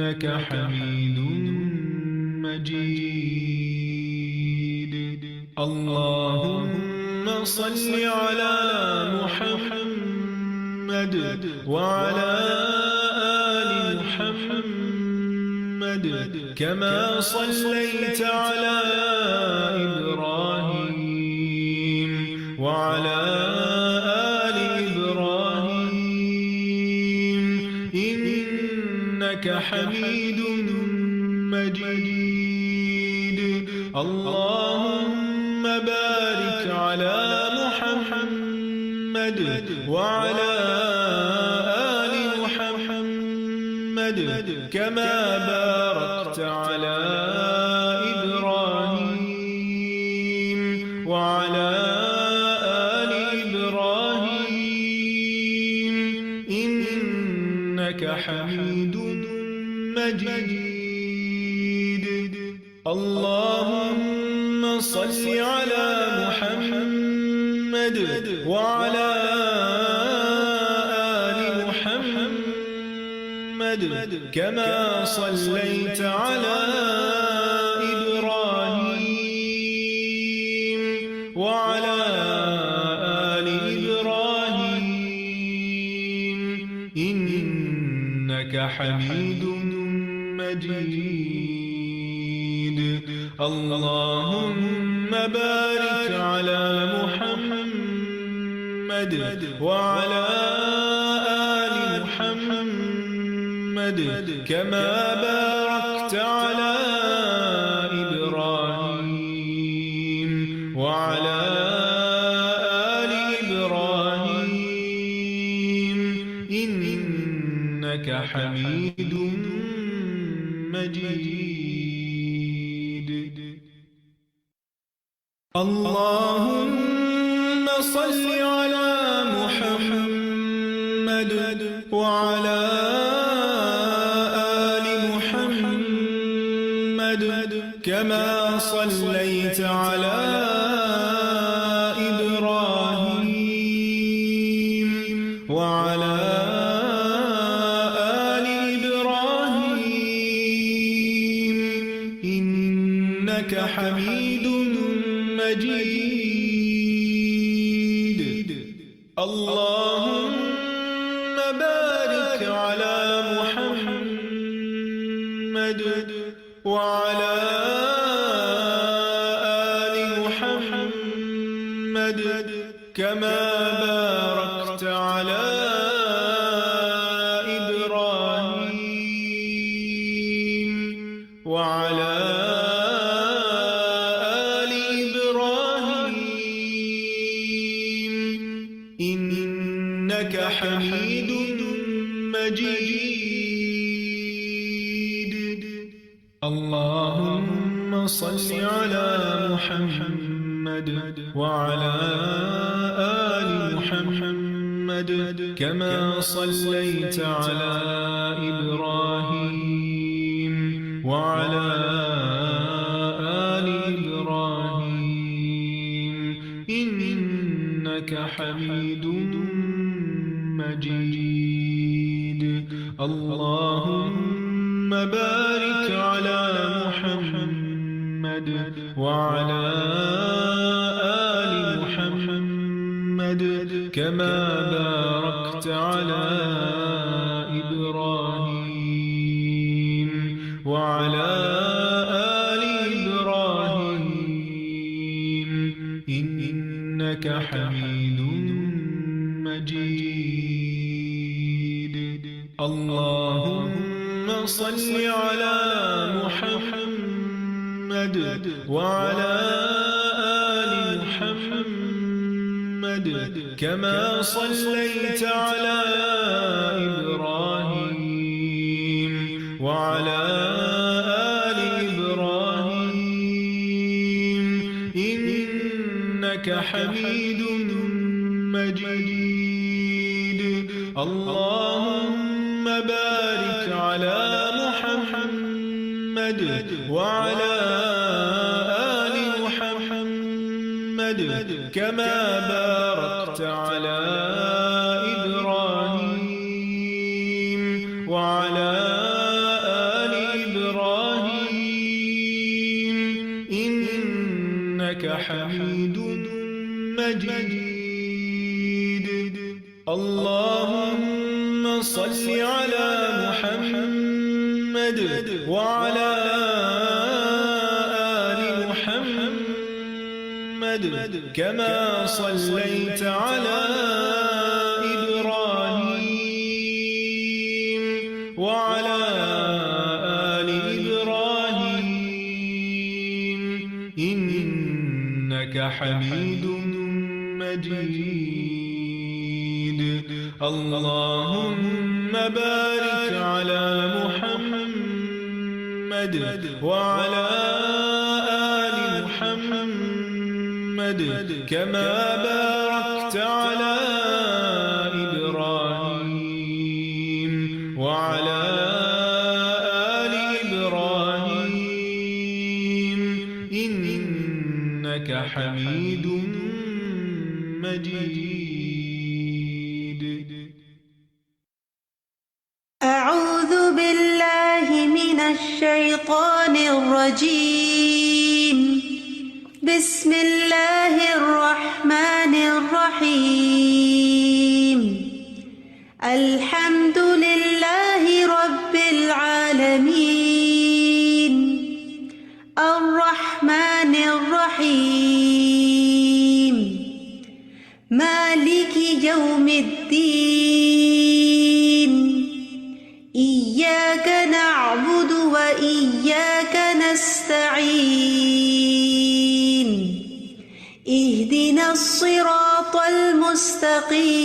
إنك حميد مجيد. اللهم صل على محمد وعلى آل محمد كما صليت على إبراهيم وعلى آل إبراهيم إنك حميد مجيد. اللهم بارك على محمد وعلى آل محمد كما باركت على إبراهيم وعلى آل إبراهيم إنك حميد مجيد. اللهم صل على محمد وعلى آل محمد كما صليت على إبراهيم وعلى آل إبراهيم إنك حميد مجيد. اللهم بارك على محمد وعلى آل محمد كما باركت على إبراهيم وعلى آل إبراهيم إنك حميد مجيد. اللهم صل على محمد وعلى آل محمد كما صليت على إبراهيم وعلى آل إبراهيم إنك حميد مجيد. اللهم بارك على محمد وعلى آل محمد كما باركت على إبراهيم وعلى إنك حميد مجيد. اللهم صل على محمد وعلى آل محمد كما صليت على إبراهيم وعلى آل إبراهيم إنك حميد مجيد. اللهم بارك على محمد وعلى آل محمد كما باركت على إبراهيم وعلى آل إبراهيم إنك حميد مجيد. اللهم صل على محمد وعلى آل محمد كما صليت على إبراهيم وعلى آل إبراهيم إنك حميد مجيد. اللهم بارك على محمد وعلى آل محمد كما باركت على إبراهيم وعلى حميد مجيد. اللهم صل على محمد وعلى آل محمد كما صليت على إبراهيم وعلى آل إبراهيم إنك حميد مجيد. اللهم بارك على محمد وعلى آل محمد كما باركت على إبراهيم وعلى آل إبراهيم إنك حميد مجيد. أعوذ بالله من الشيطان الرجيم. بسم الله الرحمن الرحيم. الحمد لله رب العالمين. الرحمن الرحيم. مالك يوم الدين. إياك نعبد وإياك نستعين. اهدنا الصراط المستقيم.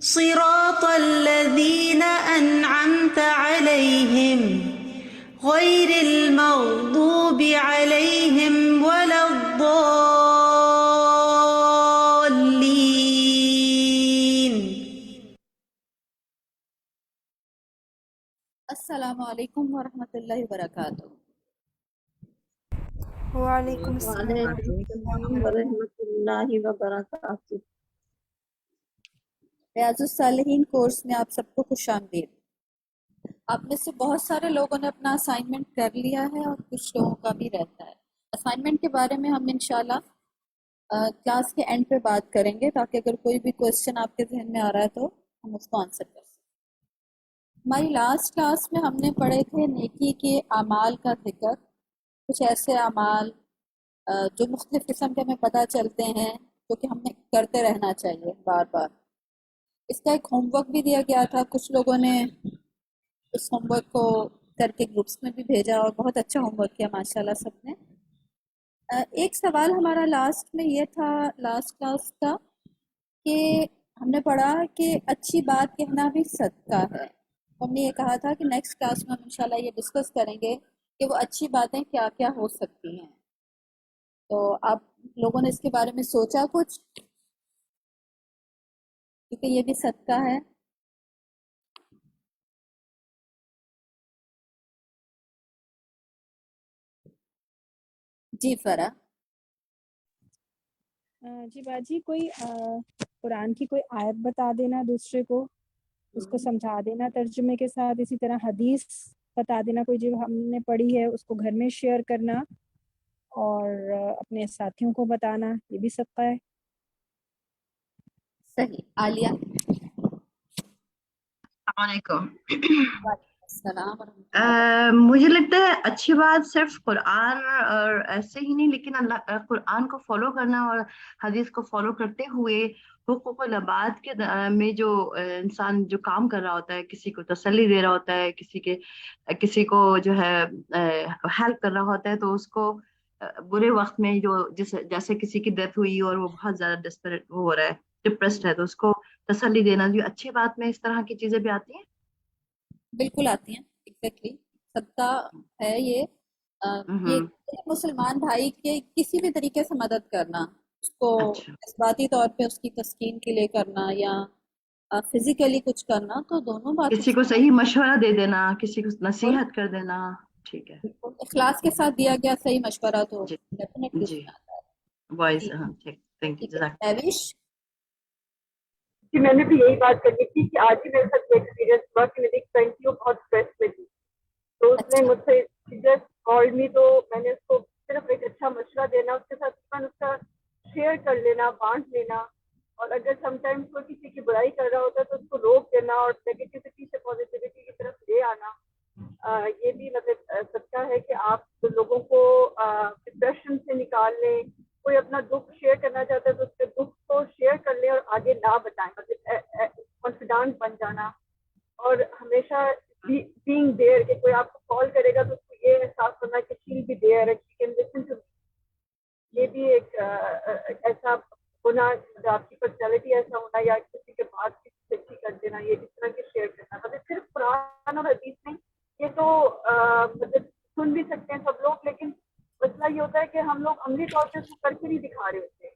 صراط الذين أنعمت عليهم غير المغضوب عليهم ولا الضالين. السلام علیکم ورحمۃ اللہ وبرکاتہ. وعلیکم السلام. وعلیکم السلام ورحمۃ اللہ وبرکاتہ. ریاض الصالحین کورس میں آپ سب کو خوش آمدید. آپ میں سے بہت سارے لوگوں نے اپنا اسائنمنٹ کر لیا ہے اور کچھ لوگوں کا بھی رہتا ہے. اسائنمنٹ کے بارے میں ہم انشاءاللہ کلاس کے اینڈ پہ بات کریں گے تاکہ اگر کوئی بھی کویسچن آپ کے ذہن میں آ رہا ہے تو ہم اس کو آنسر کر سکیں. ہماری لاسٹ کلاس میں ہم نے پڑھے تھے نیکی کے اعمال کا ذکر. کچھ ایسے اعمال جو مختلف قسم کے ہمیں پتہ چلتے ہیں جو کہ ہمیں کرتے رہنا چاہیے بار بار. اس کا ایک ہوم ورک بھی دیا گیا تھا. کچھ لوگوں نے اس ہوم ورک کو کر کے گروپس میں بھی بھیجا اور بہت اچھا ہوم ورک کیا ماشاءاللہ سب نے. ایک سوال ہمارا لاسٹ میں یہ تھا لاسٹ کلاس کا کہ ہم نے پڑھا کہ اچھی بات کہنا بھی صدقہ ہے. ہم نے یہ کہا تھا کہ نیکسٹ کلاس میں ہم انشاءاللہ یہ ڈسکس کریں گے کہ وہ اچھی باتیں کیا کیا ہو سکتی ہیں. تو آپ لوگوں نے اس کے بارے میں سوچا کچھ؟ کیونکہ یہ بھی صدقہ ہے. جی فرا. جی باجی کوئی قرآن کی کوئی آیت بتا دینا دوسرے کو, اس کو سمجھا دینا ترجمے کے ساتھ. اسی طرح حدیث بتا دینا کوئی جو ہم نے پڑھی ہے اس کو گھر میں شیئر کرنا اور اپنے ساتھیوں کو بتانا, یہ بھی صدقہ ہے. صحیح. عالیہ. السلام علیکم. وعلیکم السلام ورحمۃ اللہ. مجھے لگتا ہے اچھی بات صرف قرآن اور ایسے ہی نہیں, لیکن قرآن کو فالو کرنا اور حدیث کو فالو کرتے ہوئے حقوق العباد کے میں جو انسان جو کام کر رہا ہوتا ہے, کسی کو تسلی دے رہا ہوتا ہے, کسی کو جو ہے ہیلپ کر رہا ہوتا ہے, تو اس کو برے وقت میں جو جیسے کسی کی ڈیتھ ہوئی اور وہ بہت زیادہ ڈسپریٹ ہو رہا ہے, ڈپریسڈ ہے, تو اس کو تسلی دینا, جو اچھی بات میں اس طرح کی چیزیں بھی آتی ہیں. بالکل آتی ہیں. ایگزیکٹلی صدقہ ہے یہ. یہ مسلمان بھائی کے کسی بھی طریقے سے مدد کرنا, اس کو جذباتی طور پہ اس کی تسکین کے لیے کرنا یا فزیکلی کچھ کرنا, تو دونوں باتیں. کسی کو صحیح مشورہ دے دینا, کسی کو نصیحت کر دینا, ٹھیک ہے, اخلاص کے ساتھ دیا گیا صحیح مشورہ تو جی ڈیفینیٹلی جی آتا ہے. وائس. ٹھیک, تھینک یو. ایوش. کہ میں نے بھی یہی بات کرنی تھی کہ آج ہی میرے ساتھ یہ ایکسپیرینس ہوا کہ میری ایک فرینڈ تھی, وہ بہت اسٹریس میں تھی, تو اس نے مجھ سے جسٹ کالڈ می, تو میں نے اس کو صرف اچھا مشورہ دینا, اس کے ساتھ اس کا شیئر کر لینا, بانٹ لینا, اور اگر سم ٹائمز کوئی کسی کی برائی کر رہا ہوتا ہے تو اس کو روک دینا اور نیگیٹیوٹی سے پازیٹیوٹی کی طرف لے آنا. یہ بھی مطلب صدقہ ہے کہ آپ لوگوں کو ڈپریشن سے نکال لیں. کوئی اپنا دکھ شیئر کرنا چاہتا ہے تو اس کے دکھ کو شیئر کر لیں اور آگے نہ بتائیں, مطلب کانفیڈنٹ بن جانا. اور ہمیشہ بینگ دیئر, کہ کوئی آپ کو کال کرے گا تو اس کو یہ احساس کرنا کہ she be there and she can listen to me. یہ بھی ایک ایسا ہونا, آپ کی پرسنالٹی ایسا ہونا, یا کسی کے بات کی اچھی کر دینا, یہ اس طرح کے شیئر کرنا. مطلب صرف قرآن اور حدیث نہیں, یہ تو مطلب سن بھی سکتے ہیں سب لوگ, لیکن مسئلہ یہ ہوتا ہے کہ ہم لوگ عملی طور پہ اس کو کر کے نہیں دکھا رہے ہوتے.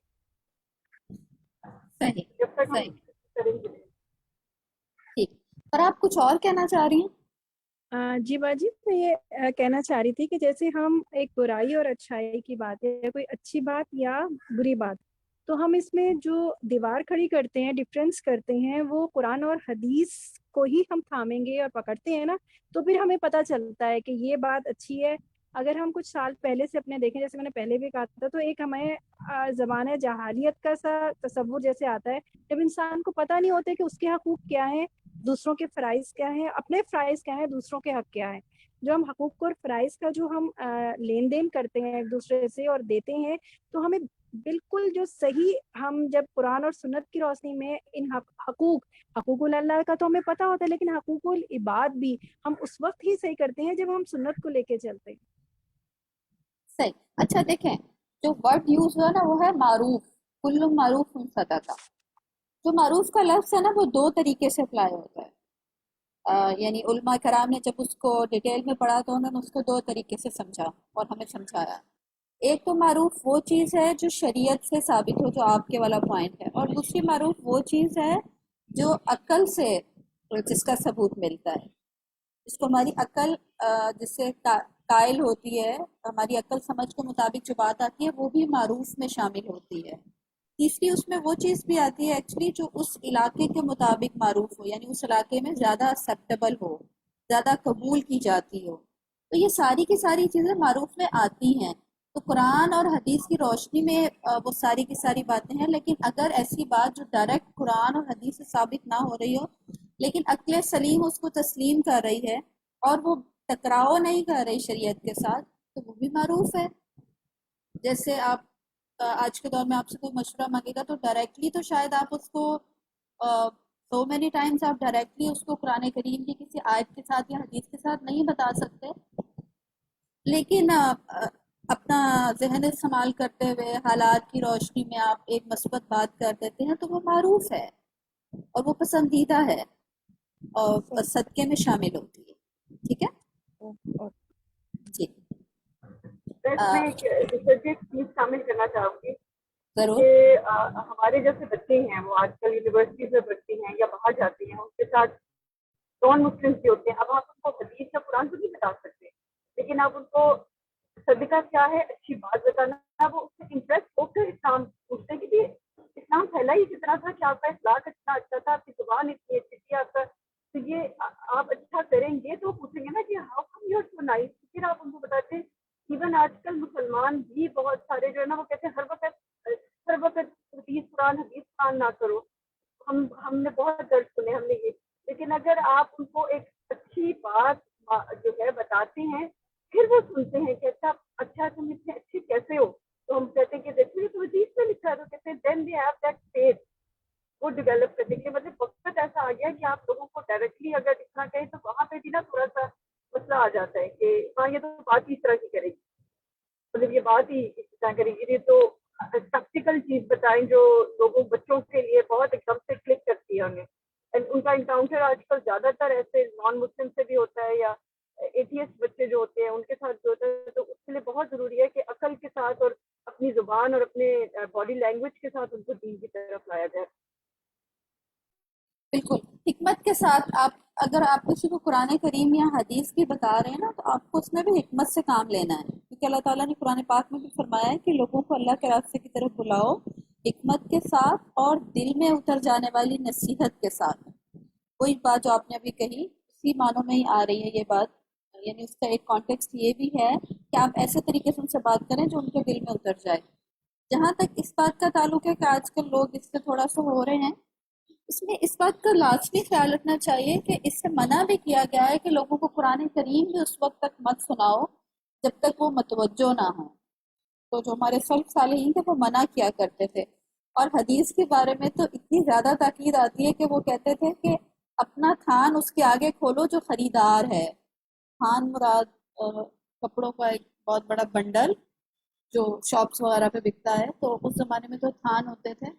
صحیح جب تک ہم صحیح کریں گے. ٹھیک. اور آپ کچھ اور کہنا چاہ رہی ہیں؟ جی باجی, میں یہ کہنا چاہ رہی تھی کہ جیسے ہم ایک برائی اور اچھائی کی بات ہے, کوئی اچھی بات یا بری بات, تو ہم اس میں جو دیوار کھڑی کرتے ہیں, ڈفرینس کرتے ہیں, وہ قرآن اور حدیث کو ہی ہم تھامیں گے اور پکڑتے ہیں نا, تو پھر ہمیں پتہ چلتا ہے کہ یہ بات اچھی ہے. اگر ہم کچھ سال پہلے سے اپنے دیکھیں, جیسے میں نے پہلے بھی کہا تھا, تو ایک ہمیں زمانہ جہالیت کا سا تصور جیسے آتا ہے, جب انسان کو پتہ نہیں ہوتا کہ اس کے حقوق کیا ہیں, دوسروں کے فرائض کیا ہیں, اپنے فرائض کیا ہیں, دوسروں کے حق کیا ہیں. جو ہم حقوق اور فرائض کا جو ہم لین دین کرتے ہیں ایک دوسرے سے اور دیتے ہیں, تو ہمیں بالکل جو صحیح, ہم جب قرآن اور سنت کی روشنی میں ان حقوق اللہ کا تو ہمیں پتہ ہوتا ہے, لیکن حقوق العباد بھی ہم اس وقت ہی صحیح کرتے ہیں جب ہم سنت کو لے کے چلتے ہیں. صحیح. اچھا دیکھیں, جو ورڈ یوز ہوا نا وہ ہے معروف, کل معروف صدقہ. جو معروف کا لفظ ہے نا وہ دو طریقے سے اپلائی ہوتا ہے. یعنی علماء کرام نے جب اس کو ڈیٹیل میں پڑھا تو انہوں نے اس کو دو طریقے سے سمجھا اور ہمیں سمجھایا. ایک تو معروف وہ چیز ہے جو شریعت سے ثابت ہو, جو آپ کے والا پوائنٹ ہے, اور دوسری معروف وہ چیز ہے جو عقل سے جس کا ثبوت ملتا ہے, جس کو ہماری عقل جس سے قائل ہوتی ہے, ہماری عقل سمجھ کے مطابق جو بات آتی ہے وہ بھی معروف میں شامل ہوتی ہے. تیسری اس میں وہ چیز بھی آتی ہے ایکچولی جو اس علاقے کے مطابق معروف ہو, یعنی اس علاقے میں زیادہ ایکسیپٹیبل ہو, زیادہ قبول کی جاتی ہو. تو یہ ساری کی ساری چیزیں معروف میں آتی ہیں. تو قرآن اور حدیث کی روشنی میں وہ ساری کی ساری باتیں ہیں, لیکن اگر ایسی بات جو ڈائریکٹ قرآن اور حدیث سے ثابت نہ ہو رہی ہو, لیکن عقل سلیم اس کو تسلیم کر رہی ہے اور وہ ٹکراؤ نہیں کر رہی شریعت کے ساتھ, تو وہ بھی معروف ہے. جیسے آپ آج کے دور میں آپ سے کوئی مشورہ مانگے گا تو ڈائریکٹلی تو شاید آپ اس کو سو مینی ٹائمز آپ ڈائریکٹلی اس کو قرآن کریم کی کسی آیت کے ساتھ یا حدیث کے ساتھ نہیں بتا سکتے, لیکن اپنا ذہن استعمال کرتے ہوئے حالات کی روشنی میں آپ ایک مثبت بات کر دیتے ہیں تو وہ معروف ہے اور وہ پسندیدہ ہے اور صدقے میں شامل ہوتی ہے. ٹھیک ہے جی. میں ایک چیز شامل کرنا چاہوں گی ضرور. کہ ہمارے جیسے بچے ہیں وہ آج کل یونیورسٹیز میں پڑھتے ہیں یا باہر جاتے ہیں, ان کے ساتھ نان مسلم بھی ہوتے ہیں. اب آپ ان کو حدیث یا قرآن تو نہیں بتا سکتے, لیکن آپ ان کو صدقہ کیا ہے, اچھی بات بتانا. وہ اس سے امپریس ہو کر اسلام پوچھتے ہیں کہ اسلام پھیلا ہی کس طرح تھا کہ آپ کا اخلاق اتنا اچھا تھا, آپ کی زبان اتنی اچھی تھی, آپ کا تو یہ آپ اچھا کریں گے تو پوچھیں گے نا کہ how come you are so nice. پھر آپ ان کو بتاتے ہیں. ایون آج کل مسلمان بھی بہت سارے جو ہے نا وہ کہتے ہیں ہر وقت حدیث قرآن نہ کرو. ہم نے بہت درد سنے, ہم نے یہ, لیکن اگر آپ ان کو ایک اچھی بات جو ہے بتاتے ہیں پھر وہ سنتے ہیں کہ اچھا تم اتنے اچھے کیسے ہو, تو ہم کہتے ہیں کہ دیکھو یہ تو حدیث میں لکھا ہے, تو کہتے ہیں دین وی ہیو دیٹ فیتھ. وہ ڈیولپ کرنے کے مطلب وقت ایسا آ گیا کہ آپ لوگوں کو ڈائریکٹلی اگر اتنا کہیں تو وہاں پہ بھی نا تھوڑا سا مسئلہ آ جاتا ہے کہ ہاں یہ تو بات ہی اس طرح کی کرے گی, مطلب یہ بات ہی اس طرح کرے گی. یہ تو پریکٹیکل چیز بتائیں جو لوگوں بچوں کے لیے بہت ایک دم سے کلک کرتی ہے انہیں. ان کا انکاؤنٹر آج کل زیادہ تر ایسے نان مسلم سے بھی ہوتا ہے یا ایتھیسٹ بچے جو ہوتے ہیں ان کے ساتھ جو ہوتا ہے, تو اس کے لیے بہت ضروری ہے کہ عقل کے ساتھ اور اپنی زبان اور اپنے باڈی لینگویج کے ساتھ ان کو دین کی طرف لایا جائے. بالکل حکمت کے ساتھ. اگر آپ کسی کو قرآن کریم یا حدیث کی بتا رہے ہیں نا, تو آپ کو اس میں بھی حکمت سے کام لینا ہے, کیونکہ اللہ تعالیٰ نے قرآن پاک میں بھی فرمایا ہے کہ لوگوں کو اللہ کے راستے کی طرف بلاؤ حکمت کے ساتھ اور دل میں اتر جانے والی نصیحت کے ساتھ. وہی بات جو آپ نے ابھی کہی اسی معنوں میں ہی آ رہی ہے یہ بات, یعنی اس کا ایک کانٹیکسٹ یہ بھی ہے کہ آپ ایسے طریقے سے ان سے بات کریں جو ان کے دل میں اتر جائے. جہاں تک اس بات کا تعلق ہے کہ آج کل لوگ اس سے تھوڑا سا ہو رہے ہیں، اس میں اس بات کا لازمی خیال رکھنا چاہیے کہ اس سے منع بھی کیا گیا ہے کہ لوگوں کو قرآن کریم بھی اس وقت تک مت سناؤ جب تک وہ متوجہ نہ ہوں. تو جو ہمارے سلف صالحین تھے وہ منع کیا کرتے تھے. اور حدیث کے بارے میں تو اتنی زیادہ تاکید آتی ہے کہ وہ کہتے تھے کہ اپنا تھان اس کے آگے کھولو جو خریدار ہے. تھان مراد کپڑوں کا ایک بہت بڑا بنڈل جو شاپس وغیرہ پہ بکتا ہے. تو اس زمانے میں تو تھان ہوتے تھے،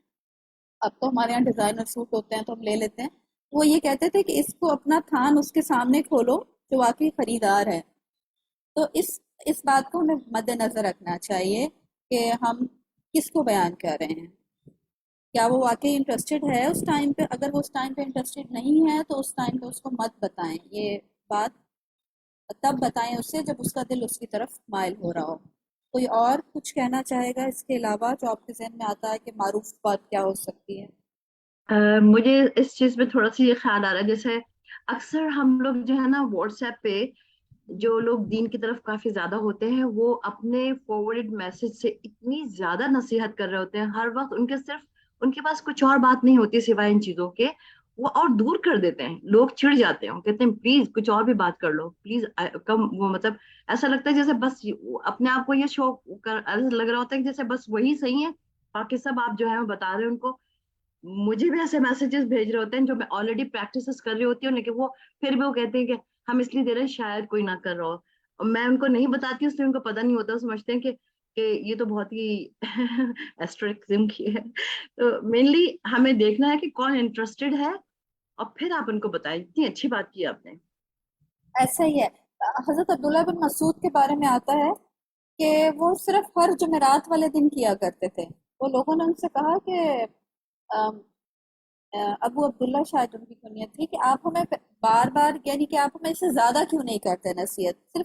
اب تو ہمارے یہاں ڈیزائنر سوٹ ہوتے ہیں تو ہم لے لیتے ہیں. وہ یہ کہتے تھے کہ اس کو اپنا تھان اس کے سامنے کھولو جو واقعی خریدار ہے. تو اس بات کو ہمیں مد نظر رکھنا چاہیے کہ ہم کس کو بیان کر رہے ہیں. کیا وہ واقعی انٹرسٹڈ ہے اس ٹائم پہ؟ اگر وہ اس ٹائم پہ انٹرسٹڈ نہیں ہے تو اس ٹائم پہ اس کو مت بتائیں. یہ بات تب بتائیں اسے جب اس کا دل اس کی طرف مائل ہو رہا ہو. کوئی اور کچھ کہنا چاہے گا اس کے علاوہ جو آپ کے ذہن میں آتا ہے کہ معروف بات کیا ہو سکتی ہے؟ مجھے اس چیز پہ تھوڑا سا یہ خیال آ رہا ہے، جیسے اکثر ہم لوگ جو ہے نا واٹس ایپ پہ جو لوگ دین کی طرف کافی زیادہ ہوتے ہیں وہ اپنے فارورڈ میسج سے اتنی زیادہ نصیحت کر رہے ہوتے ہیں، ہر وقت ان کے پاس کچھ اور بات نہیں ہوتی سوائے ان چیزوں کے، وہ اور دور کر دیتے ہیں. لوگ چڑ جاتے ہیں، کہتے ہیں پلیز کچھ اور بھی بات کر لو پلیز کم. وہ مطلب ایسا لگتا ہے جیسے بس اپنے آپ کو یہ شوق لگ رہا ہوتا ہے کہ جیسے بس وہی صحیح ہے، باقی سب آپ جو ہے وہ بتا رہے ہیں ان کو. مجھے بھی ایسے میسیجز بھیج رہے ہوتے ہیں جو میں آلریڈی پریکٹس کر رہی ہوتی ہوں، لیکن وہ پھر بھی وہ کہتے ہیں کہ ہم اس لیے دے رہے ہیں شاید کوئی نہ کر رہا ہو. اور میں ان کو نہیں بتاتی اس لیے ان کو پتہ نہیں ہوتا، وہ سمجھتے ہیں کہ یہ تو بہت ہی ایسٹرکزم کی ہے. تو مینلی ہمیں دیکھنا ہے کہ کون انٹرسٹڈ ہے اور پھر آپ ان کو بتائیں. اتنی اچھی بات کی آپ نے. ایسا ہی ہے. حضرت عبداللہ بن مسعود کے بارے میں آتا ہے کہ وہ صرف ہر جمعرات والے دن کیا کرتے تھے. وہ لوگوں نے ان سے کہا کہ ابو عبداللہ شاید ان کی کنیت تھی کہ آپ ہمیں بار بار یعنی کہ آپ ہمیں اس سے زیادہ کیوں نہیں کرتے نصیحت،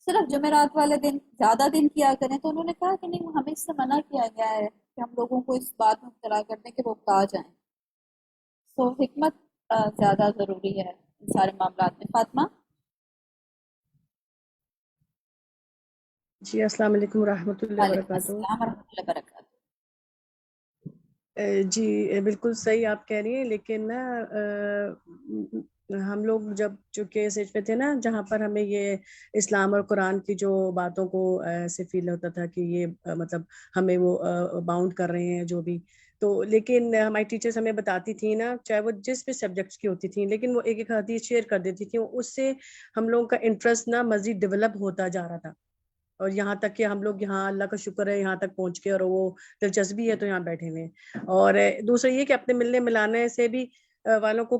صرف جمعرات والے دن زیادہ دن کیا کریں. تو انہوں نے کہا کہ نہیں، ہمیں اس سے منع کیا گیا ہے کہ ہم لوگوں کو اس بات میں مبتلا کر دیں کہ وہ اکتا جائیں. تو حکمت زیادہ ضروری ہے ان سارے معاملات میں. فاطمہ. جی السلام علیکم ورحمۃ اللہ وعلیکم وبرکاتہ. السلام ورحمۃ اللہ وبرکاتہ. جی بالکل صحیح آپ کہہ رہی ہیں، لیکن نا ہم لوگ جب چونکہ اسٹیج پہ تھے نا جہاں پر ہمیں یہ اسلام اور قرآن کی جو باتوں کو ایسے فیل ہوتا تھا کہ یہ مطلب ہمیں وہ باؤنڈ کر رہے ہیں جو بھی. تو لیکن ہماری ٹیچرز ہمیں بتاتی تھیں نا، چاہے وہ جس بھی سبجیکٹس کی ہوتی تھیں، لیکن وہ ایک ایک حدیث شیئر کر دیتی تھیں. اس سے ہم لوگوں کا انٹرسٹ نا مزید ڈیولپ ہوتا جا رہا تھا. اور یہاں تک کہ ہم لوگ یہاں اللہ کا شکر ہے یہاں تک پہنچ کے، اور وہ دلچسپی ہے تو یہاں بیٹھے ہوئے. اور دوسرا یہ کہ اپنے ملنے ملانے سے بھی والوں کو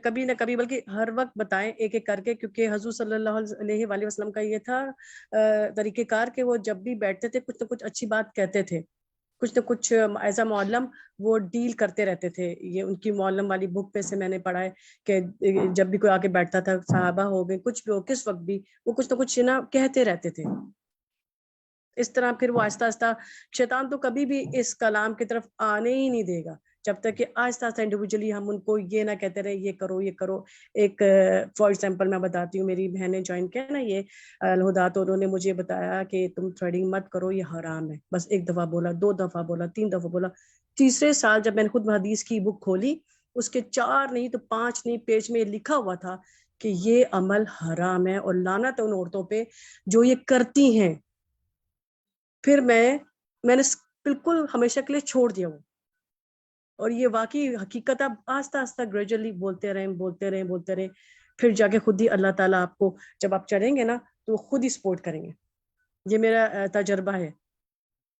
کبھی نہ کبھی بلکہ ہر وقت بتائیں ایک ایک کر کے، کیونکہ حضور صلی اللہ علیہ وآلہ وسلم کا یہ تھا طریقہ کار کہ وہ جب بھی بیٹھتے تھے کچھ نہ کچھ اچھی بات کہتے تھے، کچھ نہ کچھ ایز اے معلم وہ ڈیل کرتے رہتے تھے. یہ ان کی معلم والی بک پہ سے میں نے پڑھا ہے کہ جب بھی کوئی آ کے بیٹھتا تھا، صحابہ ہو گئے کچھ بھی ہو کس وقت بھی، وہ کچھ نہ کچھ نا کہتے رہتے تھے. اس طرح پھر وہ آہستہ آہستہ شیطان تو کبھی بھی اس کلام کی طرف آنے ہی نہیں دے گا جب تک کہ آہستہ آہستہ انڈیویجولی ہم ان کو یہ نہ کہتے رہے یہ کرو یہ کرو. ایک فار ایگزامپل میں بتاتی ہوں، میری بہن نے جوائن کیا نا یہ الہدا، تو انہوں نے مجھے بتایا کہ تم تھریڈنگ مت کرو، یہ حرام ہے. بس ایک دفعہ بولا، 2 دفعہ بولا، 3 دفعہ بولا. تیسرے سال جب میں نے خود حدیث کی بک کھولی، اس کے 4 نہیں تو 5 نہیں پیج میں لکھا ہوا تھا کہ یہ عمل حرام ہے اور لعنت ہے ان عورتوں پہ جو یہ کرتی ہیں. پھر میں نے بالکل ہمیشہ کے لیے چھوڑ دیا وہ. اور یہ واقعی حقیقت اب آہستہ آہستہ گریجولی بولتے رہے پھر جا کے خود ہی اللہ تعالیٰ آپ کو جب آپ چڑھیں گے نا تو خود ہی سپورٹ کریں گے. یہ میرا تجربہ ہے.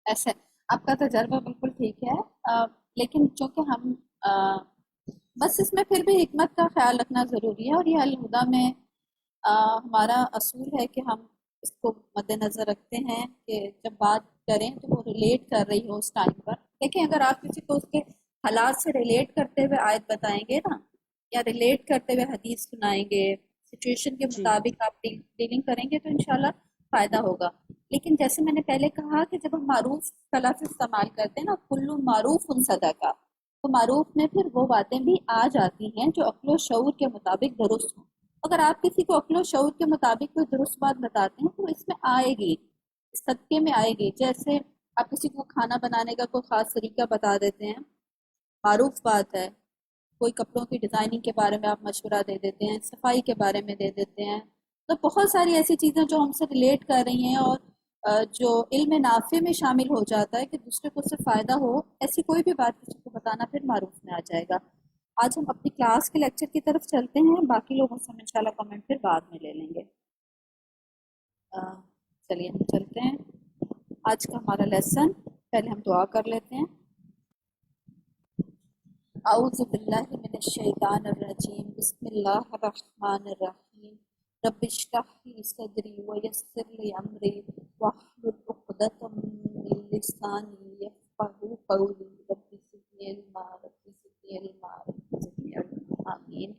ایسے آپ کا تجربہ بالکل ٹھیک ہے، لیکن چونکہ ہم بس اس میں پھر بھی حکمت کا خیال رکھنا ضروری ہے. اور یہ الہدا میں ہمارا اصول ہے کہ ہم اس کو مد نظر رکھتے ہیں کہ جب بات کریں تو وہ ریلیٹ کر رہی ہو اس ٹائم پر. دیکھیں اگر آپ کسی کو اس کے حالات سے ریلیٹ کرتے ہوئے آیت بتائیں گے نا، یا ریلیٹ کرتے ہوئے حدیث سنائیں گے، سچویشن کے مطابق آپ ڈیلنگ کریں گے تو انشاءاللہ فائدہ ہوگا. لیکن جیسے میں نے پہلے کہا کہ جب ہم معروف کا لفظ استعمال کرتے ہیں نا، کلو معروف ان صدقہ، تو معروف میں پھر وہ باتیں بھی آ جاتی ہیں جو عقل و شعور کے مطابق درست ہوں. اگر آپ کسی کو عقل و شعور کے مطابق کوئی درست بات بتاتے ہیں تو اس میں آئے گی، اس صدقے میں آئے گی. جیسے آپ کسی کو کھانا بنانے کا کوئی خاص طریقہ بتا دیتے ہیں، معروف بات ہے. کوئی کپڑوں کی ڈیزائننگ کے بارے میں آپ مشورہ دے دیتے ہیں، صفائی کے بارے میں دے دیتے ہیں. تو بہت ساری ایسی چیزیں جو ہم سے ریلیٹ کر رہی ہیں اور جو علم نافع میں شامل ہو جاتا ہے کہ دوسرے کو اس سے فائدہ ہو، ایسی کوئی بھی بات کسی کو بتانا پھر معروف میں آ جائے گا. آج ہم اپنی کلاس کے لیکچر کی طرف چلتے ہیں، باقی لوگوں سے ہم انشاءاللہ کمنٹ پھر بعد میں لے لیں گے. چلیے ہم چلتے ہیں. آج کا ہمارا لیسن، پہلے ہم دعا کر لیتے ہیں. اعوذ باللہ من الشیطان الرجیم، بسم اللہ الرحمن الرحیم. رب اشرح لی صدری ویسر لی امری واحلل عقدۃ من لسانی یفقهوا قولی. رب زدنی علما، رب زدنی علما، رب زدنی علما. آمین.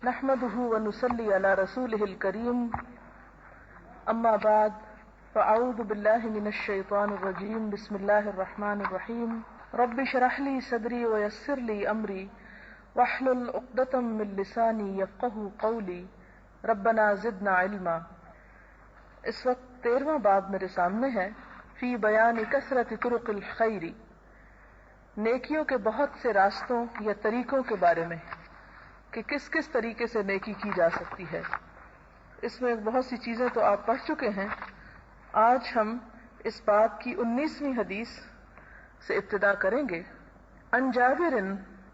نحمده ونصلي على رسوله الكريم، اما بعد، فاعوذ بالله من الشيطان الرجيم. بسم الله الرحمن الرحيم. رب اشرح لي صدري ويسر لي امري واحلل عقدة من لساني يفقهوا قولي. ربنا زدنا علما. اس وقت 13واں باب میرے سامنے ہے، فی بیان کثرت طرق الخیر، نیکیوں کے بہت سے راستوں یا طریقوں کے بارے میں کہ کس کس طریقے سے نیکی کی جا سکتی ہے. اس میں بہت سی چیزیں تو آپ پڑھ چکے ہیں. آج ہم اس باب کی 19ویں حدیث سے ابتدا کریں گے. عن جابر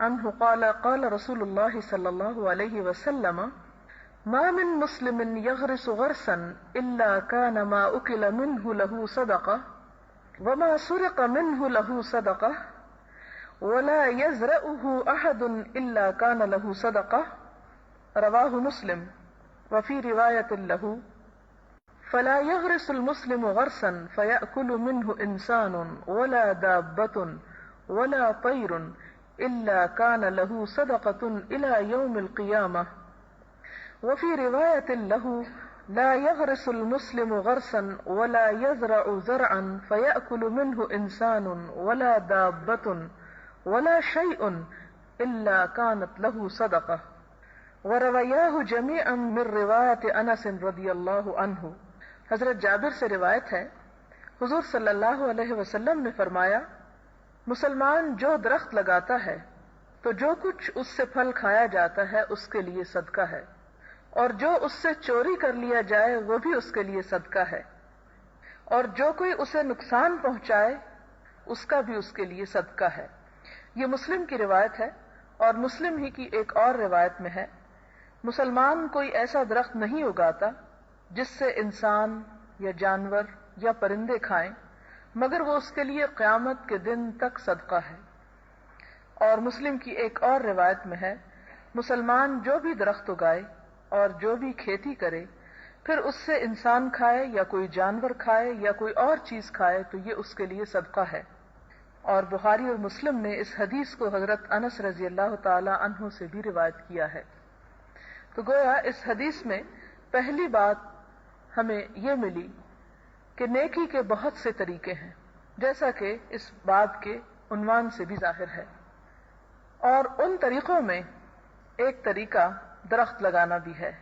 عنہ قال قال رسول اللہ صلی اللہ علیہ وسلم ما من مسلم يغرس غرسا الا كان ما اكل منه له صدقه وما سرق منه له صدقه ولا يزرعه احد الا كان له صدقه. رواه مسلم. وفي رواية له فلا يغرس المسلم غرسا فيأكل منه انسان ولا دابة ولا طير الا كان له صدقة الى يوم القيامة. وفي رواية له لا يغرس المسلم غرسا ولا يزرع زرعا فيأكل منه انسان ولا دابة ولا شيء إلا كانت له صدقة. وروياه جميعا من رواية انس رضی اللہ عنہ. حضرت جابر سے روایت ہے، حضور صلی اللہ علیہ وسلم نے فرمایا، مسلمان جو درخت لگاتا ہے تو جو کچھ اس سے پھل کھایا جاتا ہے اس کے لیے صدقہ ہے، اور جو اس سے چوری کر لیا جائے وہ بھی اس کے لیے صدقہ ہے، اور جو کوئی اسے نقصان پہنچائے اس کا بھی اس کے لیے صدقہ ہے. یہ مسلم کی روایت ہے، اور مسلم ہی کی ایک اور روایت میں ہے، مسلمان کوئی ایسا درخت نہیں اگاتا جس سے انسان یا جانور یا پرندے کھائیں مگر وہ اس کے لیے قیامت کے دن تک صدقہ ہے. اور مسلم کی ایک اور روایت میں ہے، مسلمان جو بھی درخت اگائے اور جو بھی کھیتی کرے پھر اس سے انسان کھائے یا کوئی جانور کھائے یا کوئی اور چیز کھائے تو یہ اس کے لیے صدقہ ہے. اور بخاری اور مسلم نے اس حدیث کو حضرت انس رضی اللہ تعالی عنہ سے بھی روایت کیا ہے. تو گویا اس حدیث میں پہلی بات ہمیں یہ ملی کہ نیکی کے بہت سے طریقے ہیں، جیسا کہ اس باب کے عنوان سے بھی ظاہر ہے، اور ان طریقوں میں ایک طریقہ درخت لگانا بھی ہے.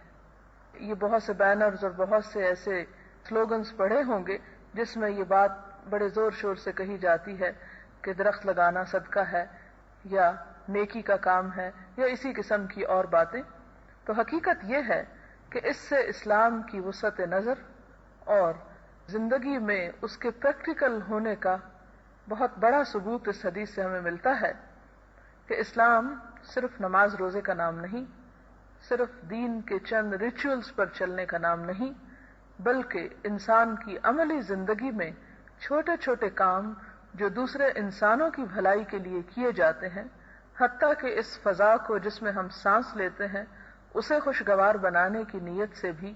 یہ بہت سے بینرز اور بہت سے ایسے سلوگنز پڑھے ہوں گے جس میں یہ بات بڑے زور شور سے کہی جاتی ہے کہ درخت لگانا صدقہ ہے یا نیکی کا کام ہے یا اسی قسم کی اور باتیں. تو حقیقت یہ ہے کہ اس سے اسلام کی وسعت نظر اور زندگی میں اس کے پریکٹیکل ہونے کا بہت بڑا ثبوت اس حدیث سے ہمیں ملتا ہے کہ اسلام صرف نماز روزے کا نام نہیں، صرف دین کے چند ریچولز پر چلنے کا نام نہیں، بلکہ انسان کی عملی زندگی میں چھوٹے چھوٹے کام جو دوسرے انسانوں کی بھلائی کے لیے کیے جاتے ہیں، حتیٰ کہ اس فضا کو جس میں ہم سانس لیتے ہیں اسے خوشگوار بنانے کی نیت سے بھی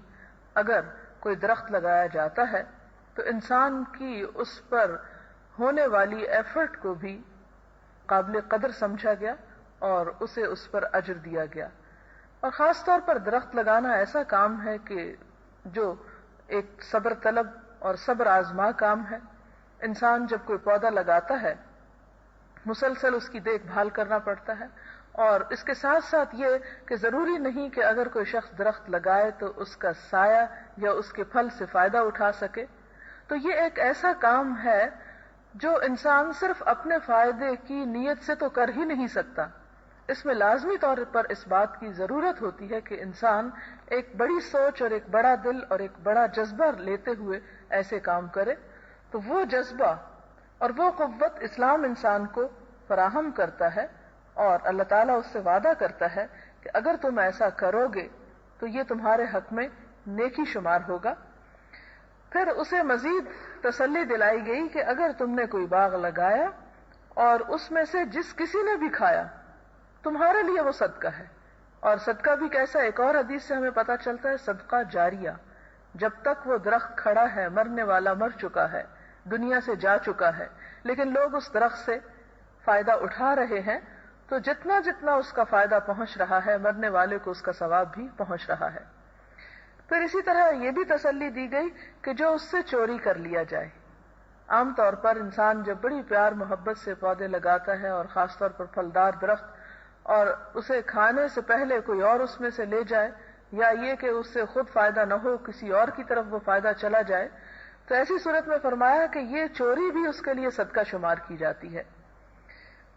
اگر کوئی درخت لگایا جاتا ہے تو انسان کی اس پر ہونے والی ایفرٹ کو بھی قابل قدر سمجھا گیا اور اسے اس پر اجر دیا گیا. اور خاص طور پر درخت لگانا ایسا کام ہے کہ جو ایک صبر طلب اور صبر آزما کام ہے. انسان جب کوئی پودا لگاتا ہے مسلسل اس کی دیکھ بھال کرنا پڑتا ہے، اور اس کے ساتھ ساتھ یہ کہ ضروری نہیں کہ اگر کوئی شخص درخت لگائے تو اس کا سایہ یا اس کے پھل سے فائدہ اٹھا سکے. تو یہ ایک ایسا کام ہے جو انسان صرف اپنے فائدے کی نیت سے تو کر ہی نہیں سکتا. اس میں لازمی طور پر اس بات کی ضرورت ہوتی ہے کہ انسان ایک بڑی سوچ اور ایک بڑا دل اور ایک بڑا جذبہ لیتے ہوئے ایسے کام کرے. تو وہ جذبہ اور وہ قوت اسلام انسان کو فراہم کرتا ہے، اور اللہ تعالیٰ اس سے وعدہ کرتا ہے کہ اگر تم ایسا کرو گے تو یہ تمہارے حق میں نیکی شمار ہوگا. پھر اسے مزید تسلی دلائی گئی کہ اگر تم نے کوئی باغ لگایا اور اس میں سے جس کسی نے بھی کھایا تمہارے لیے وہ صدقہ ہے. اور صدقہ بھی کیسا، ایک اور حدیث سے ہمیں پتہ چلتا ہے صدقہ جاریہ. جب تک وہ درخت کھڑا ہے، مرنے والا مر چکا ہے، دنیا سے جا چکا ہے، لیکن لوگ اس درخت سے فائدہ اٹھا رہے ہیں، تو جتنا جتنا اس کا فائدہ پہنچ رہا ہے مرنے والے کو اس کا ثواب بھی پہنچ رہا ہے. پھر اسی طرح یہ بھی تسلی دی گئی کہ جو اس سے چوری کر لیا جائے. عام طور پر انسان جب بڑی پیار محبت سے پودے لگاتا ہے اور خاص طور پر پھلدار درخت، اور اسے کھانے سے پہلے کوئی اور اس میں سے لے جائے، یا یہ کہ اس سے خود فائدہ نہ ہو کسی اور کی طرف وہ فائدہ چلا جائے، تو ایسی صورت میں فرمایا کہ یہ چوری بھی اس کے لیے صدقہ شمار کی جاتی ہے.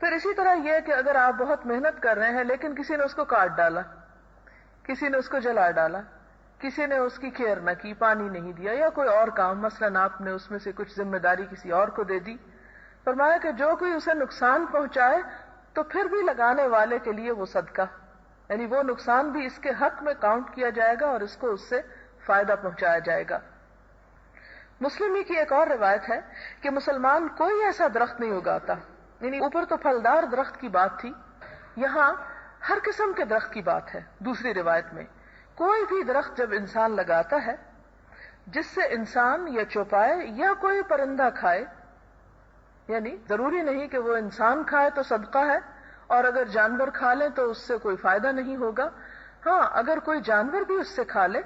پھر اسی طرح یہ کہ اگر آپ بہت محنت کر رہے ہیں لیکن کسی نے اس کو کاٹ ڈالا، کسی نے اس کو جلا ڈالا، کسی نے اس کی کیئر نہ کی، پانی نہیں دیا، یا کوئی اور کام، مثلاً آپ نے اس میں سے کچھ ذمہ داری کسی اور کو دے دی، فرمایا کہ جو کوئی اسے نقصان پہنچائے تو پھر بھی لگانے والے کے لیے وہ صدقہ، یعنی وہ نقصان بھی اس کے حق میں کاؤنٹ کیا جائے گا اور اس کو اس سے فائدہ پہنچایا جائے گا. مسلم ہی کی ایک اور روایت ہے کہ مسلمان کوئی ایسا درخت نہیں اگاتا، یعنی اوپر تو پھلدار درخت کی بات تھی، یہاں ہر قسم کے درخت کی بات ہے. دوسری روایت میں کوئی بھی درخت جب انسان لگاتا ہے جس سے انسان یا چوپائے یا کوئی پرندہ کھائے، یعنی ضروری نہیں کہ وہ انسان کھائے تو صدقہ ہے، اور اگر جانور کھا لیں تو اس سے کوئی فائدہ نہیں ہوگا. ہاں اگر کوئی جانور بھی اس سے کھا لے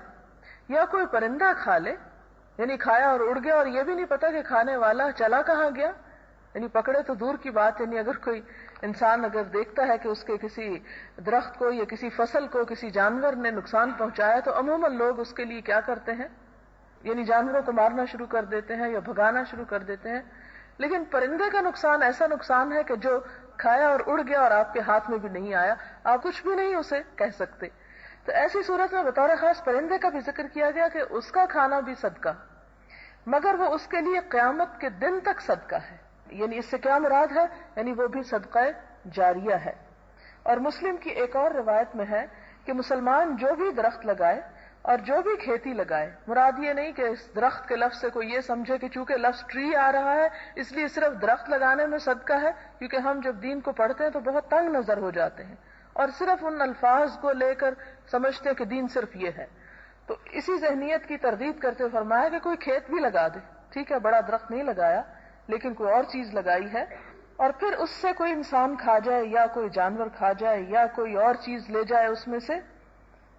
یا کوئی پرندہ کھا لے، یعنی کھایا اور اڑ گیا اور یہ بھی نہیں پتا کہ کھانے والا چلا کہاں گیا، یعنی پکڑے تو دور کی بات، یعنی اگر کوئی انسان اگر دیکھتا ہے کہ اس کے کسی درخت کو یا کسی فصل کو کسی جانور نے نقصان پہنچایا تو عموماً لوگ اس کے لیے کیا کرتے ہیں، یعنی جانوروں کو مارنا شروع کر دیتے ہیں یا بھگانا شروع کر دیتے ہیں. لیکن پرندے کا نقصان ایسا نقصان ہے کہ جو کھایا اور اڑ گیا اور آپ کے ہاتھ میں بھی نہیں آیا، آپ کچھ بھی نہیں اسے کہہ سکتے. تو ایسی صورت میں بطور خاص پرندے کا بھی ذکر کیا گیا کہ اس کا کھانا بھی صدقہ، مگر وہ اس کے لیے قیامت کے دن تک صدقہ ہے. یعنی اس سے کیا مراد ہے، یعنی وہ بھی صدقہ جاریہ ہے. اور مسلم کی ایک اور روایت میں ہے کہ مسلمان جو بھی درخت لگائے اور جو بھی کھیتی لگائے، مراد یہ نہیں کہ اس درخت کے لفظ سے کوئی یہ سمجھے کہ چونکہ لفظ ٹری آ رہا ہے اس لیے صرف درخت لگانے میں صدقہ ہے، کیونکہ ہم جب دین کو پڑھتے ہیں تو بہت تنگ نظر ہو جاتے ہیں اور صرف ان الفاظ کو لے کر سمجھتے ہیں کہ دین صرف یہ ہے. تو اسی ذہنیت کی تردید کرتے ہوئے فرمایا کہ کوئی کھیت بھی لگا دے، ٹھیک ہے بڑا درخت نہیں لگایا لیکن کوئی اور چیز لگائی ہے، اور پھر اس سے کوئی انسان کھا جائے یا کوئی جانور کھا جائے یا کوئی اور چیز لے جائے، اس میں سے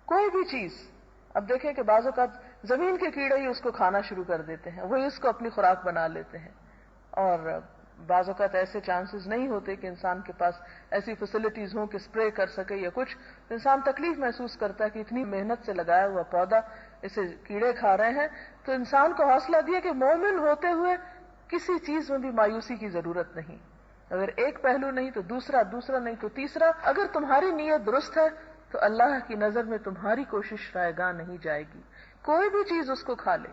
کوئی بھی چیز. اب دیکھیں کہ بعض اوقات زمین کے کیڑے ہی اس کو کھانا شروع کر دیتے ہیں، وہی اس کو اپنی خوراک بنا لیتے ہیں، اور بعض اوقات ایسے چانسز نہیں ہوتے کہ انسان کے پاس ایسی فیسلٹیز ہوں کہ اسپرے کر سکے یا کچھ. انسان تکلیف محسوس کرتا ہے کہ اتنی محنت سے لگایا ہوا پودا اسے کیڑے کھا رہے ہیں. تو انسان کو حوصلہ دیا کہ مومن ہوتے ہوئے کسی چیز میں بھی مایوسی کی ضرورت نہیں. اگر ایک پہلو نہیں تو دوسرا، دوسرا نہیں تو تیسرا. اگر تمہاری نیت درست ہے تو اللہ کی نظر میں تمہاری کوشش رائے گاہ نہیں جائے گی. کوئی بھی چیز اس کو کھا لے،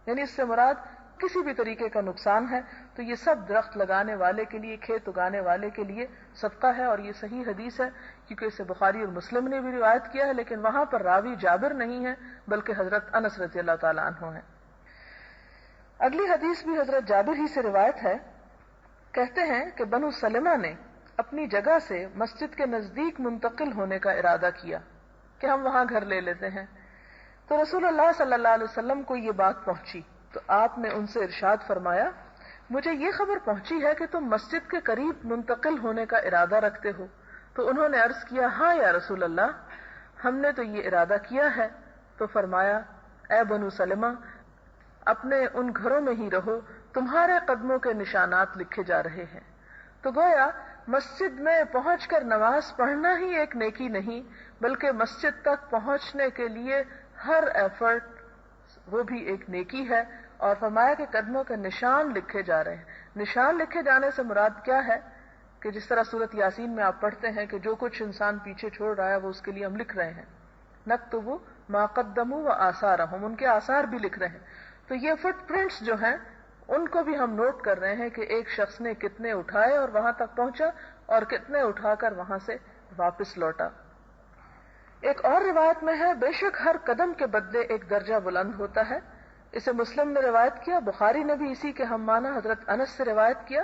یعنی اس سے مراد کسی بھی طریقے کا نقصان ہے، تو یہ سب درخت لگانے والے کے لیے، کھیت اگانے والے کے لیے صدقہ ہے. اور یہ صحیح حدیث ہے کیونکہ اسے بخاری اور مسلم نے بھی روایت کیا ہے، لیکن وہاں پر راوی جابر نہیں ہے بلکہ حضرت انس رضی اللہ تعالیٰ عنہ ہیں. اگلی حدیث بھی حضرت جابر ہی سے روایت ہے. کہتے ہیں کہ بنو سلمہ نے اپنی جگہ سے مسجد کے نزدیک منتقل ہونے کا ارادہ کیا کہ ہم وہاں گھر لے لیتے ہیں. تو رسول اللہ صلی اللہ علیہ وسلم کو یہ بات پہنچی تو آپ نے ان سے ارشاد فرمایا، مجھے یہ خبر پہنچی ہے کہ تم مسجد کے قریب منتقل ہونے کا ارادہ رکھتے ہو. تو انہوں نے عرض کیا، ہاں یا رسول اللہ، ہم نے تو یہ ارادہ کیا ہے. تو فرمایا اے بنو سلمہ اپنے ان گھروں میں ہی رہو, تمہارے قدموں کے نشانات لکھے جا رہے ہیں. تو گویا مسجد میں پہنچ کر نماز پڑھنا ہی ایک نیکی نہیں, بلکہ مسجد تک پہنچنے کے لیے ہر ایفرٹ وہ بھی ایک نیکی ہے. اور فرمایا کہ قدموں کے نشان لکھے جا رہے ہیں. نشان لکھے جانے سے مراد کیا ہے کہ جس طرح سورۃ یاسین میں آپ پڑھتے ہیں کہ جو کچھ انسان پیچھے چھوڑ رہا ہے وہ اس کے لیے ہم لکھ رہے ہیں. نکتب ما قدموا وآثارہم, ان کے آثار بھی لکھ رہے ہیں. تو یہ فٹ پرنٹس جو ہیں ان کو بھی ہم نوٹ کر رہے ہیں کہ ایک شخص نے کتنے اٹھائے اور وہاں تک پہنچا اور کتنے اٹھا کر وہاں سے واپس لوٹا. ایک اور روایت میں ہے بے شک ہر قدم کے بدلے ایک درجہ بلند ہوتا ہے. اسے مسلم نے روایت کیا, بخاری نے بھی اسی کے ہم معنی حضرت انس سے روایت کیا.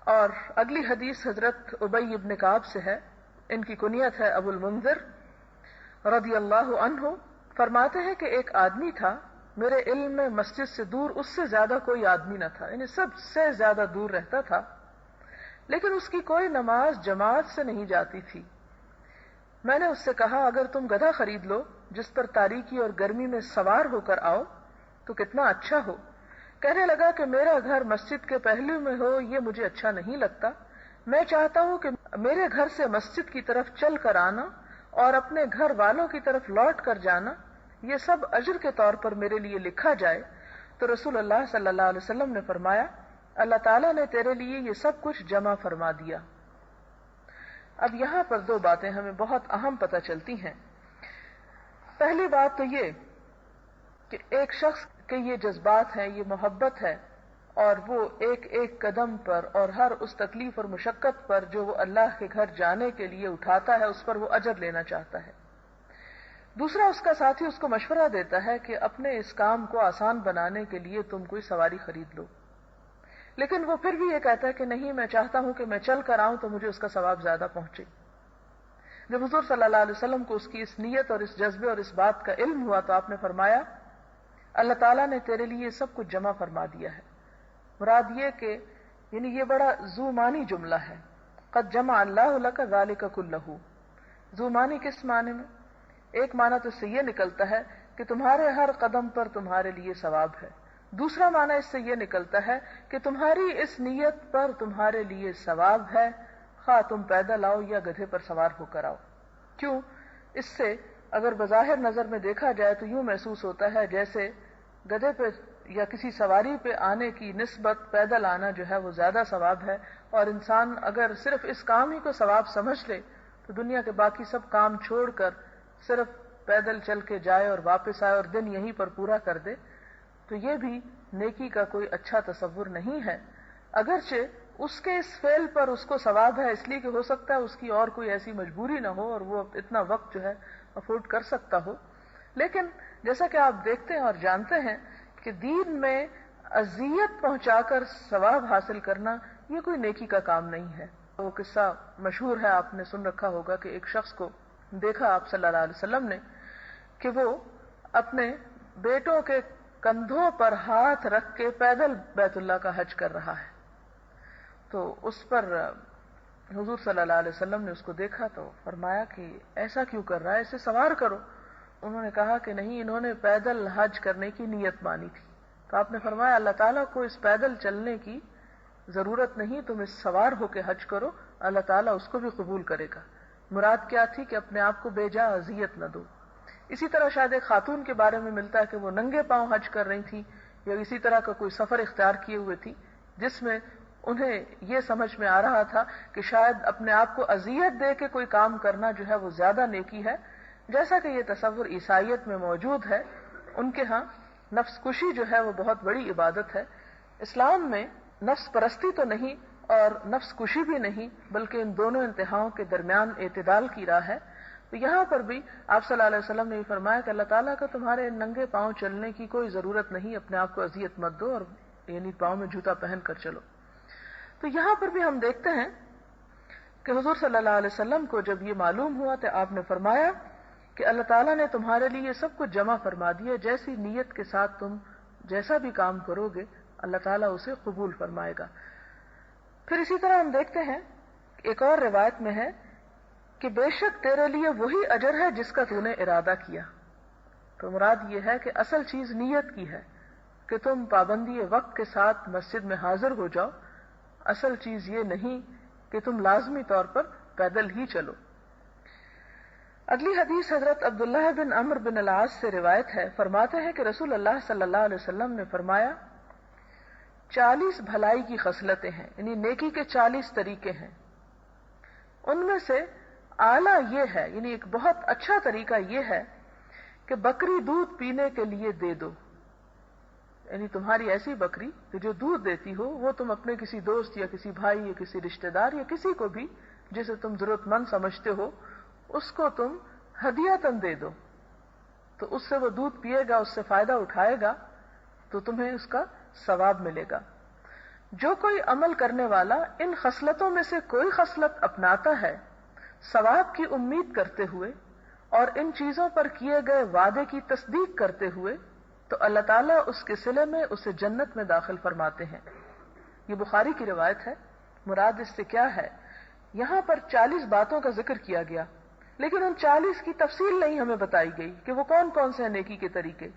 اور اگلی حدیث حضرت ابی ابن کعب سے ہے, ان کی کنیت ہے ابو المنذر رضی اللہ عنہ. فرماتے ہیں کہ ایک آدمی تھا, میرے علم میں مسجد سے دور اس سے زیادہ کوئی آدمی نہ تھا, یعنی سب سے زیادہ دور رہتا تھا, لیکن اس کی کوئی نماز جماعت سے نہیں جاتی تھی. میں نے اس سے کہا اگر تم گدھا خرید لو جس پر تاریکی اور گرمی میں سوار ہو کر آؤ تو کتنا اچھا ہو. کہنے لگا کہ میرا گھر مسجد کے پہلو میں ہو یہ مجھے اچھا نہیں لگتا. میں چاہتا ہوں کہ میرے گھر سے مسجد کی طرف چل کر آنا اور اپنے گھر والوں کی طرف لوٹ کر جانا یہ سب اجر کے طور پر میرے لیے لکھا جائے. تو رسول اللہ صلی اللہ علیہ وسلم نے فرمایا اللہ تعالیٰ نے تیرے لیے یہ سب کچھ جمع فرما دیا. اب یہاں پر دو باتیں ہمیں بہت اہم پتہ چلتی ہیں. پہلی بات تو یہ کہ ایک شخص کے یہ جذبات ہیں, یہ محبت ہے, اور وہ ایک ایک قدم پر اور ہر اس تکلیف اور مشقت پر جو وہ اللہ کے گھر جانے کے لیے اٹھاتا ہے اس پر وہ اجر لینا چاہتا ہے. دوسرا اس کا ساتھی اس کو مشورہ دیتا ہے کہ اپنے اس کام کو آسان بنانے کے لیے تم کوئی سواری خرید لو, لیکن وہ پھر بھی یہ کہتا ہے کہ نہیں میں چاہتا ہوں کہ میں چل کر آؤں تو مجھے اس کا ثواب زیادہ پہنچے. جب حضور صلی اللہ علیہ وسلم کو اس کی اس نیت اور اس جذبے اور اس بات کا علم ہوا تو آپ نے فرمایا اللہ تعالیٰ نے تیرے لیے سب کچھ جمع فرما دیا ہے. مراد یہ کہ یعنی یہ بڑا ذو معنی جملہ ہے, قد جمع اللہ لک ذالک کلہ. ذو معنی کس معنی میں؟ ایک معنی تو اس سے یہ نکلتا ہے کہ تمہارے ہر قدم پر تمہارے لیے ثواب ہے. دوسرا معنی اس سے یہ نکلتا ہے کہ تمہاری اس نیت پر تمہارے لیے ثواب ہے, خواہ تم پیدل آؤ یا گدھے پر سوار ہو کر آؤ. کیوں؟ اس سے اگر بظاہر نظر میں دیکھا جائے تو یوں محسوس ہوتا ہے جیسے گدھے پہ یا کسی سواری پہ آنے کی نسبت پیدل آنا جو ہے وہ زیادہ ثواب ہے, اور انسان اگر صرف اس کام ہی کو ثواب سمجھ لے تو دنیا کے باقی سب کام چھوڑ کر صرف پیدل چل کے جائے اور واپس آئے اور دن یہیں پر پورا کر دے تو یہ بھی نیکی کا کوئی اچھا تصور نہیں ہے. اگرچہ اس کے اس فعل پر اس کو ثواب ہے اس لیے کہ ہو سکتا ہے اس کی اور کوئی ایسی مجبوری نہ ہو اور وہ اتنا وقت جو ہے افورڈ کر سکتا ہو, لیکن جیسا کہ آپ دیکھتے ہیں اور جانتے ہیں کہ دین میں اذیت پہنچا کر ثواب حاصل کرنا یہ کوئی نیکی کا کام نہیں ہے. وہ قصہ مشہور ہے, آپ نے سن رکھا ہوگا کہ ایک شخص کو دیکھا آپ صلی اللہ علیہ وسلم نے کہ وہ اپنے بیٹوں کے کندھوں پر ہاتھ رکھ کے پیدل بیت اللہ کا حج کر رہا ہے. تو اس پر حضور صلی اللہ علیہ وسلم نے اس کو دیکھا تو فرمایا کہ ایسا کیوں کر رہا ہے, اسے سوار کرو. انہوں نے کہا کہ نہیں, انہوں نے پیدل حج کرنے کی نیت مانی تھی. تو آپ نے فرمایا اللہ تعالیٰ کو اس پیدل چلنے کی ضرورت نہیں, تم اس سوار ہو کے حج کرو, اللہ تعالیٰ اس کو بھی قبول کرے گا. مراد کیا تھی کہ اپنے آپ کو بے جا اذیت نہ دو. اسی طرح شاید ایک خاتون کے بارے میں ملتا ہے کہ وہ ننگے پاؤں حج کر رہی تھی یا اسی طرح کا کوئی سفر اختیار کیے ہوئے تھی جس میں انہیں یہ سمجھ میں آ رہا تھا کہ شاید اپنے آپ کو اذیت دے کے کوئی کام کرنا جو ہے وہ زیادہ نیکی ہے, جیسا کہ یہ تصور عیسائیت میں موجود ہے. ان کے ہاں نفس کشی جو ہے وہ بہت بڑی عبادت ہے. اسلام میں نفس پرستی تو نہیں اور نفس کشی بھی نہیں, بلکہ ان دونوں انتہاؤں کے درمیان اعتدال کی راہ ہے. تو یہاں پر بھی آپ صلی اللہ علیہ وسلم نے یہ فرمایا کہ اللہ تعالیٰ کا تمہارے ننگے پاؤں چلنے کی کوئی ضرورت نہیں, اپنے آپ کو اذیت مت دو اور یعنی پاؤں میں جوتا پہن کر چلو. تو یہاں پر بھی ہم دیکھتے ہیں کہ حضور صلی اللہ علیہ وسلم کو جب یہ معلوم ہوا تو آپ نے فرمایا کہ اللہ تعالیٰ نے تمہارے لیے سب کچھ جمع فرما دیا, جیسی نیت کے ساتھ تم جیسا بھی کام کرو گے اللہ تعالیٰ اسے قبول فرمائے گا. پھر اسی طرح ہم دیکھتے ہیں ایک اور روایت میں ہے کہ بے شک تیرے لیے وہی اجر ہے جس کا تو نے ارادہ کیا. تو مراد یہ ہے کہ اصل چیز نیت کی ہے کہ تم پابندی وقت کے ساتھ مسجد میں حاضر ہو جاؤ. اصل چیز یہ نہیں کہ تم لازمی طور پر پیدل ہی چلو. اگلی حدیث حضرت عبداللہ بن عمرو بن العاص سے روایت ہے. فرماتے ہیں کہ رسول اللہ صلی اللہ علیہ وسلم نے فرمایا 40 بھلائی کی خصلتیں ہیں، یعنی نیکی کے 40 طریقے ہیں. ان میں سے اعلیٰ یہ ہے، یعنی ایک بہت اچھا طریقہ یہ ہے کہ بکری دودھ پینے کے لیے دے دو. یعنی تمہاری ایسی بکری کہ جو دودھ دیتی ہو وہ تم اپنے کسی دوست یا کسی بھائی یا کسی رشتہ دار یا کسی کو بھی جسے تم ضرورت مند سمجھتے ہو اس کو تم ہدیۃً دے دو. تو اس سے وہ دودھ پیے گا، اس سے فائدہ اٹھائے گا، تو تمہیں اس کا ثواب ملے گا. جو کوئی عمل کرنے والا ان خصلتوں میں سے کوئی خصلت اپناتا ہے ثواب کی امید کرتے ہوئے اور ان چیزوں پر کیے گئے وعدے کی تصدیق کرتے ہوئے، تو اللہ تعالیٰ اس کے صلے میں اسے جنت میں داخل فرماتے ہیں. یہ بخاری کی روایت ہے. مراد اس سے کیا ہے؟ یہاں پر 40 باتوں کا ذکر کیا گیا، لیکن ان 40 کی تفصیل نہیں ہمیں بتائی گئی کہ وہ کون کون سے ہیں نیکی کے طریقے.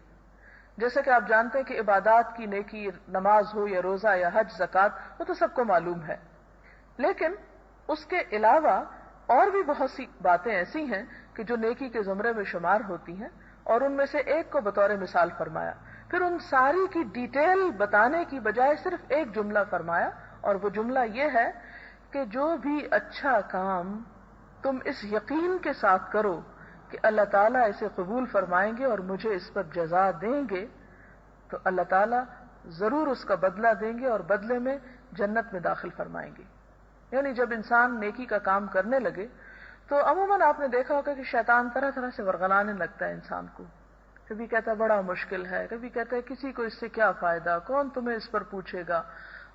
جیسے کہ آپ جانتے ہیں کہ عبادات کی نیکی، نماز ہو یا روزہ یا حج، زکوٰۃ، وہ تو سب کو معلوم ہے. لیکن اس کے علاوہ اور بھی بہت سی باتیں ایسی ہیں کہ جو نیکی کے زمرے میں شمار ہوتی ہیں، اور ان میں سے ایک کو بطور مثال فرمایا. پھر ان ساری کی ڈیٹیل بتانے کی بجائے صرف ایک جملہ فرمایا، اور وہ جملہ یہ ہے کہ جو بھی اچھا کام تم اس یقین کے ساتھ کرو کہ اللہ تعالیٰ اسے قبول فرمائیں گے اور مجھے اس پر جزا دیں گے، تو اللہ تعالیٰ ضرور اس کا بدلہ دیں گے اور بدلے میں جنت میں داخل فرمائیں گے. یعنی جب انسان نیکی کا کام کرنے لگے تو عموماً آپ نے دیکھا ہوگا کہ شیطان طرح طرح سے ورغلانے لگتا ہے انسان کو. کبھی کہتا ہے بڑا مشکل ہے، کبھی کہتا ہے کسی کو اس سے کیا فائدہ، کون تمہیں اس پر پوچھے گا،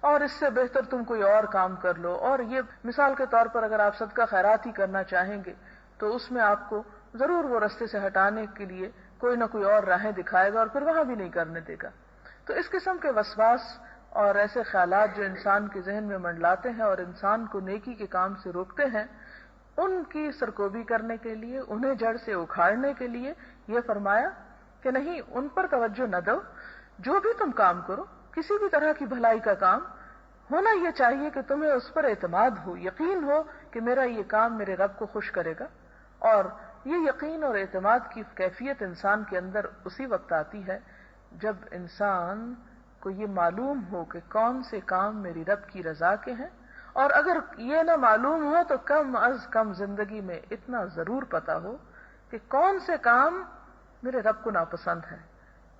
اور اس سے بہتر تم کوئی اور کام کر لو. اور یہ مثال کے طور پر اگر آپ صدقہ خیرات ہی کرنا چاہیں گے تو اس میں آپ کو ضرور وہ رستے سے ہٹانے کے لیے کوئی نہ کوئی اور راہیں دکھائے گا اور پھر وہاں بھی نہیں کرنے دے گا. تو اس قسم کے وسواس اور ایسے خیالات جو انسان کے ذہن میں منڈلاتے ہیں اور انسان کو نیکی کے کام سے روکتے ہیں، ان کی سرکوبی کرنے کے لیے، انہیں جڑ سے اکھاڑنے کے لیے یہ فرمایا کہ نہیں، ان پر توجہ نہ دو. جو بھی تم کام کرو، کسی بھی طرح کی بھلائی کا کام، ہونا یہ چاہیے کہ تمہیں اس پر اعتماد ہو، یقین ہو کہ میرا یہ کام میرے رب کو خوش کرے گا. اور یہ یقین اور اعتماد کی کیفیت انسان کے اندر اسی وقت آتی ہے جب انسان کو یہ معلوم ہو کہ کون سے کام میری رب کی رضا کے ہیں. اور اگر یہ نہ معلوم ہو تو کم از کم زندگی میں اتنا ضرور پتا ہو کہ کون سے کام میرے رب کو ناپسند ہے،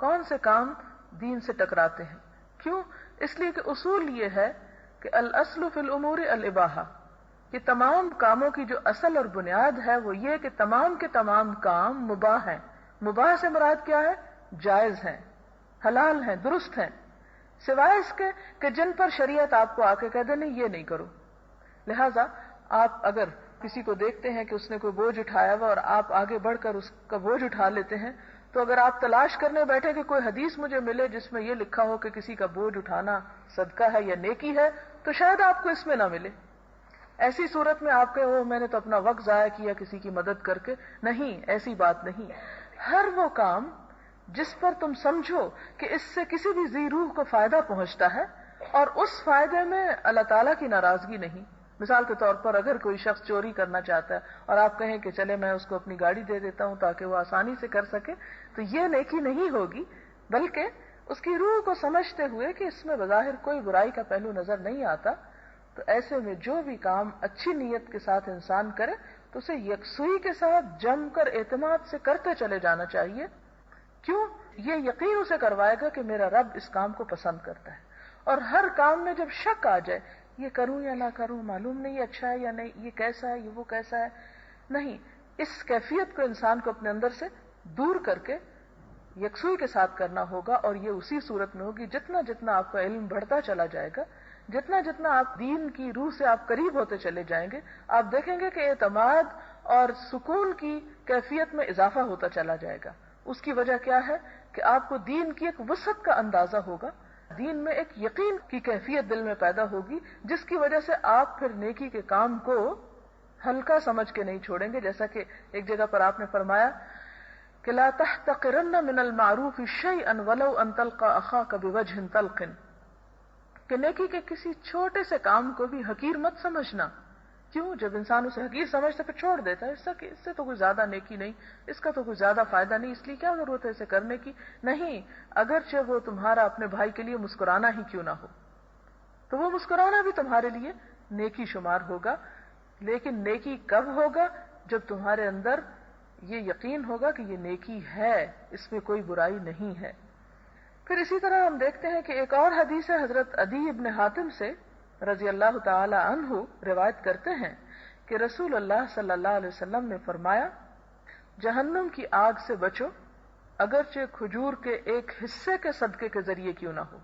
کون سے کام دین سے ٹکراتے ہیں. کیوں؟ اس لیے کہ اصول یہ ہے کہ الاصل فی الامور الاباحہ، کہ تمام کاموں کی جو اصل اور بنیاد ہے وہ یہ کہ تمام کے تمام کام مباح ہیں. مباح سے مراد کیا ہے؟ جائز ہیں، حلال ہیں، درست ہیں، سوائے اس کے کہ جن پر شریعت آپ کو آ کے کہہ دے نہیں یہ نہیں کرو. لہذا آپ اگر کسی کو دیکھتے ہیں کہ اس نے کوئی بوجھ اٹھایا ہوا اور آپ آگے بڑھ کر اس کا بوجھ اٹھا لیتے ہیں، تو اگر آپ تلاش کرنے بیٹھے کہ کوئی حدیث مجھے ملے جس میں یہ لکھا ہو کہ کسی کا بوجھ اٹھانا صدقہ ہے یا نیکی ہے، تو شاید آپ کو اس میں نہ ملے. ایسی صورت میں آپ کہے میں نے تو اپنا وقت ضائع کیا کسی کی مدد کر کے. نہیں، ایسی بات نہیں. ہر وہ کام جس پر تم سمجھو کہ اس سے کسی بھی ذی روح کو فائدہ پہنچتا ہے اور اس فائدے میں اللہ تعالیٰ کی ناراضگی نہیں. مثال کے طور پر اگر کوئی شخص چوری کرنا چاہتا ہے اور آپ کہیں کہ چلے میں اس کو اپنی گاڑی دے دیتا ہوں تاکہ وہ آسانی سے کر سکے، تو یہ نیکی نہیں ہوگی، بلکہ اس کی روح کو سمجھتے ہوئے کہ اس میں بظاہر کوئی برائی کا پہلو نظر نہیں آتا. تو ایسے میں جو بھی کام اچھی نیت کے ساتھ انسان کرے تو اسے یکسوئی کے ساتھ جم کر اعتماد سے کرتے چلے جانا چاہیے. کیوں؟ یہ یقین اسے کروائے گا کہ میرا رب اس کام کو پسند کرتا ہے. اور ہر کام میں جب شک آ جائے، یہ کروں یا نہ کروں، معلوم نہیں اچھا ہے یا نہیں، یہ کیسا ہے، یہ وہ کیسا ہے، نہیں، اس کیفیت کو انسان کو اپنے اندر سے دور کر کے یکسوئی کے ساتھ کرنا ہوگا. اور یہ اسی صورت میں ہوگی جتنا جتنا آپ کا علم بڑھتا چلا جائے گا، جتنا جتنا آپ دین کی روح سے آپ قریب ہوتے چلے جائیں گے، آپ دیکھیں گے کہ اعتماد اور سکون کی کیفیت میں اضافہ ہوتا چلا جائے گا. اس کی وجہ کیا ہے کہ آپ کو دین کی ایک وسعت کا اندازہ ہوگا، دین میں ایک یقین کی کیفیت دل میں پیدا ہوگی، جس کی وجہ سے آپ پھر نیکی کے کام کو ہلکا سمجھ کے نہیں چھوڑیں گے. جیسا کہ ایک جگہ پر آپ نے فرمایا کہ لا تحتقرن من المعروف شیئا ولو ان تلقى اخاك بوجه طلق، کہ نیکی کے کسی چھوٹے سے کام کو بھی حقیر مت سمجھنا. کیوں؟ جب انسان اسے حقیر سمجھتا پھر چھوڑ دیتا ہے، اس سے تو کوئی زیادہ نیکی نہیں، اس کا تو کوئی زیادہ فائدہ نہیں، اس لیے کیا ضرورت ہے اسے کرنے کی. نہیں، اگرچہ وہ تمہارا اپنے بھائی کے لیے مسکرانا ہی کیوں نہ ہو، تو وہ مسکرانا بھی تمہارے لیے نیکی شمار ہوگا. لیکن نیکی کب ہوگا؟ جب تمہارے اندر یہ یقین ہوگا کہ یہ نیکی ہے، اس میں کوئی برائی نہیں ہے. پھر اسی طرح ہم دیکھتے ہیں کہ ایک اور حدیث ہے، حضرت عدی ابن حاتم سے رضی اللہ تعالی عنہ روایت کرتے ہیں کہ رسول اللہ صلی اللہ علیہ وسلم نے فرمایا، جہنم کی آگ سے بچو اگرچہ کھجور کے ایک حصے کے صدقے کے ذریعے کیوں نہ ہو.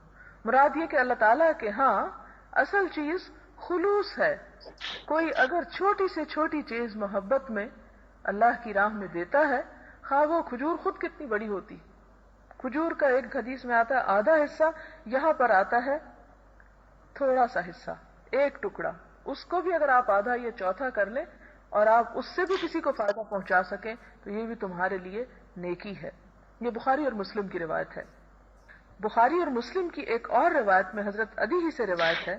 مراد یہ کہ اللہ تعالیٰ کے ہاں اصل چیز خلوص ہے. کوئی اگر چھوٹی سے چھوٹی چیز محبت میں اللہ کی راہ میں دیتا ہے، خواہ وہ کھجور خود کتنی بڑی ہوتی. کھجور کا ایک حدیث میں آتا ہے آدھا حصہ، یہاں پر آتا ہے تھوڑا سا حصہ، ایک ٹکڑا. اس کو بھی اگر آپ آدھا یا چوتھا کر لیں اور آپ اس سے بھی کسی کو فائدہ پہنچا سکیں تو یہ بھی تمہارے لیے نیکی ہے. یہ بخاری اور مسلم کی روایت ہے. بخاری اور مسلم کی ایک اور روایت میں حضرت عدی ہی سے روایت ہے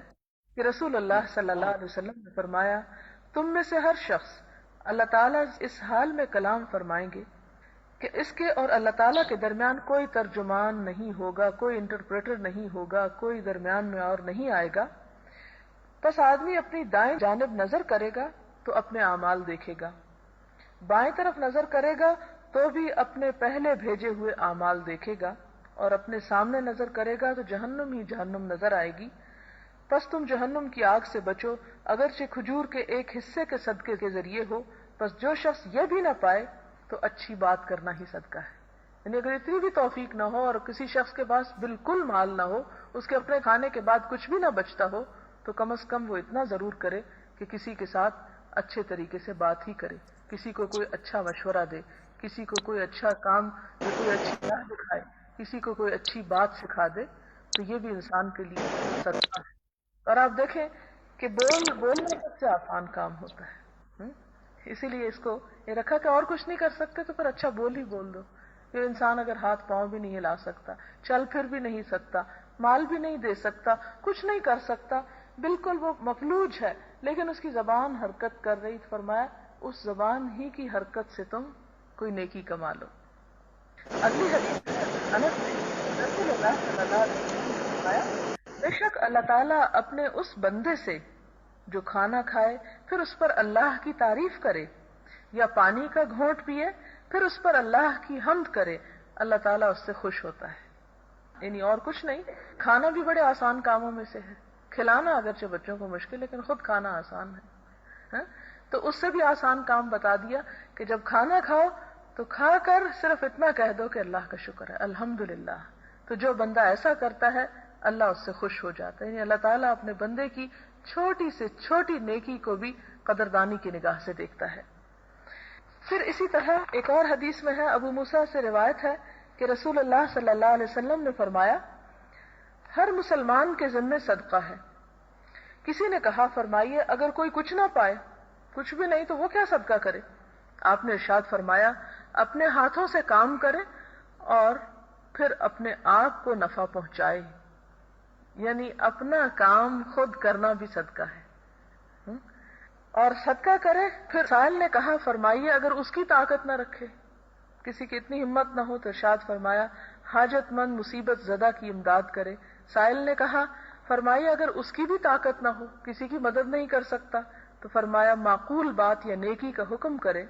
کہ رسول اللہ صلی اللہ علیہ وسلم نے فرمایا، تم میں سے ہر شخص اللہ تعالیٰ اس حال میں کلام فرمائیں گے کہ اس کے اور اللہ تعالیٰ کے درمیان کوئی ترجمان نہیں ہوگا، کوئی انٹرپریٹر نہیں ہوگا، کوئی درمیان میں اور نہیں آئے گا. بس آدمی اپنی دائیں جانب نظر کرے گا تو اپنے اعمال دیکھے گا، بائیں طرف نظر کرے گا تو بھی اپنے پہلے بھیجے ہوئے اعمال دیکھے گا، اور اپنے سامنے نظر کرے گا تو جہنم ہی جہنم نظر آئے گی. پس تم جہنم کی آگ سے بچو اگرچہ کھجور کے ایک حصے کے صدقے کے ذریعے ہو. پس جو شخص یہ بھی نہ پائے تو اچھی بات کرنا ہی صدقہ ہے. یعنی اگر اتنی بھی توفیق نہ ہو اور کسی شخص کے پاس بالکل مال نہ ہو، اس کے اپنے کھانے کے بعد کچھ بھی نہ بچتا ہو، تو کم از کم وہ اتنا ضرور کرے کہ کسی کے ساتھ اچھے طریقے سے بات ہی کرے، کسی کو کوئی اچھا مشورہ دے، کسی کو کوئی اچھا کام یا کوئی اچھی راہ دکھائے، کسی کو کوئی اچھی بات سکھا دے. تو یہ بھی انسان کے لیے صدقہ ہے. اور آپ دیکھیں کہ بولنا سب سے آسان کام ہوتا ہے. اسی لیے اس کو یہ رکھا کہ اور کچھ نہیں کر سکتے تو پھر اچھا بول ہی بول دو. یہ انسان اگر ہاتھ پاؤں بھی نہیں ہلا سکتا، چل پھر بھی نہیں سکتا، مال بھی نہیں دے سکتا، کچھ نہیں کر سکتا، بالکل وہ مفلوج ہے، لیکن اس کی زبان حرکت کر رہی، فرمایا اس زبان ہی کی حرکت سے تم کوئی نیکی کما لو. اگلی حدیث انس میں رسول اللہ صلی اللہ علیہ وسلم نے فرمایا، بے شک اللہ تعالیٰ اپنے اس بندے سے جو کھانا کھائے پھر اس پر اللہ کی تعریف کرے، یا پانی کا گھونٹ پیے پھر اس پر اللہ کی حمد کرے، اللہ تعالیٰ اس سے خوش ہوتا ہے. یعنی اور کچھ نہیں. کھانا بھی بڑے آسان کاموں میں سے ہے. کھلانا اگرچہ بچوں کو مشکل، لیکن خود کھانا آسان ہے. تو اس سے بھی آسان کام بتا دیا کہ جب کھانا کھاؤ تو کھا کر صرف اتنا کہہ دو کہ اللہ کا شکر ہے، الحمدللہ. تو جو بندہ ایسا کرتا ہے اللہ اس سے خوش ہو جاتا ہے. یعنی اللہ تعالیٰ اپنے بندے کی چھوٹی سے چھوٹی نیکی کو بھی قدردانی کی نگاہ سے دیکھتا ہے. پھر اسی طرح ایک اور حدیث میں ہے، ابو موسیٰ سے روایت ہے کہ رسول اللہ صلی اللہ علیہ وسلم نے فرمایا، ہر مسلمان کے ذمے صدقہ ہے. کسی نے کہا، فرمائیے اگر کوئی کچھ نہ پائے، کچھ بھی نہیں، تو وہ کیا صدقہ کرے؟ آپ نے ارشاد فرمایا، اپنے ہاتھوں سے کام کرے اور پھر اپنے آپ کو نفع پہنچائے. یعنی اپنا کام خود کرنا بھی صدقہ ہے. اور صدقہ کرے. پھر سائل نے کہا، فرمائیے اگر اس کی طاقت نہ رکھے، کسی کی اتنی ہمت نہ ہو، تو ارشاد فرمایا، حاجت مند مصیبت زدہ کی امداد کرے. سائل نے کہا، فرمائیے اگر اس کی بھی طاقت نہ ہو، کسی کی مدد نہیں کر سکتا، تو فرمایا معقول بات یا نیکی کا حکم کرے.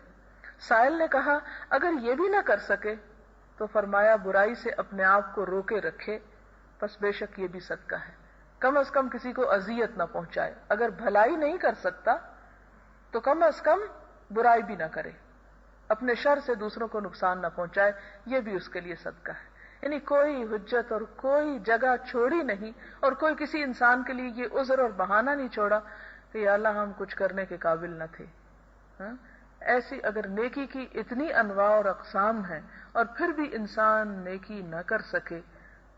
سائل نے کہا، اگر یہ بھی نہ کر سکے تو فرمایا برائی سے اپنے آپ کو روکے رکھے، پس بے شک یہ بھی صدقہ ہے. کم از کم کسی کو اذیت نہ پہنچائے. اگر بھلائی نہیں کر سکتا تو کم از کم برائی بھی نہ کرے، اپنے شر سے دوسروں کو نقصان نہ پہنچائے، یہ بھی اس کے لیے صدقہ ہے. یعنی کوئی حجت اور کوئی جگہ چھوڑی نہیں، اور کوئی کسی انسان کے لیے یہ عذر اور بہانہ نہیں چھوڑا کہ یا اللہ ہم کچھ کرنے کے قابل نہ تھے. ایسی اگر نیکی کی اتنی انواع اور اقسام ہیں اور پھر بھی انسان نیکی نہ کر سکے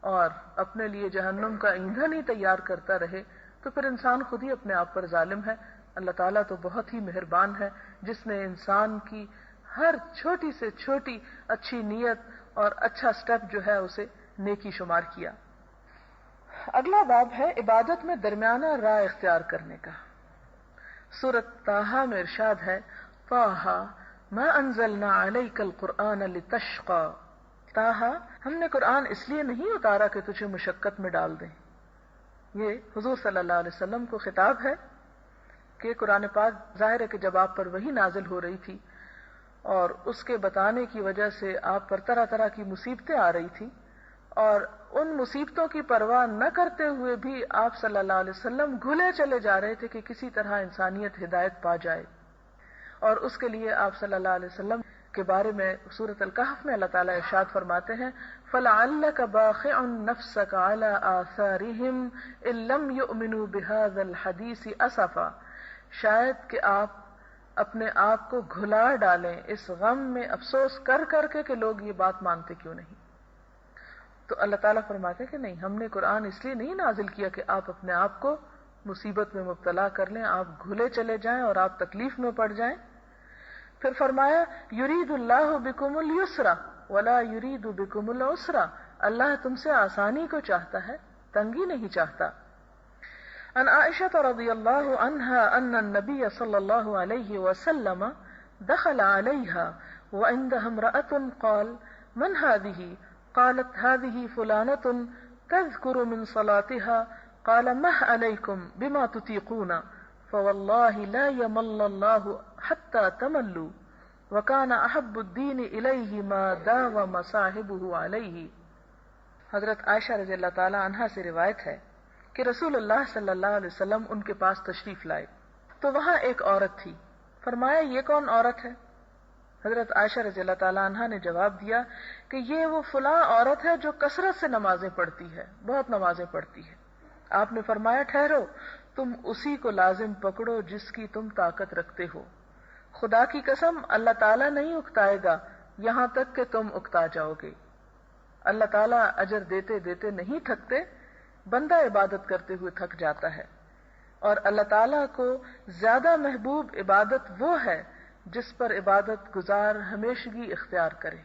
اور اپنے لیے جہنم کا ایندھن ہی تیار کرتا رہے، تو پھر انسان خود ہی اپنے آپ پر ظالم ہے. اللہ تعالیٰ تو بہت ہی مہربان ہے جس نے انسان کی ہر چھوٹی سے چھوٹی اچھی نیت اور اچھا سٹیپ جو ہے اسے نیکی شمار کیا۔ اگلا باب ہے عبادت میں درمیانہ راہ اختیار کرنے کا۔ سورۃ طٰہٰ میں ارشاد ہے طٰہٰ ما انزلنا علیک القرآن لتشقی، طٰہٰ ہم نے قرآن اس لیے نہیں اتارا کہ تجھے مشقت میں ڈال دیں۔ یہ حضور صلی اللہ علیہ وسلم کو خطاب ہے کہ قرآن پاک ظاہر ہے کہ جب آپ پر وحی نازل ہو رہی تھی اور اس کے بتانے کی وجہ سے آپ پر طرح طرح کی مصیبتیں آ رہی تھی، اور ان مصیبتوں کی پرواہ نہ کرتے ہوئے بھی آپ صلی اللہ علیہ وسلم گھلے چلے جا رہے تھے کہ کسی طرح انسانیت ہدایت پا جائے، اور اس کے لیے آپ صلی اللہ علیہ وسلم کے بارے میں سورۃ الکہف میں اللہ تعالیٰ ارشاد فرماتے ہیں فَلَعَلَّكَ بَاخِعٌ نَفْسَكَ عَلَىٰ آثَارِهِمْ إِن لَّمْ يُؤْمِنُوا بِهَٰذَا الْحَدِيثِ أَسَفًا، شاید کہ آپ اپنے آپ کو گھلا ڈالیں اس غم میں افسوس کر کر کے کہ لوگ یہ بات مانتے کیوں نہیں۔ تو اللہ تعالیٰ فرماتے کہ نہیں، ہم نے قرآن اس لیے نہیں نازل کیا کہ آپ اپنے آپ کو مصیبت میں مبتلا کر لیں، آپ گھلے چلے جائیں اور آپ تکلیف میں پڑ جائیں۔ پھر فرمایا یرید اللہ بکم اليسر ولا یرید بکم العسر، اللہ تم سے آسانی کو چاہتا ہے، تنگی نہیں چاہتا۔ عن عائشة رضی اللہ عنہا ان النبی صلی اللہ علیہ وسلم دخل علیها وعندها امرأة قال من هذه؟ قالت هذه فلانة تذكر من صلاتها قال مه عليكم بما تطيقون فوالله لا يمل الله حتى تملوا وكان احب الدين اليه ما داوم صاحبه عليه۔ حضرت عائشہ رضی اللہ تعالی عنہا سے روایت ہے کہ رسول اللہ صلی اللہ علیہ وسلم ان کے پاس تشریف لائے تو وہاں ایک عورت تھی۔ فرمایا یہ کون عورت ہے؟ حضرت عائشہ رضی اللہ تعالیٰ عنہا نے جواب دیا کہ یہ وہ فلاں عورت ہے جو کثرت سے نمازیں پڑھتی ہے، بہت نمازیں پڑھتی ہے۔ آپ نے فرمایا ٹھہرو، تم اسی کو لازم پکڑو جس کی تم طاقت رکھتے ہو، خدا کی قسم اللہ تعالیٰ نہیں اکتائے گا یہاں تک کہ تم اکتا جاؤ گے۔ اللہ تعالیٰ اجر دیتے دیتے نہیں تھکتے، بندہ عبادت کرتے ہوئے تھک جاتا ہے، اور اللہ تعالیٰ کو زیادہ محبوب عبادت وہ ہے جس پر عبادت گزار ہمیشگی اختیار کرے۔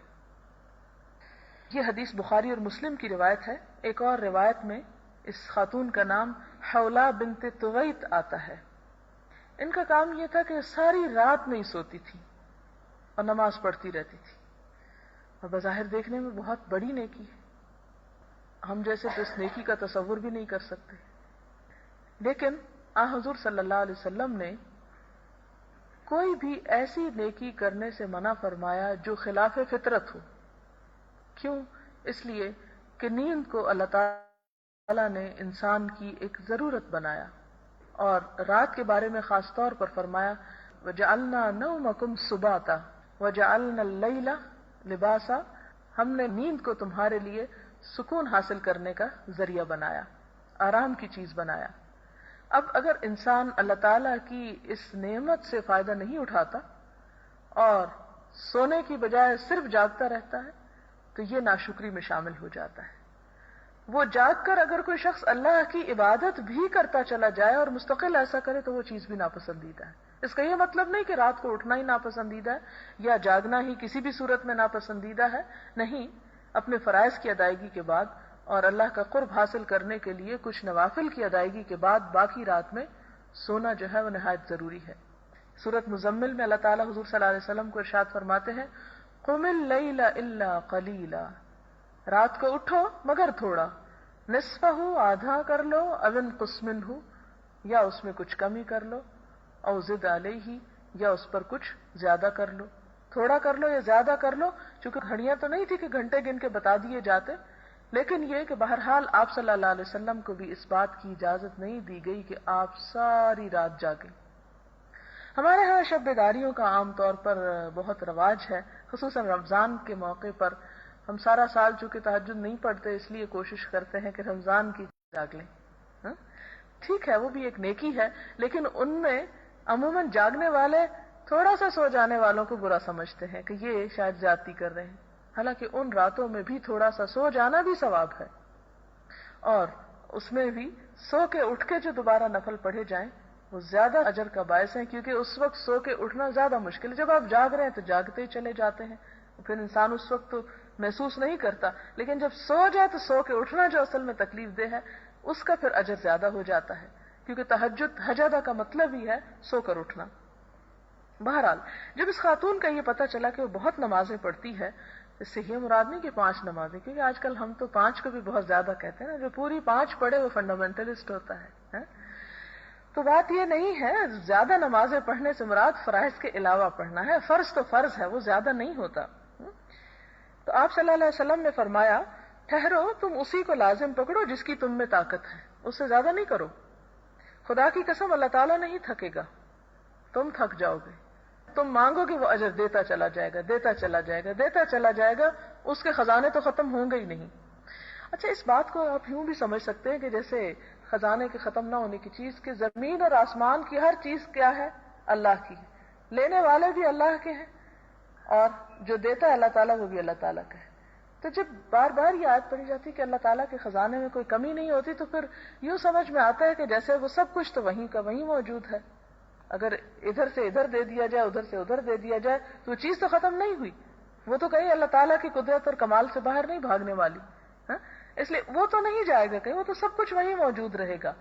یہ حدیث بخاری اور مسلم کی روایت ہے۔ ایک اور روایت میں اس خاتون کا نام حولہ بنت طویت آتا ہے۔ ان کا کام یہ تھا کہ ساری رات نہیں سوتی تھی اور نماز پڑھتی رہتی تھی، اور بظاہر دیکھنے میں بہت بڑی نیکی ہے، ہم جیسے تو اس نیکی کا تصور بھی نہیں کر سکتے، لیکن حضور صلی اللہ علیہ وسلم نے کوئی بھی ایسی نیکی کرنے سے منع فرمایا جو خلاف فطرت ہو۔ کیوں؟ اس لیے کہ نیند کو اللہ تعالیٰ نے انسان کی ایک ضرورت بنایا، اور رات کے بارے میں خاص طور پر فرمایا وَجَعَلْنَا نَوْمَكُمْ سُبَاتًا وَجَعَلْنَا اللَّيْلَ لِبَاسًا، ہم نے نیند کو تمہارے لیے سکون حاصل کرنے کا ذریعہ بنایا، آرام کی چیز بنایا۔ اب اگر انسان اللہ تعالیٰ کی اس نعمت سے فائدہ نہیں اٹھاتا اور سونے کی بجائے صرف جاگتا رہتا ہے تو یہ ناشکری میں شامل ہو جاتا ہے۔ وہ جاگ کر اگر کوئی شخص اللہ کی عبادت بھی کرتا چلا جائے اور مستقل ایسا کرے تو وہ چیز بھی ناپسندیدہ ہے۔ اس کا یہ مطلب نہیں کہ رات کو اٹھنا ہی ناپسندیدہ ہے یا جاگنا ہی کسی بھی صورت میں ناپسندیدہ ہے، نہیں، اپنے فرائض کی ادائیگی کے بعد اور اللہ کا قرب حاصل کرنے کے لیے کچھ نوافل کی ادائیگی کے بعد باقی رات میں سونا جو ہے وہ نہایت ضروری ہے۔ سورۃ مزمل میں اللہ تعالیٰ حضور صلی اللہ علیہ وسلم کو ارشاد فرماتے ہیں قم اللیل الا قلیلا، رات کو اٹھو مگر تھوڑا، نصفہ آدھا کر لو او انقص منہ، یا اس میں کچھ کمی کر لو، او زد علیہ، یا اس پر کچھ زیادہ کر لو، تھوڑا کر لو یا زیادہ کر لو، چونکہ گھڑیاں تو نہیں تھی کہ گھنٹے گن کے بتا دیے جاتے، لیکن یہ کہ بہرحال آپ صلی اللہ علیہ وسلم کو بھی اس بات کی اجازت نہیں دی گئی کہ آپ ساری رات جاگیں۔ ہمارے ہاں شب بیداریوں کا عام طور پر بہت رواج ہے، خصوصاً رمضان کے موقع پر ہم سارا سال چونکہ تہجد نہیں پڑھتے اس لیے کوشش کرتے ہیں کہ رمضان کی جاگ لیں۔ ٹھیک ہے، وہ بھی ایک نیکی ہے، لیکن ان میں عموماً جاگنے والے تھوڑا سا سو جانے والوں کو برا سمجھتے ہیں کہ یہ شاید زیادتی کر رہے ہیں، حالانکہ ان راتوں میں بھی تھوڑا سا سو جانا بھی ثواب ہے، اور اس میں بھی سو کے اٹھ کے جو دوبارہ نفل پڑھے جائیں وہ زیادہ اجر کا باعث ہیں، کیونکہ اس وقت سو کے اٹھنا زیادہ مشکل ہے. جب آپ جاگ رہے ہیں تو جاگتے ہی چلے جاتے ہیں، پھر انسان اس وقت تو محسوس نہیں کرتا، لیکن جب سو جائے تو سو کے اٹھنا جو اصل میں تکلیف دہ ہے اس کا پھر اجر زیادہ ہو جاتا ہے، کیونکہ تہجد حجدہ کا مطلب ہی ہے سو کر اٹھنا. بہرحال جب اس خاتون کا یہ پتہ چلا کہ وہ بہت نمازیں پڑھتی ہے، اس سے یہ مراد نہیں کہ 5 نمازیں، کیونکہ آج کل ہم تو 5 کو بھی بہت زیادہ کہتے ہیں نا، جو پوری 5 پڑھے وہ فنڈامنٹلسٹ ہوتا ہے. تو بات یہ نہیں ہے، زیادہ نمازیں پڑھنے سے مراد فرائض کے علاوہ پڑھنا ہے. فرض تو فرض ہے، وہ زیادہ نہیں ہوتا. تو آپ صلی اللہ علیہ وسلم نے فرمایا ٹھہرو، تم اسی کو لازم پکڑو جس کی تم میں طاقت ہے، اس سے زیادہ نہیں کرو. خدا کی قسم اللہ تعالیٰ نہیں تھکے گا، تم تھک جاؤ گے. تم مانگو گے وہ اجر دیتا چلا جائے گا، دیتا چلا جائے گا، دیتا چلا جائے گا، اس کے خزانے تو ختم ہوں گے ہی نہیں. اچھا، اس بات کو آپ یوں بھی سمجھ سکتے ہیں کہ جیسے خزانے کے ختم نہ ہونے کی چیز، کہ زمین اور آسمان کی ہر چیز کیا ہے؟ اللہ کی ہے. لینے والے بھی اللہ کے ہیں اور جو دیتا ہے اللہ تعالیٰ وہ بھی اللہ تعالیٰ کا ہے. تو جب بار بار یہ آیت پڑھی جاتی ہے کہ اللہ تعالیٰ کے خزانے میں کوئی کمی نہیں ہوتی، تو پھر یوں سمجھ میں آتا ہے کہ جیسے وہ سب کچھ تو وہیں کا وہیں موجود ہے. اگر ادھر سے ادھر دے دیا جائے، ادھر سے ادھر دے دیا جائے، تو وہ چیز تو ختم نہیں ہوئی. وہ تو کہیں اللہ تعالیٰ کی قدرت اور کمال سے باہر نہیں بھاگنے والی. اس لیے وہ تو نہیں جائے گا کہیں، وہ تو سب کچھ وہیں موجود رہے گا،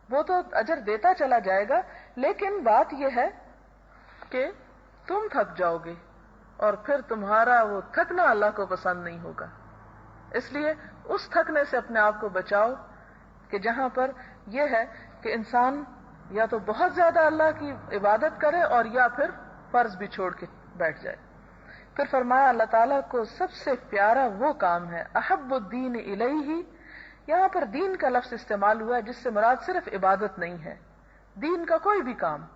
وہ تو اجر دیتا چلا جائے گا. لیکن بات یہ ہے کہ تم تھک جاؤ گے اور پھر تمہارا وہ تھکنا اللہ کو پسند نہیں ہوگا. اس لیے اس تھکنے سے اپنے آپ کو بچاؤ کہ جہاں پر یہ ہے کہ انسان یا تو بہت زیادہ اللہ کی عبادت کرے اور یا پھر فرض بھی چھوڑ کے بیٹھ جائے. پھر فرمایا اللہ تعالیٰ کو سب سے پیارا وہ کام ہے احب الدین الیہ. یہاں پر دین کا لفظ استعمال ہوا ہے جس سے مراد صرف عبادت نہیں ہے، دین کا کوئی بھی کام،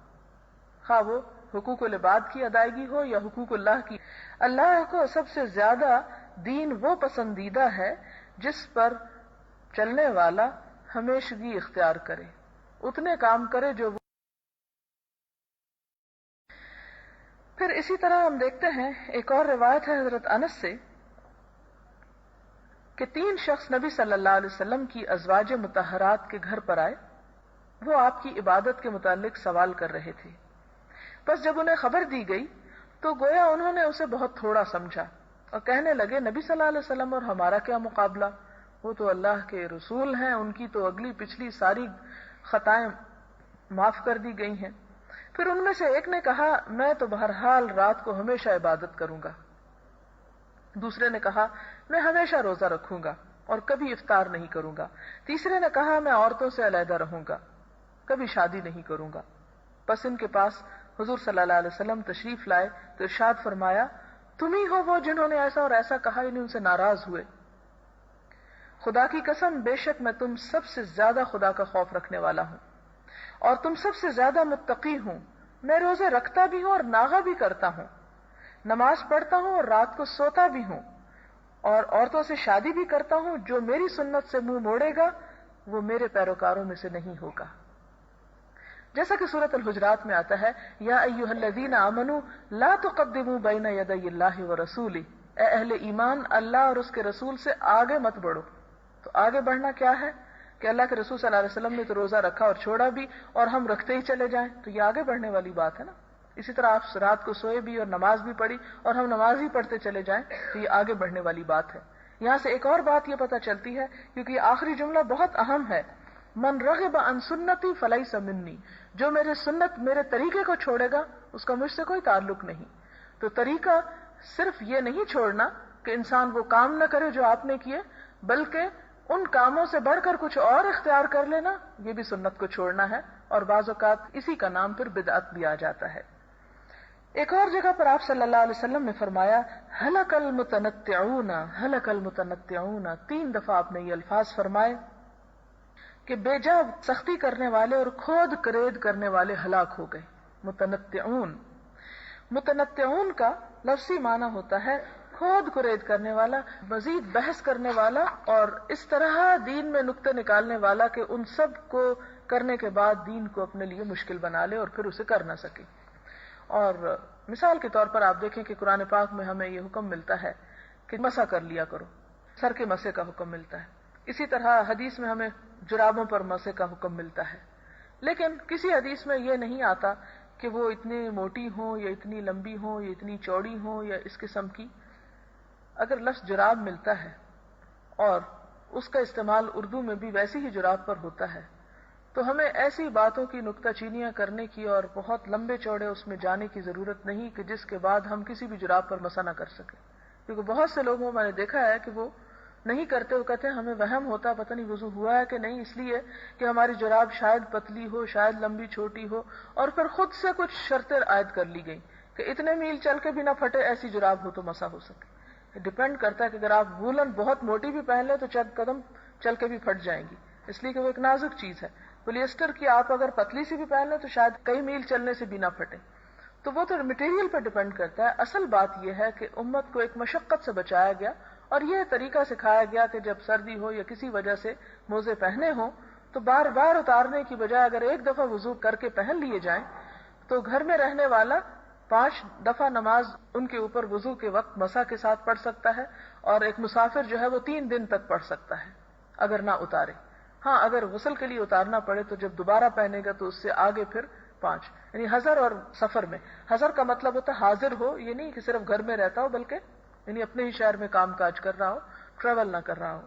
خواہ وہ حقوق العباد کی ادائیگی ہو یا حقوق اللہ کی. اللہ کو سب سے زیادہ دین وہ پسندیدہ ہے جس پر چلنے والا ہمیشگی اختیار کرے، اتنے کام کرے جو وہ. پھر اسی طرح ہم دیکھتے ہیں ایک اور روایت ہے حضرت انس سے کہ 3 شخص نبی صلی اللہ علیہ وسلم کی ازواج مطہرات کے گھر پر آئے. وہ آپ کی عبادت کے متعلق سوال کر رہے تھے. بس جب انہیں خبر دی گئی تو گویا انہوں نے اسے بہت تھوڑا سمجھا اور کہنے لگے نبی صلی اللہ علیہ وسلم اور ہمارا کیا مقابلہ، وہ تو اللہ کے رسول ہیں، ان کی تو اگلی پچھلی ساری خطائیں معاف کر دی گئی ہیں. پھر ان میں سے ایک نے کہا میں تو بہرحال رات کو ہمیشہ عبادت کروں گا. دوسرے نے کہا میں ہمیشہ روزہ رکھوں گا اور کبھی افطار نہیں کروں گا. تیسرے نے کہا میں عورتوں سے علیحدہ رہوں گا، کبھی شادی نہیں کروں گا. بس ان کے پاس حضور صلی اللہ علیہ وسلم تشریف لائے تو ارشاد فرمایا تم ہی ہو وہ جنہوں نے ایسا اور ایسا کہا، یعنی ان سے ناراض ہوئے. خدا کی قسم بے شک میں تم سب سے زیادہ خدا کا خوف رکھنے والا ہوں اور تم سب سے زیادہ متقی ہوں. میں روزے رکھتا بھی ہوں اور ناغہ بھی کرتا ہوں، نماز پڑھتا ہوں اور رات کو سوتا بھی ہوں اور عورتوں سے شادی بھی کرتا ہوں. جو میری سنت سے منہ موڑے گا وہ میرے پیروکاروں میں سے نہیں ہوگا. جیسا کہ سورۃ الحجرات میں آتا ہے یا ایھا الذین آمنوا لا تقدموا بین یدی اللہ ورسولہ، اے اہل ایمان اللہ اور اس کے رسول سے آگے مت بڑھو. تو آگے بڑھنا کیا ہے کہ اللہ کے رسول صلی اللہ علیہ وسلم نے تو روزہ رکھا اور چھوڑا بھی اور ہم رکھتے ہی چلے جائیں، تو یہ آگے بڑھنے والی بات ہے نا. اسی طرح آپ رات کو سوئے بھی اور نماز بھی پڑھی اور ہم نماز ہی پڑھتے چلے جائیں تو یہ آگے بڑھنے والی بات ہے. یہاں سے ایک اور بات یہ پتہ چلتی ہے کیونکہ یہ آخری جملہ بہت اہم ہے، من رغب عن سنتی فلیس منی، جو میرے سنت میرے طریقے کو چھوڑے گا اس کا مجھ سے کوئی تعلق نہیں. تو طریقہ صرف یہ نہیں چھوڑنا کہ انسان وہ کام نہ کرے جو آپ نے کیے، بلکہ ان کاموں سے بڑھ کر کچھ اور اختیار کر لینا، یہ بھی سنت کو چھوڑنا ہے اور بعض اوقات اسی کا نام پھر بدعت بھی آ جاتا ہے. ایک اور جگہ پر آپ صلی اللہ علیہ وسلم نے فرمایا ہلک المتنطعون ہلک المتنطعون. 3 دفعہ آپ نے یہ الفاظ فرمائے کہ بے جا سختی کرنے والے اور کھود کرید کرنے والے ہلاک ہو گئے. متنطعون، متنطعون کا لفظی معنی ہوتا ہے کھود کرید کرنے والا، مزید بحث کرنے والا اور اس طرح دین میں نکتے نکالنے والا کہ ان سب کو کرنے کے بعد دین کو اپنے لیے مشکل بنا لے اور پھر اسے کر نہ سکے. اور مثال کے طور پر آپ دیکھیں کہ قرآن پاک میں ہمیں یہ حکم ملتا ہے کہ مسح کر لیا کرو، سر کے مسح کا حکم ملتا ہے. اسی طرح حدیث میں ہمیں جرابوں پر مسح کا حکم ملتا ہے. لیکن کسی حدیث میں یہ نہیں آتا کہ وہ اتنی موٹی ہوں یا اتنی لمبی ہوں یا اتنی چوڑی ہوں یا اس قسم کی. اگر لفظ جراب ملتا ہے اور اس کا استعمال اردو میں بھی ویسی ہی جراب پر ہوتا ہے تو ہمیں ایسی باتوں کی نکتہ چینیاں کرنے کی اور بہت لمبے چوڑے اس میں جانے کی ضرورت نہیں کہ جس کے بعد ہم کسی بھی جراب پر مسا نہ کر سکیں. کیونکہ بہت سے لوگوں میں نے دیکھا ہے کہ وہ نہیں کرتے، وہ کہتے ہیں ہمیں وہم ہوتا پتہ نہیں وضو ہوا ہے کہ نہیں، اس لیے کہ ہماری جراب شاید پتلی ہو، شاید لمبی چھوٹی ہو، اور پھر خود سے کچھ شرطیں عائد کر لی گئی کہ اتنے میل چل کے بھی نہ پھٹے، ایسی جراب ہو تو مسا ہو سکے. ڈپینڈ کرتا ہے کہ اگر آپ وولن بہت موٹی بھی پہن لیں تو چند قدم چل کے بھی پھٹ جائیں گی، اس لیے کہ وہ ایک نازک چیز ہے. پولیسٹر کی آپ اگر پتلی سی بھی پہن لیں تو شاید کئی میل چلنے سے بھی نہ پھٹے. تو وہ تو مٹیریل پر ڈپینڈ کرتا ہے. اصل بات یہ ہے کہ امت کو ایک مشقت سے بچایا گیا اور یہ طریقہ سکھایا گیا کہ جب سردی ہو یا کسی وجہ سے موزے پہنے ہوں تو بار بار اتارنے کی بجائے اگر ایک دفعہ وضو کر کے پہن لیے جائیں تو گھر میں رہنے والا 5 دفعہ نماز ان کے اوپر وضو کے وقت مسا کے ساتھ پڑھ سکتا ہے، اور ایک مسافر جو ہے وہ 3 دن تک پڑھ سکتا ہے اگر نہ اتارے. ہاں اگر غسل کے لیے اتارنا پڑے تو جب دوبارہ پہنے گا تو اس سے آگے پھر 5. یعنی حضر اور سفر میں، حضر کا مطلب ہوتا ہے حاضر ہو، یہ نہیں کہ صرف گھر میں رہتا ہو بلکہ یعنی اپنے ہی شہر میں کام کاج کر رہا ہو، ٹریول نہ کر رہا ہو.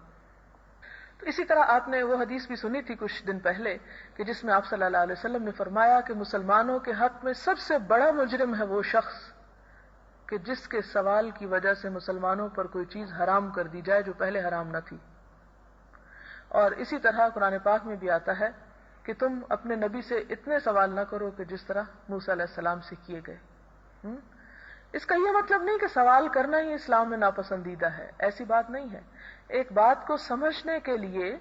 تو اسی طرح آپ نے وہ حدیث بھی سنی تھی کچھ دن پہلے کہ جس میں آپ صلی اللہ علیہ وسلم نے فرمایا کہ مسلمانوں کے حق میں سب سے بڑا مجرم ہے وہ شخص کہ جس کے سوال کی وجہ سے مسلمانوں پر کوئی چیز حرام کر دی جائے جو پہلے حرام نہ تھی. اور اسی طرح قرآن پاک میں بھی آتا ہے کہ تم اپنے نبی سے اتنے سوال نہ کرو کہ جس طرح موسیٰ علیہ السلام سے کیے گئے. اس کا یہ مطلب نہیں کہ سوال کرنا ہی اسلام میں ناپسندیدہ ہے، ایسی بات نہیں ہے. ایک بات کو سمجھنے کے لیے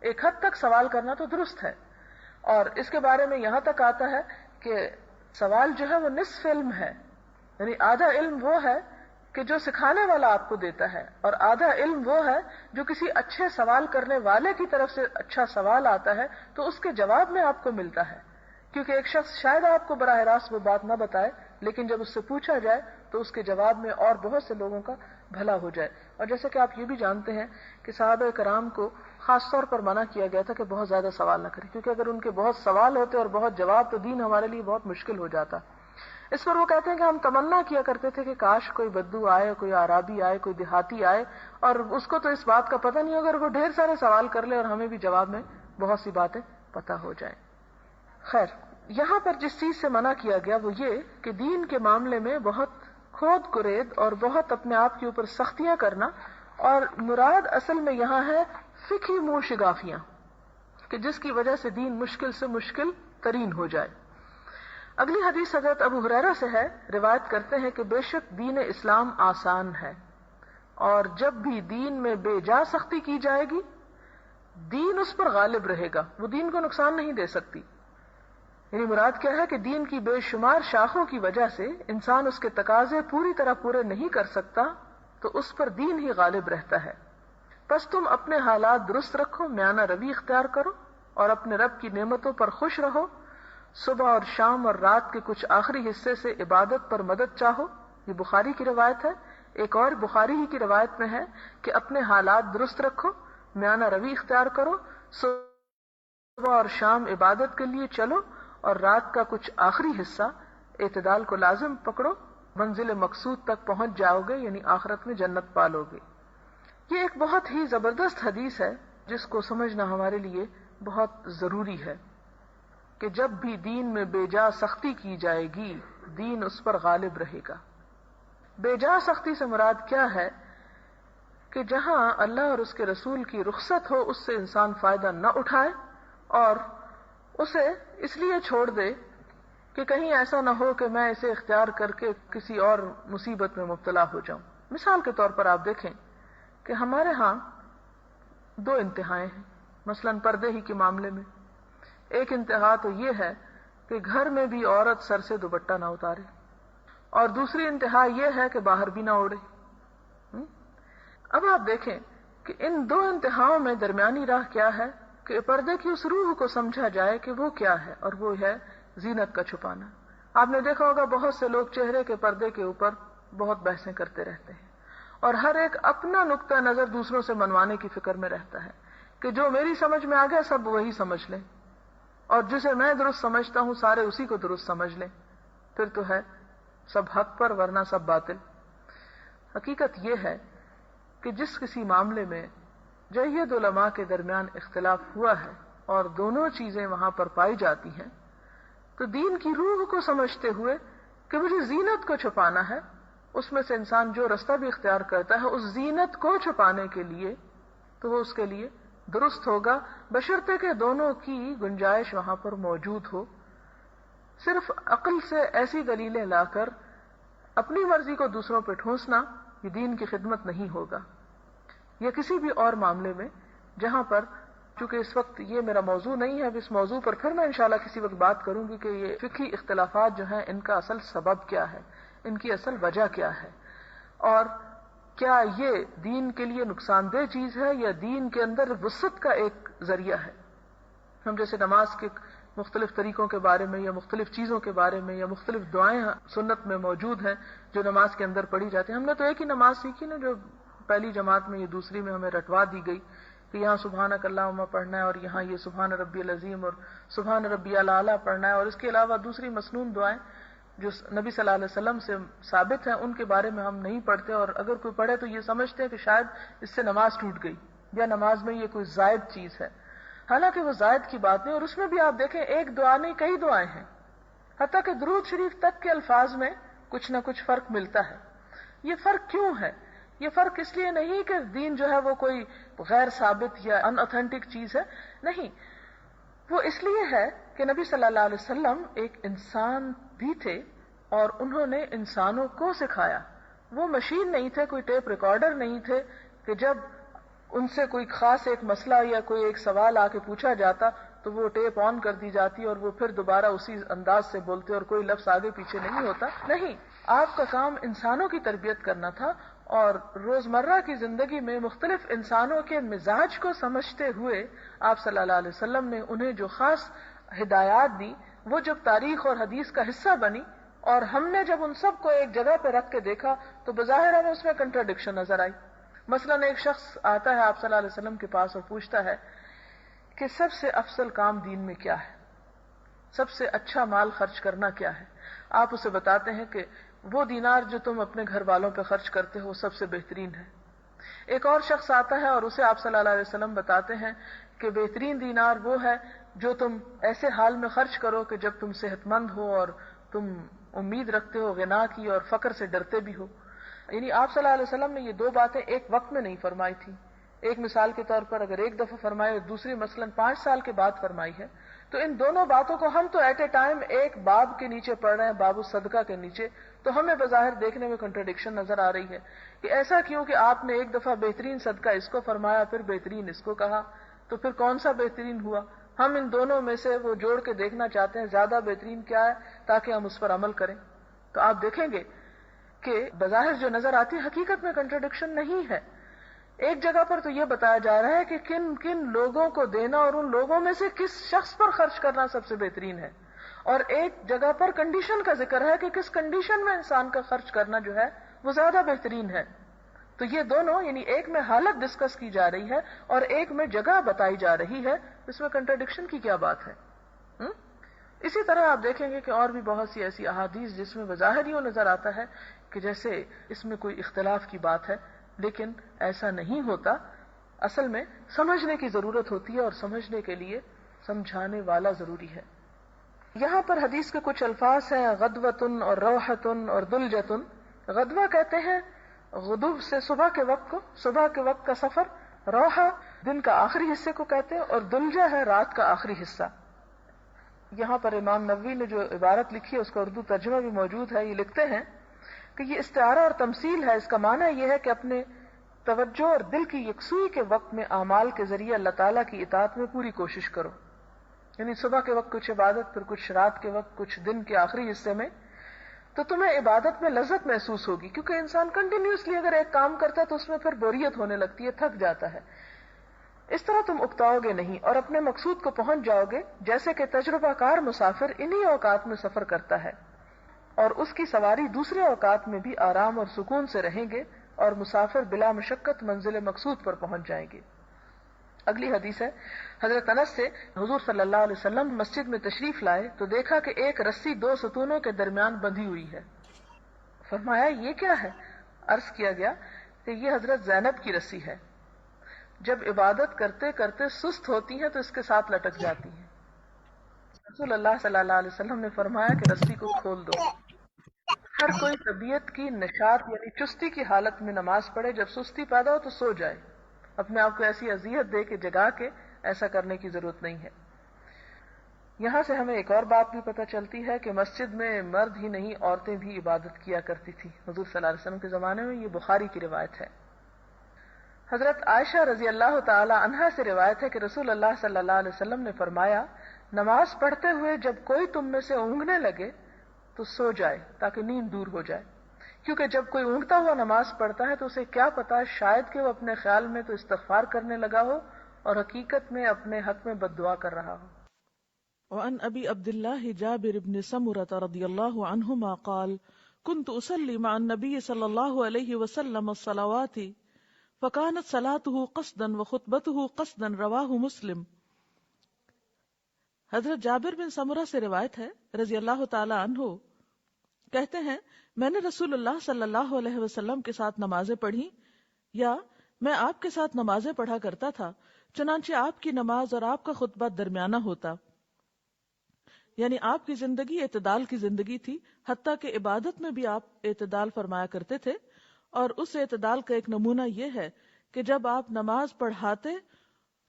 ایک حد تک سوال کرنا تو درست ہے، اور اس کے بارے میں یہاں تک آتا ہے کہ سوال جو ہے وہ نصف علم ہے. یعنی آدھا علم وہ ہے کہ جو سکھانے والا آپ کو دیتا ہے، اور آدھا علم وہ ہے جو کسی اچھے سوال کرنے والے کی طرف سے اچھا سوال آتا ہے تو اس کے جواب میں آپ کو ملتا ہے. کیونکہ ایک شخص شاید آپ کو براہ راست وہ بات نہ بتائے، لیکن جب اس سے پوچھا جائے تو اس کے جواب میں اور بہت سے لوگوں کا بھلا ہو جائے. اور جیسے کہ آپ یہ بھی جانتے ہیں کہ صحابہ کرام کو خاص طور پر منع کیا گیا تھا کہ بہت زیادہ سوال نہ کریں، کیونکہ اگر ان کے بہت سوال ہوتے اور بہت جواب تو دین ہمارے لیے بہت مشکل ہو جاتا. اس پر وہ کہتے ہیں کہ ہم تمنا کیا کرتے تھے کہ کاش کوئی بدو آئے، کوئی عرابی آئے، کوئی دیہاتی آئے، اور اس کو تو اس بات کا پتہ نہیں، اگر وہ ڈھیر سارے سوال کر لے اور ہمیں بھی جواب میں بہت سی باتیں پتہ ہو جائیں. خیر، یہاں پر جس چیز سے منع کیا گیا وہ یہ کہ دین کے معاملے میں بہت کھود کرید اور بہت اپنے آپ کے اوپر سختیاں کرنا، اور مراد اصل میں یہاں ہے فقہی منہ شگافیاں کہ جس کی وجہ سے دین مشکل سے مشکل ترین ہو جائے. اگلی حدیث حضرت ابو ہریرہ سے ہے، روایت کرتے ہیں کہ بے شک دین اسلام آسان ہے، اور جب بھی دین میں بے جا سختی کی جائے گی دین اس پر غالب رہے گا، وہ دین کو نقصان نہیں دے سکتی. یعنی مراد کیا ہے کہ دین کی بے شمار شاخوں کی وجہ سے انسان اس کے تقاضے پوری طرح پورے نہیں کر سکتا تو اس پر دین ہی غالب رہتا ہے. بس تم اپنے حالات درست رکھو، میانہ روی اختیار کرو اور اپنے رب کی نعمتوں پر خوش رہو. صبح اور شام اور رات کے کچھ آخری حصے سے عبادت پر مدد چاہو. یہ بخاری کی روایت ہے. ایک اور بخاری ہی کی روایت میں ہے کہ اپنے حالات درست رکھو، میانہ روی اختیار کرو، صبح اور شام عبادت کے لیے چلو، اور رات کا کچھ آخری حصہ اعتدال کو لازم پکڑو، منزل مقصود تک پہنچ جاؤ گے، یعنی آخرت میں جنت پالو گے. یہ ایک بہت ہی زبردست حدیث ہے جس کو سمجھنا ہمارے لیے بہت ضروری ہے کہ جب بھی دین میں بے جا سختی کی جائے گی دین اس پر غالب رہے گا. بے جا سختی سے مراد کیا ہے کہ جہاں اللہ اور اس کے رسول کی رخصت ہو اس سے انسان فائدہ نہ اٹھائے اور اسے اس لیے چھوڑ دے کہ کہیں ایسا نہ ہو کہ میں اسے اختیار کر کے کسی اور مصیبت میں مبتلا ہو جاؤں. مثال کے طور پر آپ دیکھیں کہ ہمارے ہاں 2 انتہائیں ہیں. مثلا پردے ہی کے معاملے میں ایک انتہا تو یہ ہے کہ گھر میں بھی عورت سر سے دوپٹہ نہ اتارے، اور دوسری انتہا یہ ہے کہ باہر بھی نہ اوڑھے. اب آپ دیکھیں کہ ان 2 انتہاؤں میں درمیانی راہ کیا ہے کہ پردے کی اس روح کو سمجھا جائے کہ وہ کیا ہے، اور وہ ہے زینت کا چھپانا. آپ نے دیکھا ہوگا بہت سے لوگ چہرے کے پردے کے اوپر بہت بحثیں کرتے رہتے ہیں، اور ہر ایک اپنا نقطہ نظر دوسروں سے منوانے کی فکر میں رہتا ہے کہ جو میری سمجھ میں آ گیا سب وہی سمجھ لیں. اور جسے میں درست سمجھتا ہوں سارے اسی کو درست سمجھ لیں، پھر تو ہے سب حق پر ورنہ سب باطل۔ حقیقت یہ ہے کہ جس کسی معاملے میں جید علماء کے درمیان اختلاف ہوا ہے اور دونوں چیزیں وہاں پر پائی جاتی ہیں، تو دین کی روح کو سمجھتے ہوئے کہ مجھے زینت کو چھپانا ہے، اس میں سے انسان جو رستہ بھی اختیار کرتا ہے اس زینت کو چھپانے کے لیے، تو وہ اس کے لیے درست ہوگا، بشرطے کہ دونوں کی گنجائش وہاں پر موجود ہو۔ صرف عقل سے ایسی دلیلیں لا کر اپنی مرضی کو دوسروں پہ ٹھونسنا یہ دین کی خدمت نہیں ہوگا، یا کسی بھی اور معاملے میں جہاں پر، چونکہ اس وقت یہ میرا موضوع نہیں ہے، اب اس موضوع پر پھر میں انشاءاللہ کسی وقت بات کروں گی کہ یہ فقہی اختلافات جو ہیں ان کا اصل سبب کیا ہے، ان کی اصل وجہ کیا ہے، اور کیا یہ دین کے لیے نقصان دہ چیز ہے یا دین کے اندر وسعت کا ایک ذریعہ ہے۔ ہم جیسے نماز کے مختلف طریقوں کے بارے میں یا مختلف چیزوں کے بارے میں یا مختلف دعائیں سنت میں موجود ہیں جو نماز کے اندر پڑھی جاتی ہیں، ہم نے تو ایک ہی نماز سیکھی نا جو پہلی جماعت میں، یہ دوسری میں ہمیں رٹوا دی گئی کہ یہاں سبحانک اللہم پڑھنا ہے اور یہاں یہ سبحان ربی العظیم اور سبحان ربی الاعلیٰ پڑھنا ہے، اور اس کے علاوہ دوسری مسنون دعائیں جو نبی صلی اللہ علیہ وسلم سے ثابت ہیں ان کے بارے میں ہم نہیں پڑھتے، اور اگر کوئی پڑھے تو یہ سمجھتے ہیں کہ شاید اس سے نماز ٹوٹ گئی یا نماز میں یہ کوئی زائد چیز ہے، حالانکہ وہ زائد کی بات نہیں۔ اور اس میں بھی آپ دیکھیں ایک دعا نہیں کئی دعائیں ہیں، حتیٰ کہ درود شریف تک کے الفاظ میں کچھ نہ کچھ فرق ملتا ہے۔ یہ فرق کیوں ہے؟ یہ فرق اس لیے نہیں کہ دین جو ہے وہ کوئی غیر ثابت یا ان اوتھینٹک چیز ہے، نہیں، وہ اس لیے ہے کہ نبی صلی اللہ علیہ وسلم ایک انسان بھی تھے اور انہوں نے انسانوں کو سکھایا، وہ مشین نہیں تھے، کوئی ٹیپ ریکارڈر نہیں تھے کہ جب ان سے کوئی خاص ایک مسئلہ یا کوئی ایک سوال آ کے پوچھا جاتا تو وہ ٹیپ آن کر دی جاتی اور وہ پھر دوبارہ اسی انداز سے بولتے اور کوئی لفظ آگے پیچھے نہیں ہوتا، نہیں، آپ کا کام انسانوں کی تربیت کرنا تھا، اور روزمرہ کی زندگی میں مختلف انسانوں کے مزاج کو سمجھتے ہوئے آپ صلی اللہ علیہ وسلم نے انہیں جو خاص ہدایات دی وہ جب تاریخ اور حدیث کا حصہ بنی، اور ہم نے جب ان سب کو ایک جگہ پہ رکھ کے دیکھا تو بظاہر ہمیں اس میں کنٹراڈکشن نظر آئی۔ مثلا ایک شخص آتا ہے آپ صلی اللہ علیہ وسلم کے پاس اور پوچھتا ہے کہ سب سے افضل کام دین میں کیا ہے، سب سے اچھا مال خرچ کرنا کیا ہے؟ آپ اسے بتاتے ہیں کہ وہ دینار جو تم اپنے گھر والوں پہ خرچ کرتے ہو سب سے بہترین ہے۔ ایک اور شخص آتا ہے اور اسے آپ صلی اللہ علیہ وسلم بتاتے ہیں کہ بہترین دینار وہ ہے جو تم ایسے حال میں خرچ کرو کہ جب تم صحت مند ہو اور تم امید رکھتے ہو غنا کی اور فقر سے ڈرتے بھی ہو۔ یعنی آپ صلی اللہ علیہ وسلم نے یہ دو باتیں ایک وقت میں نہیں فرمائی تھی، ایک مثال کے طور پر اگر ایک دفعہ فرمائی اور دوسری مثلا 5 سال کے بعد فرمائی ہے، تو ان دونوں باتوں کو ہم تو ایٹ اے ٹائم ایک باب کے نیچے پڑھ رہے ہیں، باب الصدقہ کے نیچے، تو ہمیں بظاہر دیکھنے میں کنٹراڈکشن نظر آ رہی ہے کہ ایسا کیوں کہ آپ نے ایک دفعہ بہترین صدقہ اس کو فرمایا پھر بہترین اس کو کہا، تو پھر کون سا بہترین ہوا؟ ہم ان دونوں میں سے وہ جوڑ کے دیکھنا چاہتے ہیں زیادہ بہترین کیا ہے تاکہ ہم اس پر عمل کریں۔ تو آپ دیکھیں گے کہ بظاہر جو نظر آتی ہے حقیقت میں کنٹراڈکشن نہیں ہے۔ ایک جگہ پر تو یہ بتایا جا رہا ہے کہ کن کن لوگوں کو دینا اور ان لوگوں میں سے کس شخص پر خرچ کرنا سب سے بہترین ہے، اور ایک جگہ پر کنڈیشن کا ذکر ہے کہ کس کنڈیشن میں انسان کا خرچ کرنا جو ہے وہ زیادہ بہترین ہے۔ تو یہ دونوں یعنی ایک میں حالت ڈسکس کی جا رہی ہے اور ایک میں جگہ بتائی جا رہی ہے، اس میں کنٹراڈکشن کی کیا بات ہے؟ اسی طرح آپ دیکھیں گے کہ اور بھی بہت سی ایسی احادیث جس میں بظاہر یوں نظر آتا ہے کہ جیسے اس میں کوئی اختلاف کی بات ہے، لیکن ایسا نہیں ہوتا، اصل میں سمجھنے کی ضرورت ہوتی ہے اور سمجھنے کے لیے سمجھانے والا ضروری ہے۔ یہاں پر حدیث کے کچھ الفاظ ہیں غدوۃن اور روحۃن اور دلجۃن۔ غدوہ کہتے ہیں غدو سے صبح کے وقت کو، صبح کے وقت کا سفر، روحہ دن کا آخری حصے کو کہتے ہیں، اور دلجہ ہے رات کا آخری حصہ۔ یہاں پر امام نووی نے جو عبارت لکھی ہے اس کا اردو ترجمہ بھی موجود ہے، یہ لکھتے ہیں کہ یہ استعارہ اور تمثیل ہے، اس کا معنی یہ ہے کہ اپنے توجہ اور دل کی یکسوئی کے وقت میں اعمال کے ذریعے اللہ تعالیٰ کی اطاعت میں پوری کوشش کرو، یعنی صبح کے وقت کچھ عبادت، پھر کچھ رات کے وقت، کچھ دن کے آخری حصے میں، تو تمہیں عبادت میں لذت محسوس ہوگی، کیونکہ انسان کنٹینیوسلی اگر ایک کام کرتا ہے تو اس میں پھر بوریت ہونے لگتی ہے، تھک جاتا ہے۔ اس طرح تم اکتاؤ گے نہیں اور اپنے مقصود کو پہنچ جاؤ گے، جیسے کہ تجربہ کار مسافر انہی اوقات میں سفر کرتا ہے اور اس کی سواری دوسرے اوقات میں بھی آرام اور سکون سے رہیں گے، اور مسافر بلا مشقت منزل مقصود پر پہنچ جائیں گے۔ اگلی حدیث ہے حضرت انس سے، حضور صلی اللہ علیہ وسلم مسجد میں تشریف لائے تو دیکھا کہ ایک رسی 2 ستونوں کے درمیان بندھی ہوئی ہے. فرمایا یہ کیا ہے؟ عرض کیا گیا کہ یہ حضرت زینب کی رسی ہے، جب عبادت کرتے کرتے سست ہوتی ہیں تو اس کے ساتھ لٹک جاتی ہیں. رسول اللہ صلی اللہ علیہ وسلم نے فرمایا کہ رسی کو کھول دو. ہر کوئی طبیعت کی نشاط یعنی چستی کی حالت میں نماز پڑھے، جب سستی پیدا ہو تو سو جائے. اپنے آپ کو ایسی اذیت دے کے جگا کے ایسا کرنے کی ضرورت نہیں ہے. یہاں سے ہمیں ایک اور بات بھی پتہ چلتی ہے کہ مسجد میں مرد ہی نہیں عورتیں بھی عبادت کیا کرتی تھی حضور صلی اللہ علیہ وسلم کے زمانے میں. یہ بخاری کی روایت ہے. حضرت عائشہ رضی اللہ تعالی عنہا سے روایت ہے کہ رسول اللہ صلی اللہ علیہ وسلم نے فرمایا، نماز پڑھتے ہوئے جب کوئی تم میں سے اونگنے لگے تو سو جائے تاکہ نیند دور ہو جائے، کیونکہ جب کوئی اونگتا ہوا نماز پڑھتا ہے تو اسے کیا پتا شاید کہ وہ اپنے خیال میں تو استغفار کرنے لگا ہو اور حقیقت میں اپنے حق میں بد دعا کر رہا ہو. وعن ابی عبد اللہ جابر بن سمرة رضی اللہ عنہما قال كنت اصلی مع النبی صلی اللہ علیہ وسلم الصلوات فكانت صلاته قصدا وخطبته قصدا رواہ مسلم. حضرت جابر بن سمرہ سے روایت ہے رضی اللہ تعالی عنہ کہتے ہیں، میں نے رسول اللہ صلی اللہ علیہ وسلم کے ساتھ نمازیں پڑھی، یا میں آپ کے ساتھ نمازیں پڑھا کرتا تھا، چنانچہ آپ کی نماز اور آپ کا خطبہ درمیانہ ہوتا، یعنی آپ کی زندگی اعتدال کی زندگی تھی، حتیٰ کہ عبادت میں بھی آپ اعتدال فرمایا کرتے تھے. اور اس اعتدال کا ایک نمونہ یہ ہے کہ جب آپ نماز پڑھاتے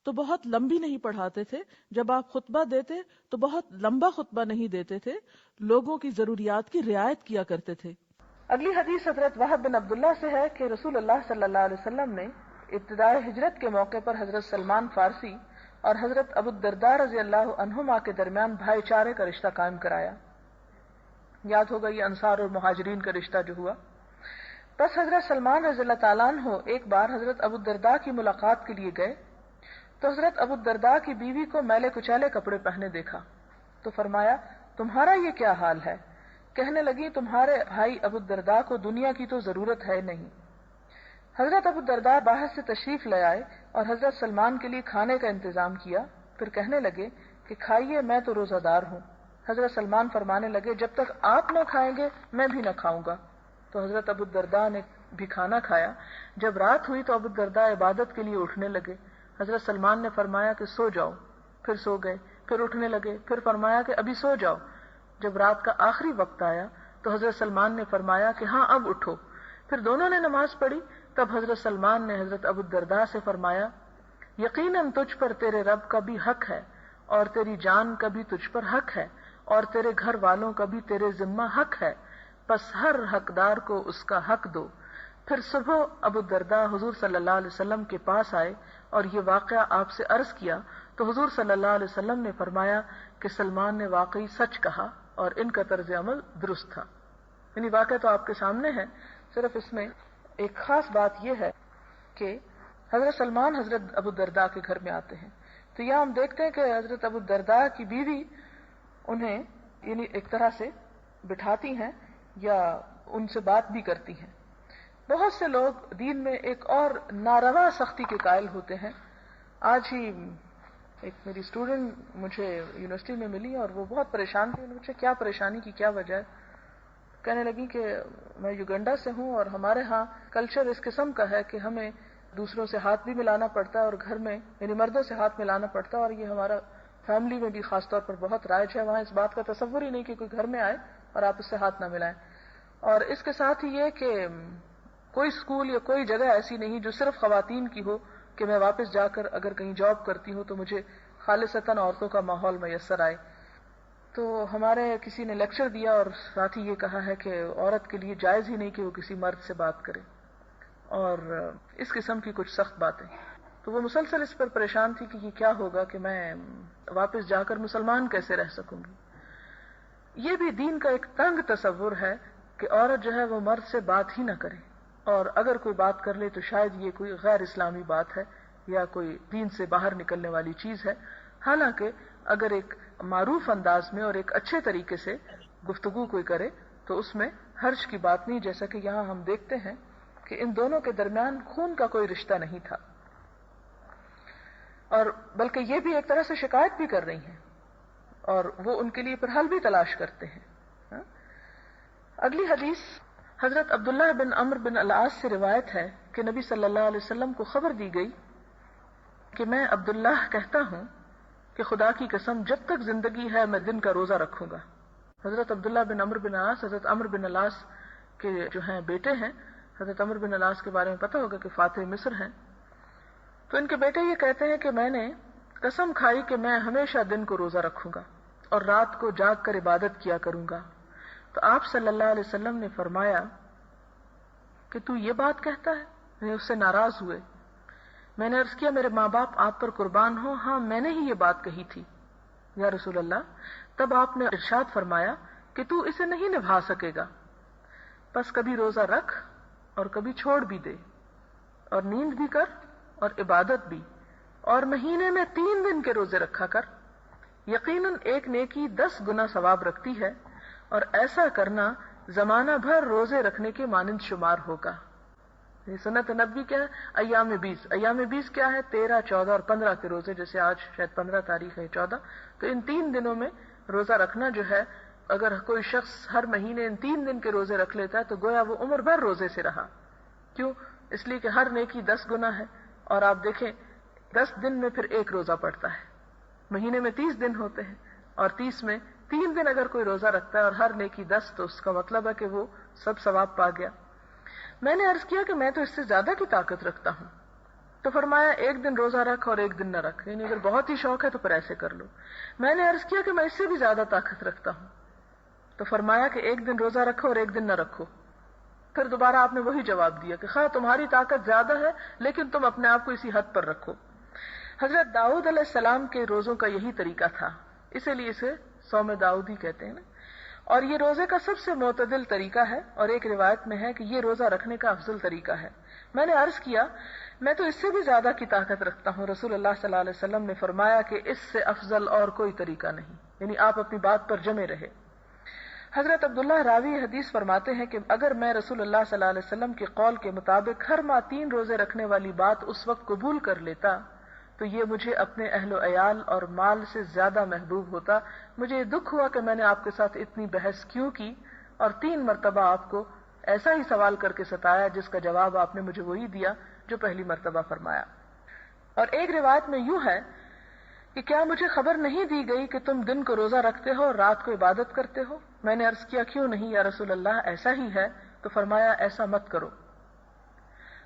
تو بہت لمبی نہیں پڑھاتے تھے، جب آپ خطبہ دیتے تو بہت لمبا خطبہ نہیں دیتے تھے، لوگوں کی ضروریات کی رعایت کیا کرتے تھے. اگلی حدیث حضرت وہب بن عبداللہ سے ہے کہ رسول اللہ صلی اللہ علیہ وسلم نے ابتدائے ہجرت کے موقع پر حضرت سلمان فارسی اور حضرت ابو الدرداء رضی اللہ عنہما کے درمیان بھائی چارے کا رشتہ قائم کرایا. یاد ہوگا یہ انصار اور مہاجرین کا رشتہ جو ہوا. بس حضرت سلمان رضی اللہ تعالیٰ عنہ ایک بار حضرت ابو الدرداء کی ملاقات کے لیے گئے تو حضرت ابو الدرداء کی بیوی کو میلے کچیلے کپڑے پہنے دیکھا تو فرمایا، تمہارا یہ کیا حال ہے؟ کہنے لگی، تمہارے بھائی ابو الدرداء کو دنیا کی تو ضرورت ہے نہیں. حضرت ابو الدرداء باہر سے تشریف لے آئے اور حضرت سلمان کے لیے کھانے کا انتظام کیا. پھر کہنے لگے کہ کھائیے، میں تو روزہ دار ہوں. حضرت سلمان فرمانے لگے، جب تک آپ نہ کھائیں گے میں بھی نہ کھاؤں گا. تو حضرت ابو الدرداء نے بھی کھانا کھایا. جب رات ہوئی تو ابو الدرداء عبادت کے لیے اٹھنے لگے. حضرت سلمان نے فرمایا کہ سو جاؤ. پھر سو گئے. پھر اٹھنے لگے. پھر فرمایا کہ ابھی سو جاؤ. جب رات کا آخری وقت آیا تو حضرت سلمان نے فرمایا کہ ہاں اب اٹھو. پھر دونوں نے نماز پڑھی. تب حضرت سلمان نے حضرت ابو الدرداء سے فرمایا، یقیناً تجھ پر تیرے رب کا بھی حق ہے اور تیری جان کا بھی تجھ پر حق ہے اور تیرے گھر والوں کا بھی تیرے ذمہ حق ہے، پس ہر حقدار کو اس کا حق دو. پھر صبح ابو الدرداء حضور صلی اللہ علیہ وسلم کے پاس آئے اور یہ واقعہ آپ سے عرض کیا تو حضور صلی اللہ علیہ وسلم نے فرمایا کہ سلمان نے واقعی سچ کہا اور ان کا طرز عمل درست تھا. یعنی واقعہ تو آپ کے سامنے ہے، صرف اس میں ایک خاص بات یہ ہے کہ حضرت سلمان حضرت ابو الدرداء کے گھر میں آتے ہیں تو یہاں ہم دیکھتے ہیں کہ حضرت ابو الدرداء کی بیوی انہیں یعنی ایک طرح سے بٹھاتی ہیں یا ان سے بات بھی کرتی ہیں. بہت سے لوگ دین میں ایک اور ناروا سختی کے قائل ہوتے ہیں. آج ہی ایک میری اسٹوڈنٹ مجھے یونیورسٹی میں ملی اور وہ بہت پریشان تھی. مجھے کیا پریشانی کی کیا وجہ ہے؟ کہنے لگی کہ میں یوگنڈا سے ہوں اور ہمارے ہاں کلچر اس قسم کا ہے کہ ہمیں دوسروں سے ہاتھ بھی ملانا پڑتا ہے اور گھر میں یعنی مردوں سے ہاتھ ملانا پڑتا ہے، اور یہ ہمارا فیملی میں بھی خاص طور پر بہت رائج ہے. وہاں اس بات کا تصور ہی نہیں کہ کوئی گھر میں آئے اور آپ اس سے ہاتھ نہ ملائیں. اور اس کے ساتھ ہی یہ کہ کوئی اسکول یا کوئی جگہ ایسی نہیں جو صرف خواتین کی ہو کہ میں واپس جا کر اگر کہیں جاب کرتی ہوں تو مجھے خالصتاً عورتوں کا ماحول میسر آئے. تو ہمارے کسی نے لیکچر دیا اور ساتھ ہی یہ کہا ہے کہ عورت کے لیے جائز ہی نہیں کہ وہ کسی مرد سے بات کرے اور اس قسم کی کچھ سخت باتیں. تو وہ مسلسل اس پر پریشان تھی کہ یہ کیا ہوگا کہ میں واپس جا کر مسلمان کیسے رہ سکوں گی. یہ بھی دین کا ایک تنگ تصور ہے کہ عورت جو ہے وہ مرد سے بات ہی نہ کرے، اور اگر کوئی بات کر لے تو شاید یہ کوئی غیر اسلامی بات ہے یا کوئی دین سے باہر نکلنے والی چیز ہے. حالانکہ اگر ایک معروف انداز میں اور ایک اچھے طریقے سے گفتگو کوئی کرے تو اس میں حرج کی بات نہیں، جیسا کہ یہاں ہم دیکھتے ہیں کہ ان دونوں کے درمیان خون کا کوئی رشتہ نہیں تھا. اور بلکہ یہ بھی ایک طرح سے شکایت بھی کر رہی ہیں، اور وہ ان کے لیے پھر حل بھی تلاش کرتے ہیں۔ اگلی حدیث حضرت عبداللہ بن عمرو بن العاص سے روایت ہے کہ نبی صلی اللہ علیہ وسلم کو خبر دی گئی کہ میں عبداللہ کہتا ہوں کہ خدا کی قسم جب تک زندگی ہے میں دن کا روزہ رکھوں گا۔ حضرت عبداللہ بن عمرو بن العاص حضرت عمرو بن العاص کے جو ہیں بیٹے ہیں۔ حضرت عمرو بن العاص کے بارے میں پتہ ہوگا کہ فاتح مصر ہیں۔ تو ان کے بیٹے یہ کہتے ہیں کہ میں نے قسم کھائی کہ میں ہمیشہ دن کو روزہ رکھوں گا اور رات کو جاگ کر عبادت کیا کروں گا۔ تو آپ صلی اللہ علیہ وسلم نے فرمایا کہ تو یہ بات کہتا ہے؟ میں اس سے ناراض ہوئے۔ میں نے عرض کیا میرے ماں باپ آپ پر قربان ہوں، ہاں میں نے ہی یہ بات کہی تھی یا رسول اللہ۔ تب آپ نے ارشاد فرمایا کہ تو اسے نہیں نبھا سکے گا، بس کبھی روزہ رکھ اور کبھی چھوڑ بھی دے، اور نیند بھی کر اور عبادت بھی، اور مہینے میں 3 دن کے روزے رکھا کر، یقیناً ایک نیکی 10 گنا ثواب رکھتی ہے، اور ایسا کرنا زمانہ بھر روزے رکھنے کے مانند شمار ہوگا۔ یہ سنت نبی کیا ہے؟ ایام 20۔ ایام 20 کیا ہے؟ 13، 14 اور 15 کے روزے، جیسے آج شاید 15 تاریخ ہے 14، تو ان 3 دنوں میں روزہ رکھنا جو ہے، اگر کوئی شخص ہر مہینے ان 3 دن کے روزے رکھ لیتا ہے تو گویا وہ عمر بھر روزے سے رہا۔ کیوں؟ اس لیے کہ ہر نیکی 10 گنا ہے، اور آپ دیکھیں 10 دن میں پھر ایک روزہ پڑتا ہے، مہینے میں 30 دن ہوتے ہیں، اور 30 میں 3 دن اگر کوئی روزہ رکھتا ہے اور ہر نیکی 10، تو اس کا مطلب ہے کہ وہ سب ثواب پا گیا۔ میں نے عرض کیا کہ میں تو اس سے زیادہ کی طاقت رکھتا ہوں۔ تو فرمایا 1 دن روزہ رکھ اور 1 دن نہ رکھ، یعنی اگر بہت ہی شوق ہے تو پھر ایسے کر لو۔ میں نے عرض کیا کہ میں اس سے بھی زیادہ طاقت رکھتا ہوں۔ تو فرمایا کہ 1 دن روزہ رکھو اور 1 دن نہ رکھو۔ پھر دوبارہ آپ نے وہی جواب دیا کہ خواہ تمہاری طاقت زیادہ ہے لیکن تم اپنے آپ کو اسی حد پر رکھو۔ حضرت داؤد علیہ السلام کے روزوں کا یہی طریقہ تھا، اسی لیے اسے صوم داؤدی کہتے ہیں نا، اور یہ روزے کا سب سے معتدل طریقہ ہے، اور ایک روایت میں ہے کہ یہ روزہ رکھنے کا افضل طریقہ ہے۔ میں نے عرض کیا میں تو اس سے بھی زیادہ کی طاقت رکھتا ہوں۔ رسول اللہ صلی اللہ علیہ وسلم نے فرمایا کہ اس سے افضل اور کوئی طریقہ نہیں، یعنی آپ اپنی بات پر جمے رہے۔ حضرت عبداللہ راوی حدیث فرماتے ہیں کہ اگر میں رسول اللہ صلی اللہ علیہ وسلم کے قول کے مطابق ہر ماہ 3 روزے رکھنے والی بات اس وقت قبول کر لیتا تو یہ مجھے اپنے اہل و عیال اور مال سے زیادہ محبوب ہوتا۔ مجھے یہ دکھ ہوا کہ میں نے آپ کے ساتھ اتنی بحث کیوں کی اور 3 مرتبہ آپ کو ایسا ہی سوال کر کے ستایا جس کا جواب آپ نے مجھے وہی دیا جو پہلی مرتبہ فرمایا۔ اور ایک روایت میں یوں ہے کہ کیا مجھے خبر نہیں دی گئی کہ تم دن کو روزہ رکھتے ہو اور رات کو عبادت کرتے ہو؟ میں نے عرض کیا کیوں نہیں یا رسول اللہ، ایسا ہی ہے۔ تو فرمایا ایسا مت کرو،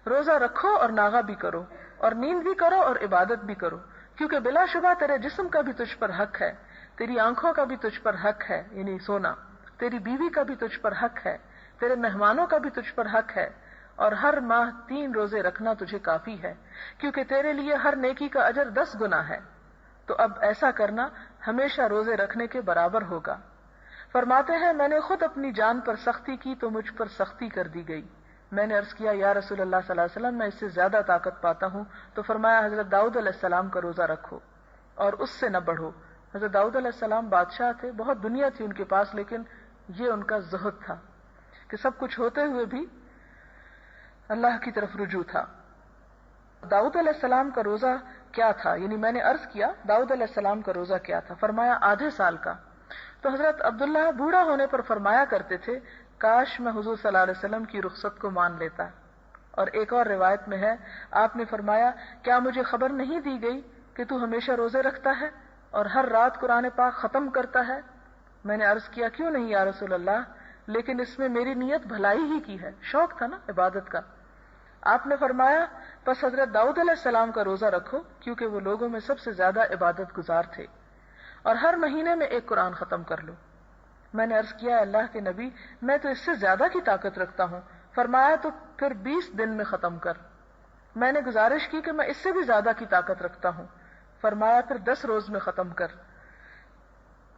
روزہ رکھو اور ناغہ بھی کرو، اور نیند بھی کرو اور عبادت بھی کرو، کیونکہ بلا شبہ تیرے جسم کا بھی تجھ پر حق ہے، تیری آنکھوں کا بھی تجھ پر حق ہے یعنی سونا، تیری بیوی کا بھی تجھ پر حق ہے، تیرے مہمانوں کا بھی تجھ پر حق ہے، اور ہر ماہ 3 روزے رکھنا تجھے کافی ہے، کیونکہ تیرے لیے ہر نیکی کا اجر 10 گنا ہے۔ تو اب ایسا کرنا ہمیشہ روزے رکھنے کے برابر ہوگا۔ فرماتے ہیں میں نے خود اپنی جان پر سختی کی تو مجھ پر سختی کر دی گئی۔ میں نے عرض کیا یا رسول اللہ صلی اللہ علیہ وسلم میں اس سے زیادہ طاقت پاتا ہوں۔ تو فرمایا حضرت داؤد علیہ السلام کا روزہ رکھو اور اس سے نہ بڑھو۔ حضرت داؤد علیہ السلام بادشاہ تھے، بہت دنیا تھی ان کے پاس، لیکن یہ ان کا زہد تھا کہ سب کچھ ہوتے ہوئے بھی اللہ کی طرف رجوع تھا۔ داؤد علیہ السلام کا روزہ کیا تھا؟ یعنی میں نے عرض کیا داؤد علیہ السلام کا روزہ کیا تھا؟ فرمایا آدھے سال کا۔ تو حضرت عبداللہ بوڑھا ہونے پر فرمایا کرتے تھے کاش میں حضور صلی اللہ علیہ وسلم کی رخصت کو مان لیتا۔ اور ایک اور روایت میں ہے آپ نے فرمایا کیا مجھے خبر نہیں دی گئی کہ تو ہمیشہ روزے رکھتا ہے اور ہر رات قرآن پاک ختم کرتا ہے؟ میں نے عرض کیا کیوں نہیں یا رسول اللہ، لیکن اس میں میری نیت بھلائی ہی کی ہے، شوق تھا نا عبادت کا۔ آپ نے فرمایا پس حضرت داؤد علیہ السلام کا روزہ رکھو کیونکہ وہ لوگوں میں سب سے زیادہ عبادت گزار تھے، اور ہر مہینے میں ایک قرآن ختم کر لو۔ میں نے عرض کیا اللہ کے نبی میں تو اس سے زیادہ کی طاقت رکھتا ہوں۔ فرمایا تو پھر 20 دن میں ختم کر۔ میں نے گزارش کی کہ میں اس سے بھی زیادہ کی طاقت رکھتا ہوں۔ فرمایا پھر 10 روز میں ختم کر۔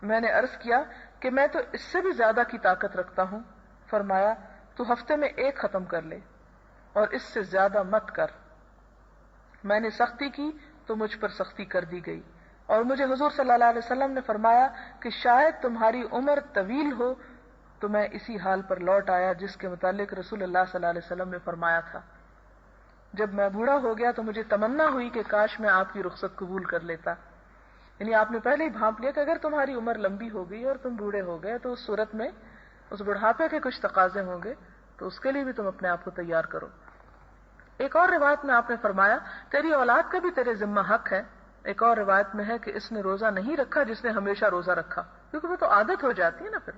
میں نے عرض کیا کہ میں تو اس سے بھی زیادہ کی طاقت رکھتا ہوں۔ فرمایا تو ہفتے میں 1 ختم کر لے اور اس سے زیادہ مت کر۔ میں نے سختی کی تو مجھ پر سختی کر دی گئی، اور مجھے حضور صلی اللہ علیہ وسلم نے فرمایا کہ شاید تمہاری عمر طویل ہو، تو میں اسی حال پر لوٹ آیا جس کے متعلق رسول اللہ صلی اللہ علیہ وسلم نے فرمایا تھا۔ جب میں بوڑھا ہو گیا تو مجھے تمنا ہوئی کہ کاش میں آپ کی رخصت قبول کر لیتا. یعنی آپ نے پہلے ہی بھانپ لیا کہ اگر تمہاری عمر لمبی ہو گئی اور تم بوڑھے ہو گئے تو اس صورت میں اس بڑھاپے کے کچھ تقاضے ہوں گے، تو اس کے لیے بھی تم اپنے آپ کو تیار کرو. ایک اور روایت میں آپ نے فرمایا تیری اولاد کا بھی تیرے ذمہ حق ہے. ایک اور روایت میں ہے کہ اس نے روزہ نہیں رکھا جس نے ہمیشہ روزہ رکھا، کیونکہ وہ تو عادت ہو جاتی ہے نا پھر.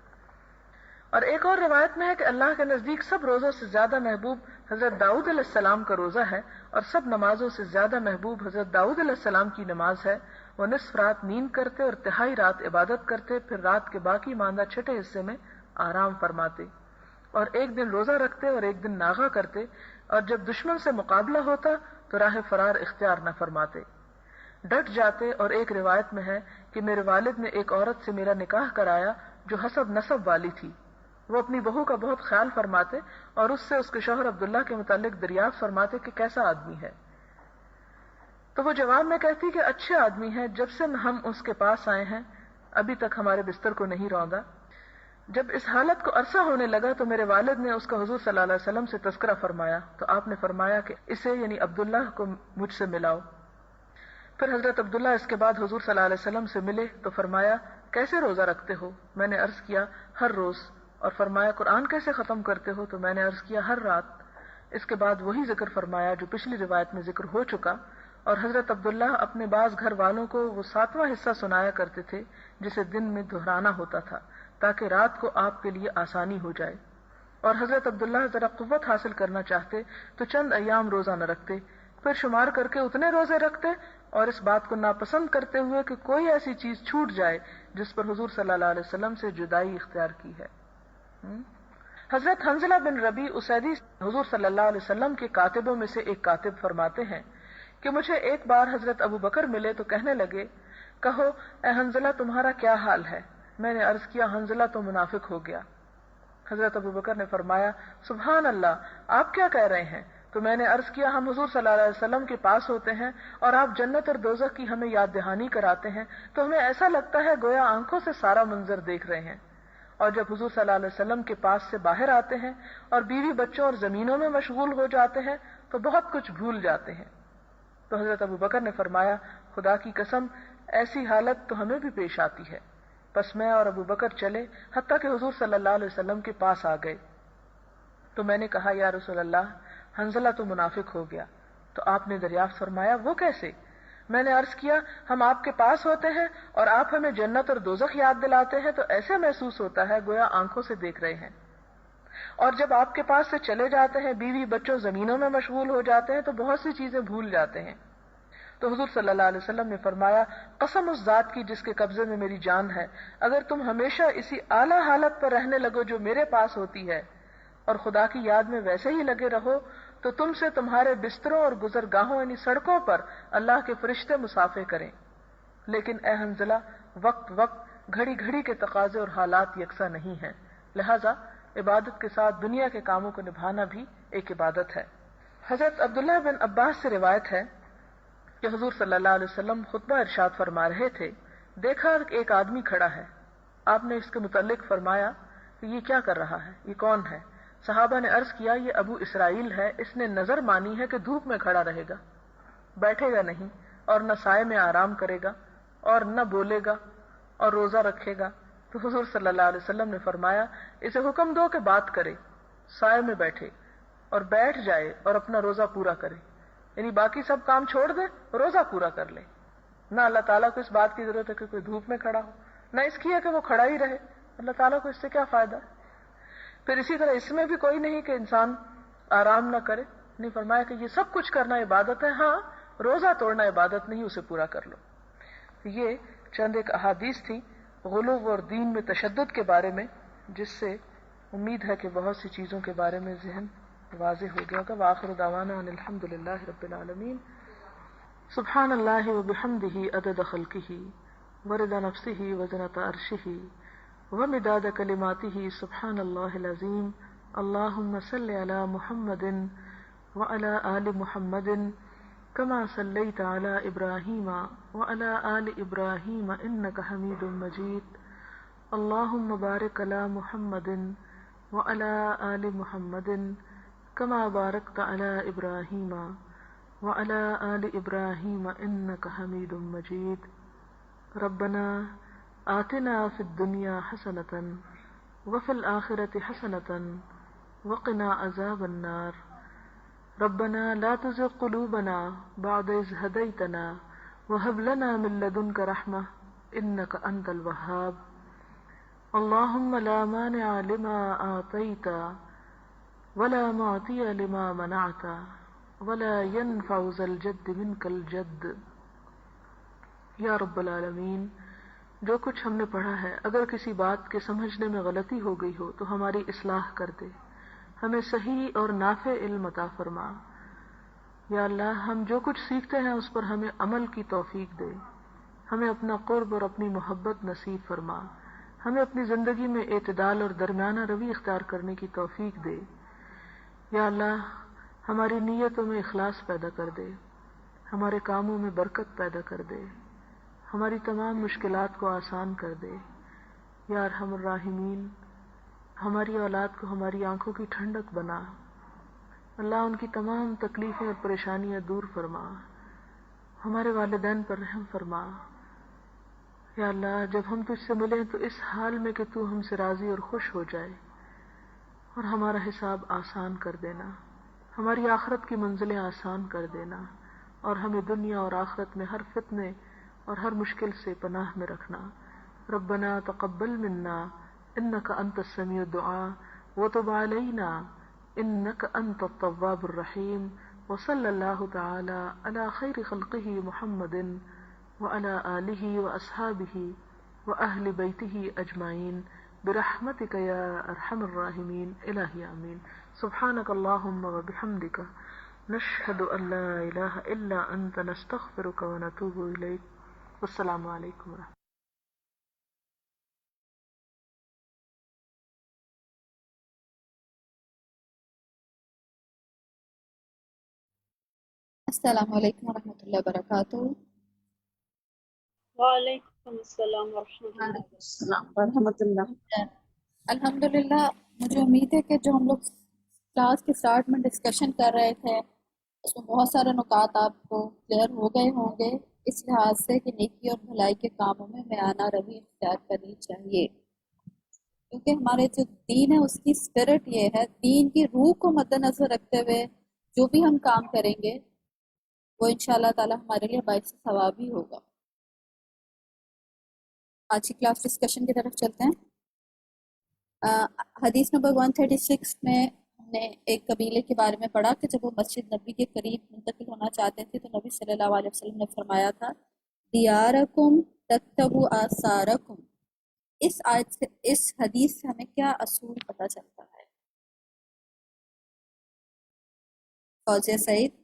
اور ایک اور روایت میں ہے کہ اللہ کے نزدیک سب روزوں سے زیادہ محبوب حضرت داؤد علیہ السلام کا روزہ ہے، اور سب نمازوں سے زیادہ محبوب حضرت داؤد علیہ السلام کی نماز ہے. وہ نصف رات نیند کرتے اور تہائی رات عبادت کرتے، پھر رات کے باقی ماندہ چھٹے حصے میں آرام فرماتے، اور ایک دن روزہ رکھتے اور ایک دن ناغہ کرتے، اور جب دشمن سے مقابلہ ہوتا تو راہ فرار اختیار نہ فرماتے، ڈٹ جاتے. اور ایک روایت میں ہے کہ میرے والد نے ایک عورت سے میرا نکاح کرایا جو حسب نسب والی تھی. وہ اپنی بہو کا بہت خیال فرماتے اور اس سے اس کے شوہر عبداللہ کے متعلق دریافت فرماتے کہ کیسا آدمی ہے. تو وہ جواب میں کہتی کہ اچھے آدمی ہے، جب سے ہم اس کے پاس آئے ہیں ابھی تک ہمارے بستر کو نہیں روندا. جب اس حالت کو عرصہ ہونے لگا تو میرے والد نے اس کا حضور صلی اللہ علیہ وسلم سے تذکرہ فرمایا، تو آپ نے فرمایا کہ اسے یعنی عبداللہ کو مجھ سے ملاؤ. پھر حضرت عبداللہ اس کے بعد حضور صلی اللہ علیہ وسلم سے ملے تو فرمایا کیسے روزہ رکھتے ہو؟ میں نے عرض کیا ہر روز. اور فرمایا قرآن کیسے ختم کرتے ہو؟ تو میں نے عرض کیا ہر رات. اس کے بعد وہی ذکر فرمایا جو پچھلی روایت میں ذکر ہو چکا. اور حضرت عبداللہ اپنے بعض گھر والوں کو وہ 7واں حصہ سنایا کرتے تھے جسے دن میں دہرانا ہوتا تھا تاکہ رات کو آپ کے لیے آسانی ہو جائے. اور حضرت عبداللہ ذرا قوت حاصل کرنا چاہتے تو چند ایام روزہ نہ رکھتے، پھر شمار کر کے اتنے روزے رکھتے، اور اس بات کو ناپسند کرتے ہوئے کہ کوئی ایسی چیز چھوٹ جائے جس پر حضور صلی اللہ علیہ وسلم سے جدائی اختیار کی ہے. حضرت حنظلہ بن ربیع اسیدی حضور صلی اللہ علیہ وسلم کے کاتبوں میں سے ایک کاتب فرماتے ہیں کہ مجھے ایک بار حضرت ابو بکر ملے تو کہنے لگے کہو اے حنظلہ تمہارا کیا حال ہے؟ میں نے عرض کیا حنظلہ تو منافق ہو گیا. حضرت ابو بکر نے فرمایا سبحان اللہ، آپ کیا کہہ رہے ہیں؟ تو میں نے عرض کیا ہم حضور صلی اللہ علیہ وسلم کے پاس ہوتے ہیں اور آپ جنت اور دوزخ کی ہمیں یاد دہانی کراتے ہیں تو ہمیں ایسا لگتا ہے گویا آنکھوں سے سارا منظر دیکھ رہے ہیں، اور جب حضور صلی اللہ علیہ وسلم کے پاس سے باہر آتے ہیں اور بیوی بچوں اور زمینوں میں مشغول ہو جاتے ہیں تو بہت کچھ بھول جاتے ہیں. تو حضرت ابو بکر نے فرمایا خدا کی قسم ایسی حالت تو ہمیں بھی پیش آتی ہے. پس میں اور ابو بکر چلے حتیٰ کہ حضور صلی اللہ علیہ وسلم کے پاس آ گئے. تو میں نے کہا یا رسول اللہ حنظلہ تو منافق ہو گیا. تو آپ نے دریافت فرمایا وہ کیسے؟ میں نے عرض کیا ہم آپ کے پاس ہوتے ہیں اور آپ ہمیں جنت اور دوزخ یاد دلاتے ہیں تو ایسے محسوس ہوتا ہے گویا آنکھوں سے دیکھ رہے ہیں، اور جب آپ کے پاس سے چلے جاتے ہیں بیوی بچوں زمینوں میں مشغول ہو جاتے ہیں تو بہت سی چیزیں بھول جاتے ہیں. تو حضور صلی اللہ علیہ وسلم نے فرمایا قسم اس ذات کی جس کے قبضے میں میری جان ہے، اگر تم ہمیشہ اسی اعلیٰ حالت پر رہنے لگو جو میرے پاس ہوتی ہے اور خدا کی یاد میں ویسے ہی لگے رہو تو تم سے تمہارے بستروں اور گزرگاہوں یعنی سڑکوں پر اللہ کے فرشتے مسافے کریں. لیکن اے حنظلہ وقت گھڑی گھڑی کے تقاضے اور حالات یکساں نہیں ہیں، لہذا عبادت کے ساتھ دنیا کے کاموں کو نبھانا بھی ایک عبادت ہے. حضرت عبداللہ بن عباس سے روایت ہے کہ حضور صلی اللہ علیہ وسلم خطبہ ارشاد فرما رہے تھے، دیکھا ایک آدمی کھڑا ہے. آپ نے اس کے متعلق فرمایا کہ یہ کیا کر رہا ہے، یہ کون ہے؟ صحابہ نے عرض کیا یہ ابو اسرائیل ہے، اس نے نظر مانی ہے کہ دھوپ میں کھڑا رہے گا، بیٹھے گا نہیں اور نہ سائے میں آرام کرے گا اور نہ بولے گا اور روزہ رکھے گا. تو حضور صلی اللہ علیہ وسلم نے فرمایا اسے حکم دو کہ بات کرے، سائے میں بیٹھے اور بیٹھ جائے اور اپنا روزہ پورا کرے، یعنی باقی سب کام چھوڑ دے روزہ پورا کر لے. نہ اللہ تعالیٰ کو اس بات کی ضرورت ہے کہ کوئی دھوپ میں کھڑا ہو، نہ اس کی ہے کہ وہ کھڑا ہی رہے، اللہ تعالیٰ کو اس سے کیا فائدہ. پھر اسی طرح اس میں بھی کوئی نہیں کہ انسان آرام نہ کرے، نہیں فرمایا کہ یہ سب کچھ کرنا عبادت ہے، ہاں روزہ توڑنا عبادت نہیں، اسے پورا کر لو. یہ چند ایک احادیث تھی غلو اور دین میں تشدد کے بارے میں، جس سے امید ہے کہ بہت سی چیزوں کے بارے میں ذہن واضح ہو گیا ہوگا. وآخر دعوانا ان الحمد للہ رب العالمین. سبحان اللہ وبحمدہ عدد خلقہ ورضا نفسہ وزنۃ عرشہ ومداد کلماتہ سبحان اللہ العظیم. اللہم صل علی محمد وعلی آل محمد كما صليت على إبراهيم وعلى آل إبراهيم إنك حميد مجيد. اللهم بارك على محمد وعلى آل محمد كما باركت على إبراهيم وعلى آل إبراهيم إنك حميد مجيد. ربنا آتنا في الدنيا حسنة وفي الآخرة حسنة وقنا عذاب النار. ربنا لا تزغ قلوبنا بعد إذ هديتنا وهب لنا من لدنك رحمة إنك أنت الوهاب. اللهم لا مانع لما أعطيت ولا معطي لما منعت ولا ينفع ذا الجد منك الجد. یا رب العالمین، جو کچھ ہم نے پڑھا ہے اگر کسی بات کے سمجھنے میں غلطی ہو گئی ہو تو ہماری اصلاح کر دے، ہمیں صحیح اور نافع علم عطا فرما۔ یا اللہ، ہم جو کچھ سیکھتے ہیں اس پر ہمیں عمل کی توفیق دے، ہمیں اپنا قرب اور اپنی محبت نصیب فرما، ہمیں اپنی زندگی میں اعتدال اور درمیانہ روی اختیار کرنے کی توفیق دے۔ یا اللہ، ہماری نیتوں میں اخلاص پیدا کر دے، ہمارے کاموں میں برکت پیدا کر دے، ہماری تمام مشکلات کو آسان کر دے۔ یا ارحم الراحمین، ہماری اولاد کو ہماری آنکھوں کی ٹھنڈک بنا۔ اللہ، ان کی تمام تکلیفیں اور پریشانیاں دور فرما، ہمارے والدین پر رحم فرما۔ یا اللہ، جب ہم تجھ سے ملیں تو اس حال میں کہ تو ہم سے راضی اور خوش ہو جائے اور ہمارا حساب آسان کر دینا، ہماری آخرت کی منزلیں آسان کر دینا، اور ہمیں دنیا اور آخرت میں ہر فتنے اور ہر مشکل سے پناہ میں رکھنا۔ ربنا تقبل منا انک انت السمیع الدعاء وتب علینا انک انت التواب الرحیم، وصلی اللہ تعالی علی خیر خلقہ محمد وعلی آلہ واصحابہ واہل بیتہ اجمعین برحمتک یا ارحم الراحمین۔ الہی آمین۔ سبحانک اللہم وبحمدک نشہد ان لا الہ الا انت نستغفرک ونتوب الیک۔ والسلام علیکم ورحمۃ اللہ۔ السلام علیکم ورحمۃ اللہ وبرکاتہ۔ وعلیکم السلام ورحمۃ اللہ۔ السلام ورحمۃ اللہ۔ الحمدللہ، مجھے امید ہے کہ جو ہم لوگ کلاس کے اسٹارٹ میں ڈسکشن کر رہے تھے اس میں بہت سارے نکات آپ کو کلیئر ہو گئے ہوں گے، اس لحاظ سے کہ نیکی اور بھلائی کے کاموں میں میانہ روی اختیار کرنی چاہیے، کیونکہ ہمارے جو دین ہے اس کی اسپرٹ یہ ہے، دین کی روح کو مد نظر رکھتے ہوئے جو بھی ہم کام کریں گے وہ انشاءاللہ تعالی ہمارے لیے باعث ثواب ہی ہوگا۔ آج کی کلاس ڈسکشن کی طرف چلتے ہیں۔ حدیث نمبر 136 میں ہم نے ایک قبیلے کے بارے میں پڑھا کہ جب وہ مسجد نبی کے قریب منتقل ہونا چاہتے تھے تو نبی صلی اللہ علیہ وسلم نے فرمایا تھا دیارکم تتبعوا آثارکم۔ اس آیت سے، اس حدیث سے ہمیں کیا اصول پتہ چلتا ہے؟ فوزیہ سعید۔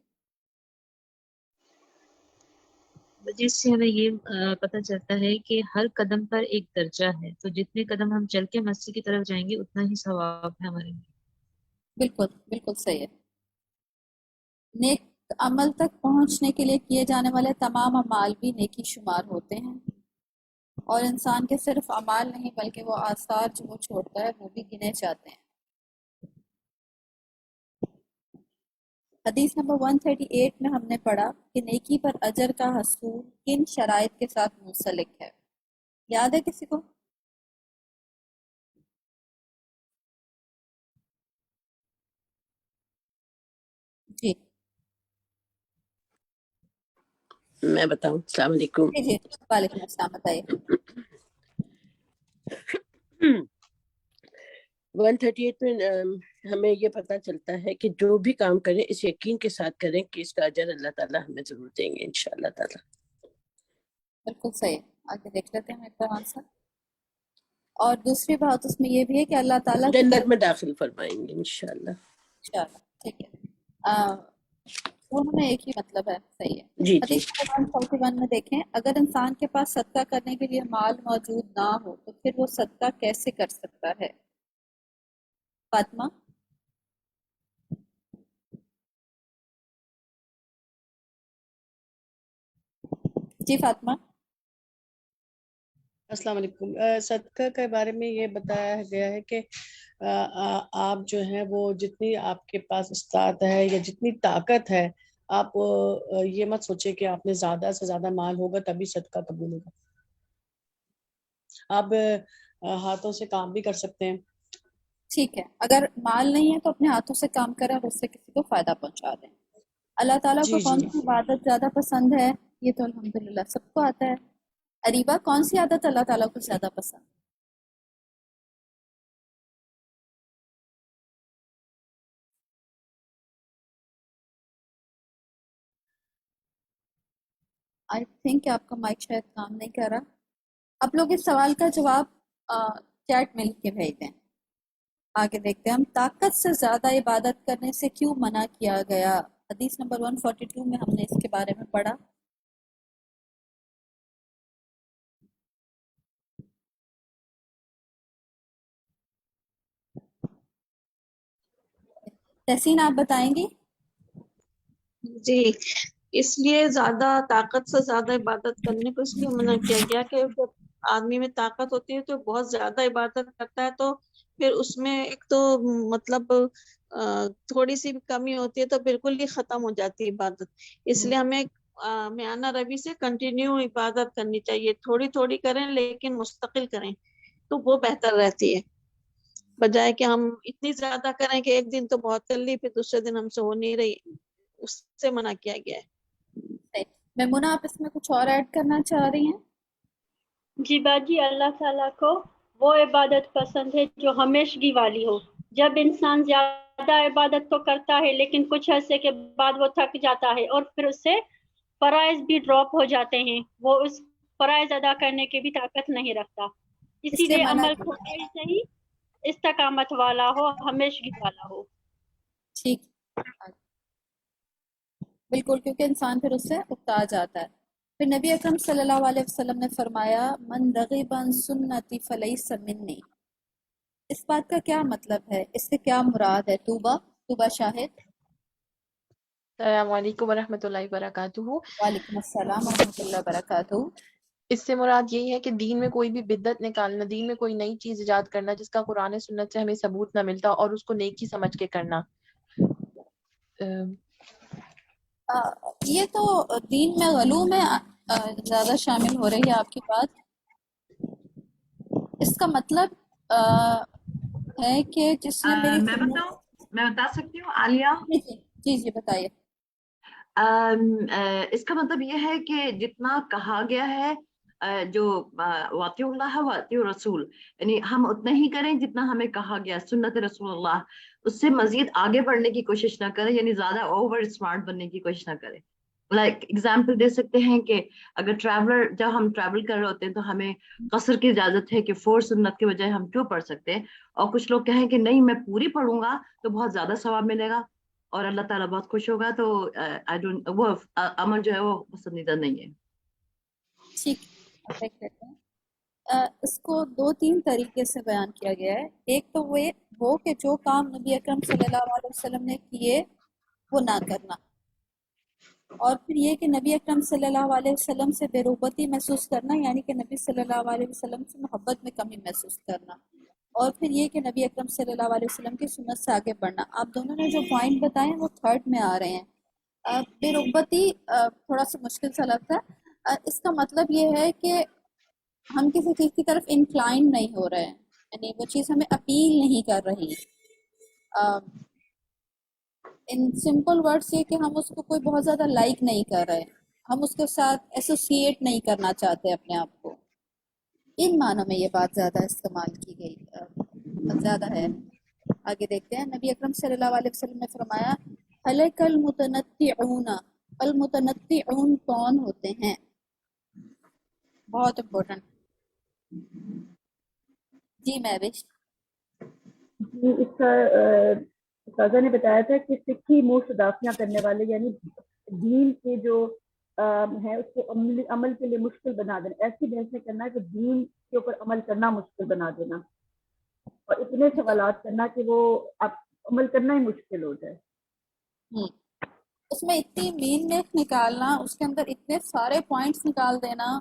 جس سے ہمیں یہ پتہ چلتا ہے کہ ہر قدم پر ایک درجہ ہے، تو جتنے قدم ہم چل کے مسجد کی طرف جائیں گے اتنا ہی ثواب ہے ہمارے لیے۔ بالکل بالکل صحیح ہے۔ نیک عمل تک پہنچنے کے لیے کیے جانے والے تمام اعمال بھی نیکی شمار ہوتے ہیں، اور انسان کے صرف اعمال نہیں بلکہ وہ آثار جو وہ چھوڑتا ہے وہ بھی گنے جاتے ہیں۔ حدیث نمبر 138 میں ہم نے پڑھا کہ نیکی پر اجر کا حصول کن شرائط کے ساتھ منسلک ہے، یاد ہے کسی کو؟ جی میں بتاؤں؟ السلام علیکم۔ جی وعلیکم السلام، بتائیے۔ 138 میں ہمیں یہ پتہ چلتا ہے کہ جو بھی کام کریں اس یقین کے ساتھ کریں کہ اس کا اجر اللہ تعالیٰ ہمیں ضرور دیں گے انشاءاللہ تعالیٰ۔ بالکل صحیح، آگے دیکھ لیتے ہیں ایک آنسر۔ اور دوسری بات اس میں یہ بھی ہے کہ اللہ تعالیٰ کی جنت طرف میں داخل فرمائیں گے انشاءاللہ۔ انشاءاللہ، ٹھیک ہے، دونوں میں ایک ہی مطلب ہے، صحیح ہے۔ جی جی۔ حدیث نمبر 141 میں دیکھیں، اگر انسان کے پاس صدقہ کرنے کے لیے مال موجود نہ ہو تو پھر وہ صدقہ کیسے کر سکتا ہے؟ فاطمہ۔ جی فاطمہ۔ السلام علیکم. صدقہ کے بارے میں یہ بتایا گیا ہے کہ آپ جو ہیں وہ جتنی آپ کے پاس استطاعت ہے یا جتنی طاقت ہے، آپ یہ مت سوچے کہ آپ نے زیادہ سے زیادہ مال ہوگا تبھی صدقہ قبول ہوگا. آپ ہاتھوں سے کام بھی کر سکتے ہیں. ٹھیک ہے، اگر مال نہیں ہے تو اپنے ہاتھوں سے کام کریں اور اس سے کسی کو فائدہ پہنچا دیں. اللہ تعالیٰ کو جی کون جی. سی عبادت زیادہ پسند ہے؟ یہ تو الحمدللہ سب کو آتا ہے. اریبا، کون سی عادت اللہ تعالیٰ کو زیادہ پسند؟ آئی تھنک آپ کا مائک شاید کام نہیں کر رہا. آپ لوگ اس سوال کا جواب چیٹ میں لکھ کے بھیج دیں. آگے دیکھتے ہیں ہم طاقت سے زیادہ عبادت کرنے سے کیوں منع کیا گیا. حدیث نمبر 142 میں ہم نے اس کے بارے میں پڑھا. تحسین آپ بتائیں گی؟ جی، اس لیے زیادہ طاقت سے زیادہ عبادت کرنے کو اس لیے منع کیا گیا کہ جب آدمی میں طاقت ہوتی ہے تو بہت زیادہ عبادت کرتا ہے تو پھر اس میں ایک تو مطلب تھوڑی سی بھی کمی ہوتی ہے تو بالکل ہی ختم ہو جاتی ہے عبادت. اس لیے ہمیں میانہ روی سے کنٹینیو عبادت کرنی چاہیے. تھوڑی تھوڑی کریں لیکن مستقل کریں تو وہ بہتر رہتی ہے، بجائے کہ ہم اتنی زیادہ کریں کہ ایک دن تو بہت کر لی پھر دوسرے دن ہم سے ہو نہیں رہی. اس سے منع کیا گیا ہے. میمونہ، آپ اس میں کچھ اور ایڈ کرنا چاہ رہی ہیں؟ جی باجی، اللہ تعالیٰ کو وہ عبادت پسند ہے جو ہمیشگی والی ہو. جب انسان زیادہ عبادت تو کرتا ہے لیکن کچھ عرصے کے بعد وہ تھک جاتا ہے اور پھر اس سے فرائض بھی ڈراپ ہو جاتے ہیں، وہ اس فرائض ادا کرنے کی بھی طاقت نہیں رکھتا. اسی لیے عمل تھوڑا ہی صحیح استقامت والا ہو، ہمیشگی والا ہو. ٹھیک، بالکل، کیونکہ انسان پھر اس سے اکتا جاتا ہے. پھر نبی اکرم صلی اللہ علیہ وسلم نے فرمایا من رغب عن سنتی فلیس منی. اس بات کا کیا مطلب ہے؟ اس سے کیا مراد ہے؟ توبہ شاہد. السلام علیکم ورحمۃ اللہ وبرکاتہ. وعلیکم السلام ورحمۃ اللہ وبرکاتہ. اس سے مراد یہی ہے کہ دین میں کوئی بھی بدعت نکالنا، دین میں کوئی نئی چیز ایجاد کرنا جس کا قرآن سنت سے ہمیں ثبوت نہ ملتا اور اس کو نیکی سمجھ کے کرنا. یہ تو دین میں غلو میں زیادہ شامل ہو رہی ہے آپ کی بات. اس کا مطلب ہے کہ جس نے میری میں بتا سکتی ہوں عالیہ؟ جی جی بتائیے. اس کا مطلب یہ ہے کہ جتنا کہا گیا ہے جو واطیع اللہ واطیع رسول، یعنی ہم اتنا ہی کریں جتنا ہمیں کہا گیا سنت رسول اللہ. اس سے مزید آگے بڑھنے کی کوشش نہ کریں، یعنی زیادہ اوور اسمارٹ بننے کی کوشش نہ کریں. لائک ایگزامپل دے سکتے ہیں کہ اگر جب ہم ٹریول کر رہے ہوتے ہیں تو ہمیں قصر کی اجازت ہے کہ 4 سنت کے بجائے ہم 2 پڑھ سکتے ہیں، اور کچھ لوگ کہیں کہ نہیں میں پوری پڑھوں گا تو بہت زیادہ ثواب ملے گا اور اللہ تعالیٰ بہت خوش ہوگا. تو وہ عمل جو ہے وہ پسندیدہ نہیں ہے. ٹھیک دیکھ لیتے ہیں. اس کو 2-3 طریقے سے بیان کیا گیا ہے. ایک تو وہ کہ جو کام نبی اکرم صلی اللہ علیہ وسلم نے کیے وہ نہ کرنا، اور پھر یہ کہ نبی اکرم صلی اللہ علیہ وسلم سے بے رغبتی محسوس کرنا، یعنی کہ نبی صلی اللہ علیہ وسلم سے محبت میں کمی محسوس کرنا، اور پھر یہ کہ نبی اکرم صلی اللہ علیہ وسلم کی سنت سے آگے بڑھنا. آپ دونوں نے جو پوائنٹ بتائے ہیں وہ 3rd میں آ رہے ہیں. بے رغبتی تھوڑا سا مشکل سا لگتا ہے. اس کا مطلب یہ ہے کہ ہم کسی چیز کی طرف انکلائن نہیں ہو رہے ہیں، یعنی وہ چیز ہمیں اپیل نہیں کر رہی. ان سمپل ورڈس یہ کہ ہم اس کو کوئی بہت زیادہ لائک نہیں کر رہے، ہم اس کے ساتھ ایسوسیٹ نہیں کرنا چاہتے اپنے آپ کو. ان معنوں میں یہ بات زیادہ استعمال کی گئی زیادہ ہے. آگے دیکھتے ہیں. نبی اکرم صلی اللہ علیہ وسلم نے فرمایا ہلک المتنطعون. المتنطعون کون ہوتے ہیں؟ بہت امپورٹنٹ. جی محوش. جی، اس کا استاذہ نے بتایا تھا کہ سکھی منہ تدافیاں کرنے والے، یعنی دین کے جو ہے اس کو عمل کے لیے مشکل بنا دینا. ایسی بحثیں کرنا ہے کہ دین کے اوپر عمل کرنا مشکل بنا دینا، اور اتنے سوالات کرنا کہ وہ عمل کرنا ہی مشکل ہو جائے. اس میں اتنی مین نکالنا، اس کے اندر اتنے سارے پوائنٹس نکال دینا،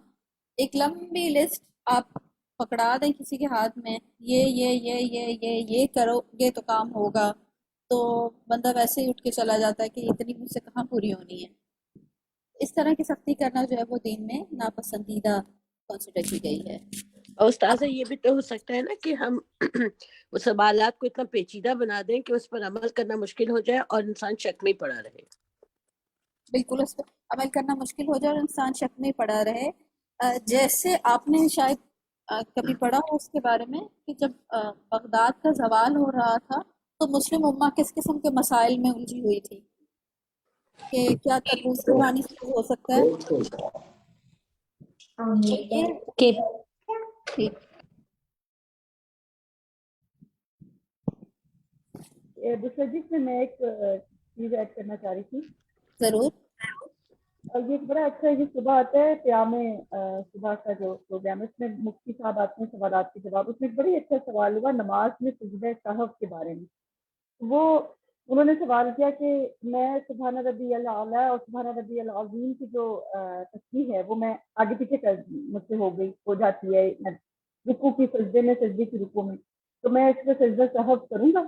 ایک لمبی لسٹ آپ پکڑا دیں کسی کے ہاتھ میں یہ کرو یہ تو کام ہوگا، تو بندہ ویسے ہی اٹھ کے چلا جاتا ہے کہ اتنی مجھ سے کہاں پوری ہونی ہے. اس طرح کی سختی کرنا جو ہے وہ دین میں ناپسندیدہ کنسیڈر کی گئی ہے. اور استاذہ یہ بھی تو ہو سکتا ہے نا کہ ہم وہ سوالات کو اتنا پیچیدہ بنا دیں کہ اس پر عمل کرنا مشکل ہو جائے اور انسان شک میں پڑا رہے. بالکل اس پر عمل کرنا مشکل ہو جائے اور انسان شک میں پڑا رہے. جیسے آپ نے شاید کبھی پڑھا ہو اس کے بارے میں کہ جب بغداد کا زوال ہو رہا تھا تو مسلم امہ کس قسم کے مسائل میں الجھی ہوئی تھی کہ کیا تربوز کے پانی سے ہو سکتا ہے. ٹھیک. جس میں میں ایک چیز ایڈ کرنا چاہ رہی تھی. ضرور. اور یہ بڑا اچھا ہے کہ صبح آتا ہے قیام صبح کا جو پروگرام ہے اس میں مفتی صاحب آتے ہیں سوالات کے جواب. اس میں ایک بڑی اچھا سوال ہوا نماز میں سجدہ سہو کے بارے میں. وہ انہوں نے سوال کیا کہ میں سبحان ربی الاعلیٰ اور سبحان ربی العظیم کی جو تسبیح ہے وہ میں آگے پیچھے کر مجھ سے ہو جاتی ہے رکوع کی سجدے میں سجدے کی رکوع میں، تو میں اس پہ سجدہ سہو کروں گا.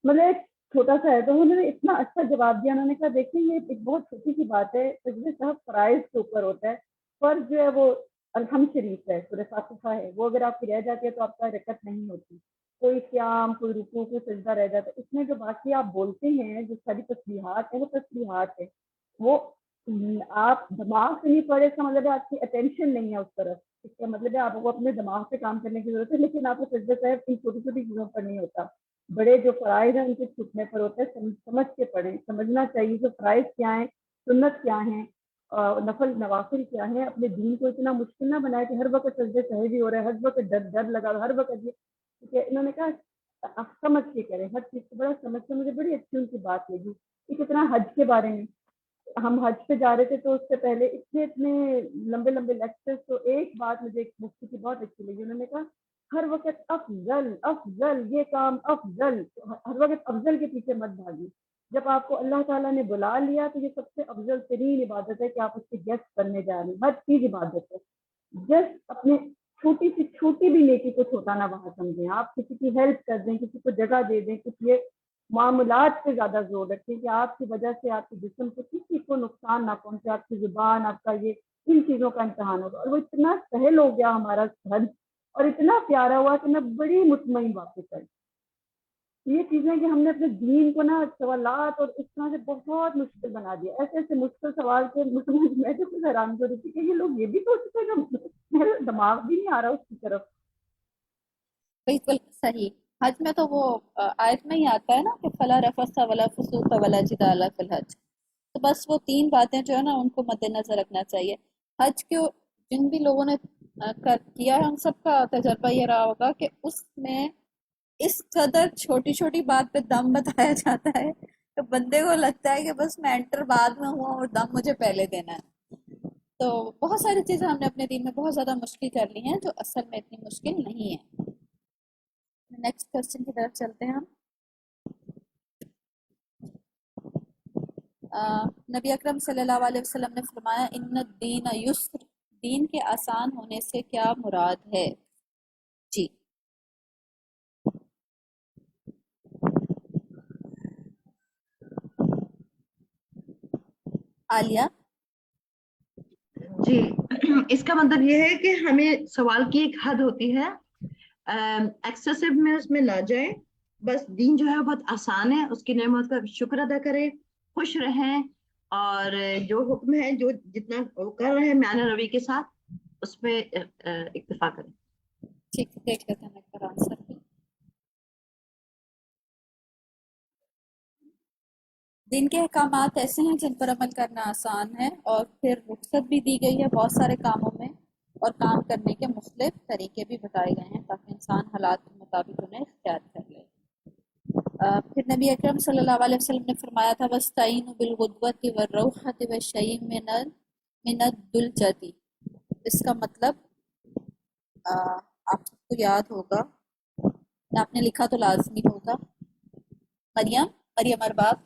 مطلب ایک چھوٹا سا ہے. تو انہوں نے اتنا اچھا جواب دیا. انہوں نے کہا دیکھیں یہ ایک بہت چھوٹی سی بات ہے. سجدہ سہو فرائض کے اوپر ہوتا ہے. فرض جو ہے وہ الحمد شریف ہے، سورہ فاتحہ ہے، وہ اگر آپ کی رہ جاتی ہے تو آپ کا رکعت نہیں ہوتی. کوئی قیام کوئی رکوع کوئی سجدہ رہ جاتا ہے. اس میں جو باقی آپ بولتے ہیں جو ساری تسبیحات ہیں وہ تسبیحات ہیں، وہ آپ دماغ سے نہیں پڑھے. اس کا مطلب ہے آپ کی اٹینشن نہیں ہے اس طرف. اس کا مطلب ہے آپ کو اپنے دماغ سے کام کرنے کی ضرورت ہے. لیکن آپ کو سجدہ صاحب ان چھوٹی چھوٹی چیزوں پر نہیں ہوتا. بڑے جو فرائض ہیں ان کے چھٹنے پر ہوتا ہے. سمجھ کے پڑھیں. سمجھنا چاہیے کہ فرائض کیا ہیں، سنت کیا ہیں، نفل نوافل کیا ہیں. اپنے دین کو اتنا مشکل نہ بنائے کہ ہر وقت سجدے صحیح بھی ہو رہا ہے، ہر وقت ڈر لگا، ہر وقت یہ. انہوں نے کہا آپ سمجھ کے کریں ہر چیز کو بڑا سمجھ کے. مجھے بڑی اچھی ان کی بات لگی. ایک اتنا حج کے بارے میں ہم حج پہ جا رہے تھے تو اس سے پہلے اتنے لمبے لمبے لیکچرز. تو ایک بات مجھے ایک مفتی کی بہت اچھی لگی. انہوں نے کہا ہر وقت افضل افضل، یہ کام افضل، ہر وقت افضل کے پیچھے مت بھاگی. جب آپ کو اللہ تعالیٰ نے بلا لیا تو یہ سب سے افضل ترین عبادت ہے کہ آپ اس کی گیسٹ کرنے جا رہے ہیں. ہر چیز عبادت ہے. جسٹ اپنے چھوٹی سی چھوٹی بھی نیکی کو چھوٹا نہ وہاں سمجھیں. آپ کسی کی ہیلپ کر دیں، کسی کو جگہ دے دیں. کچھ یہ معاملات پہ زیادہ زور رکھیں کہ آپ کی وجہ سے آپ کے جسم کو کسی کو نقصان نہ پہنچے. آپ کی زبان، آپ کا یہ ان چیزوں کا امتحان ہوگا. اور وہ اتنا سہل ہو گیا ہمارا حج اور اتنا پیارا ہوا کہ میں بڑی مطمئن واپس آئی. یہ چیزیں کہ ہم نے اپنے دین کو نا سوالات اور اس طرح سے بہت مشکل بنا دیا. ایسے ایسے مشکل سوال کے میں تو کچھ حیران ہو رہی تھی کہ یہ لوگ یہ بھی سوچ چکے کہ میرا دماغ بھی نہیں آ رہا اس کی طرف. بالکل صحیح. حج میں تو وہ آیت میں ہی آتا ہے نا کہ فلا رفث ولا فسوق ولا جدال فی الحج. تو بس وہ 3 باتیں جو ہے نا ان کو مد نظر رکھنا چاہیے. حج کے جن بھی لوگوں نے کیا ہے ان سب کا تجربہ یہ رہا ہوگا کہ اس میں اس قدر چھوٹی چھوٹی بات پہ دم بتایا جاتا ہے تو بندے کو لگتا ہے کہ بس میں انٹر بعد میں ہوا اور دم مجھے پہلے دینا ہے. تو بہت ساری چیزیں ہم نے اپنے دین میں بہت زیادہ مشکل کر لی ہیں جو اصل میں اتنی مشکل نہیں ہے. نیکسٹ کوسچن کی طرف چلتے ہیں ہم. نبی اکرم صلی اللہ علیہ وسلم نے فرمایا ان الدین یسر، دین کے آسان ہونے سے کیا مراد ہے؟ جی عالیہ. جی اس کا مطلب یہ ہے کہ ہمیں سوال کی ایک حد ہوتی ہے، ایکسیسو میں اس میں نہ جائیں. بس دین جو ہے بہت آسان ہے. اس کی نعمت کا شکر ادا کریں، خوش رہیں، اور جو حکم ہے جو جتنا وہ کر رہے ہیں میانہ روی کے ساتھ اس پہ اکتفا کریں. ٹھیک ہے، دیکھ لیتے ہیں ایک بار آنسر بھی. دین کے احکامات ایسے ہیں جن پر عمل کرنا آسان ہے اور پھر رخصت بھی دی گئی ہے بہت سارے کاموں میں اور کام کرنے کے مختلف طریقے بھی بتائے گئے ہیں تاکہ انسان حالات کے مطابق انہیں اختیار کر لے. پھر نبی اکرم صلی اللہ علیہ وسلم نے فرمایا تھا وَاسْتَعِینُوا بِالْغُدْوَةِ وَالرَّوْحَةِ وَالشَّيْءٍ مِنَ الدُّلْجَةِ. اس کا مطلب آپ کو یاد ہوگا، آپ نے لکھا تو لازمی ہوگا. مریم ارباب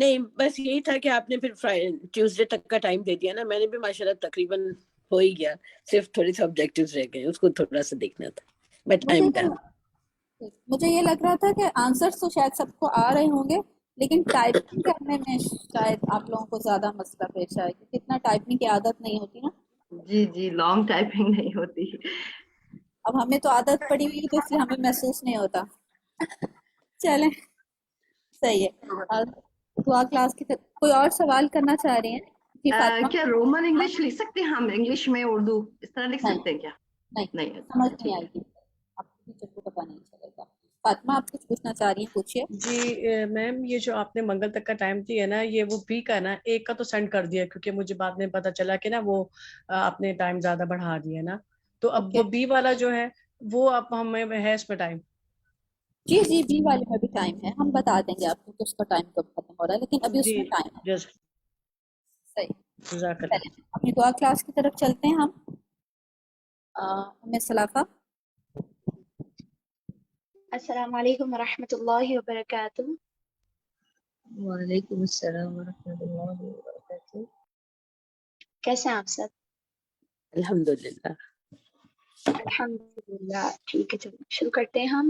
نہیں بس یہی تھا کہ آپ نے پھر ٹیوزڈے تک کا ٹائم دے دیا نا. میں نے بھی ماشاءاللہ تقریباً ہو ہی گیا, صرف تھوڑے سے آبجیکٹیوز رہ گئے, اس کو تھوڑا سا دیکھنا تھا, بٹ آئی ایم ڈن. مجھے یہ لگ رہا تھا کہ آنسرز تو شاید سب کو آ رہے ہوں گے, لیکن ٹائپنگ کرنے میں شاید آپ لوگوں کو زیادہ مسئلہ پیش آئے, کیونکہ اتنا ٹائپنگ کی عادت نہیں ہوتی نا. جی لانگ ٹائپنگ نہیں ہوتی. اب ہمیں تو عادت پڑی ہوئی ہے تو اس لیے ہمیں محسوس نہیں ہوتا. چلیں صحیح ہے. اور دعا کلاس کی کوئی اور سوال کرنا چاہ رہے ہیں؟ جی فاطمہ. کیا رومن انگلش لکھ سکتے ہیں ہم, انگلش میں اردو اس طرح لکھ سکتے ہیں کیا؟ نہیں سمجھ نہیں آئے گی, آپ کو ٹیچر کو پتا نہیں چلے گا. فاطمہ آپ کچھ پوچھنا چاہ رہی ہیں, پوچھیے. جی میم, یہ جو آپ نے منگل تک کا ٹائم دیا نا, یہ وہ بی کا نا, ایک کا تو سینڈ کر دیا, کیونکہ مجھے بعد میں پتا چلا کہ نا وہ آپ نے ٹائم زیادہ بڑھا دیا نا, تو اب وہ بی والا جو ہے وہ اب ہمیں ہے اس میں ٹائم. جی بی والے میں بھی ٹائم ہے, ہم بتا دیں گے آپ کو کہ اس کا ٹائم کب ختم ہو رہا ہے, لیکن ابھی اس میں ٹائم ہے. صحیح. اپنی دعا کلاس کی طرف چلتے ہیں ہم. سلافہ. السلام علیکم ورحمۃ اللہ وبرکاتہ. وعلیکم السلام ورحمۃ اللہ وبرکاتہ. کیسے ہیں آپ سب؟ الحمدللہ. الحمدللہ. ٹھیک ہے, چلو شروع کرتے ہیں.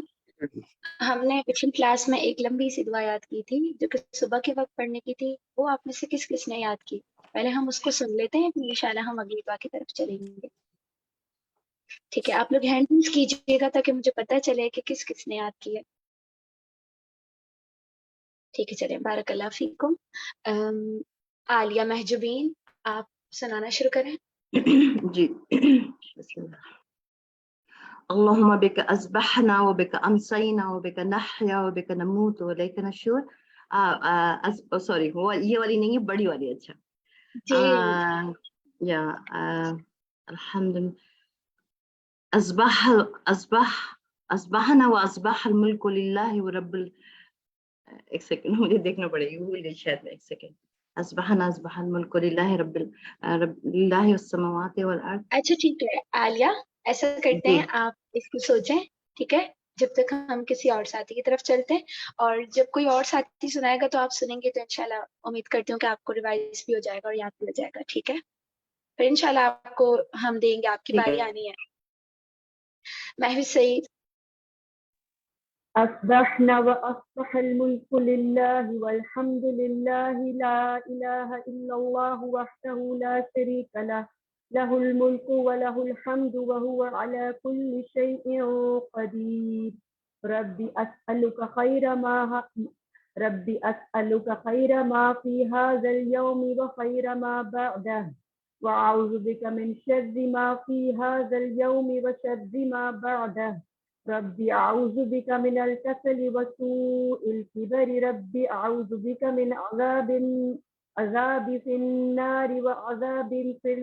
ہم نے پچھلی کلاس میں ایک لمبی سی دعا یاد کی تھی جو کہ صبح کے وقت پڑھنے کی تھی. وہ آپ میں سے کس کس نے یاد کی؟ پہلے ہم اس کو سن لیتے ہیں, پھر انشاءاللہ ہم اگلی دعا کی طرف چلیں گے. ٹھیک ہے, آپ لوگ ہینڈ ریز کیجیے گا تاکہ مجھے پتہ چلے کہ کس کس نے یاد کی ہے. ٹھیک ہے, چلیں. بارک اللہ فیکم. عالیہ محجوبین, آپ سنانا شروع کریں. جی بسم اللہ. اللهم بك أصبحنا وبك أمسينا وبك نحيا وبك نموت وإليك نشور. سوری, وہ یہ والی نہیں ہے, بڑی والی. اچھا یا الحمد أصبحنا وأصبح الملك لله ورب ایک سیکنڈ مجھے دیکھنا پڑے گی, بھول گئی شاید میں. ایک سیکنڈ. أصبح الملك لله رب لله السماوات والأرض. اچھا ٹھیک ہے عالیہ, ایسا کرتے ہیں, آپ اس کو سوچیں, ٹھیک ہے, جب تک ہم کسی اور ساتھی کی طرف چلتے ہیں, اور جب کوئی اور ساتھی سنائے گا تو آپ سنیں گے, تو انشاءاللہ امید کرتی ہوں کہ آپ کو ریوائز بھی ہو جائے گا اور یاد بھی ہو جائے گا. ٹھیک ہے, پھر انشاءاللہ آپ کو ہم دیں گے, آپ کی باری آنی ہے. محوی سعید. أصبحنا وأصبح الملك لله والحمد لله لا إله إلا الله وحده لا شريك له له الملك وله الحمد وهو على كل شيء قدير. ربي أسألك خير ما في هذا اليوم وخير ما بعده, وأعوذ بك من شر ما في هذا اليوم وشر ما بعده. ربي أعوذ بك من الكسل وسوء الكبر. ربي أعوذ بك من عذاب في النار وعذاب في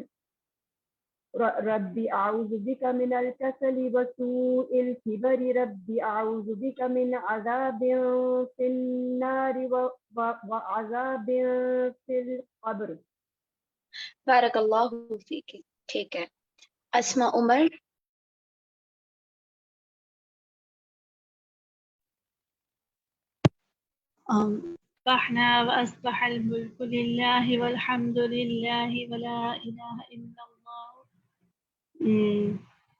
ربي أعوذ بك من الكسل وسوء الكبر. ربي أعوذ بك من عذاب في النار وعذاب في القبر. بارک اللہ فیک. ٹھیک ہے, اسماء عمر. أصبحنا وأصبح الملك لله والحمد لله ولا إله إلا الله.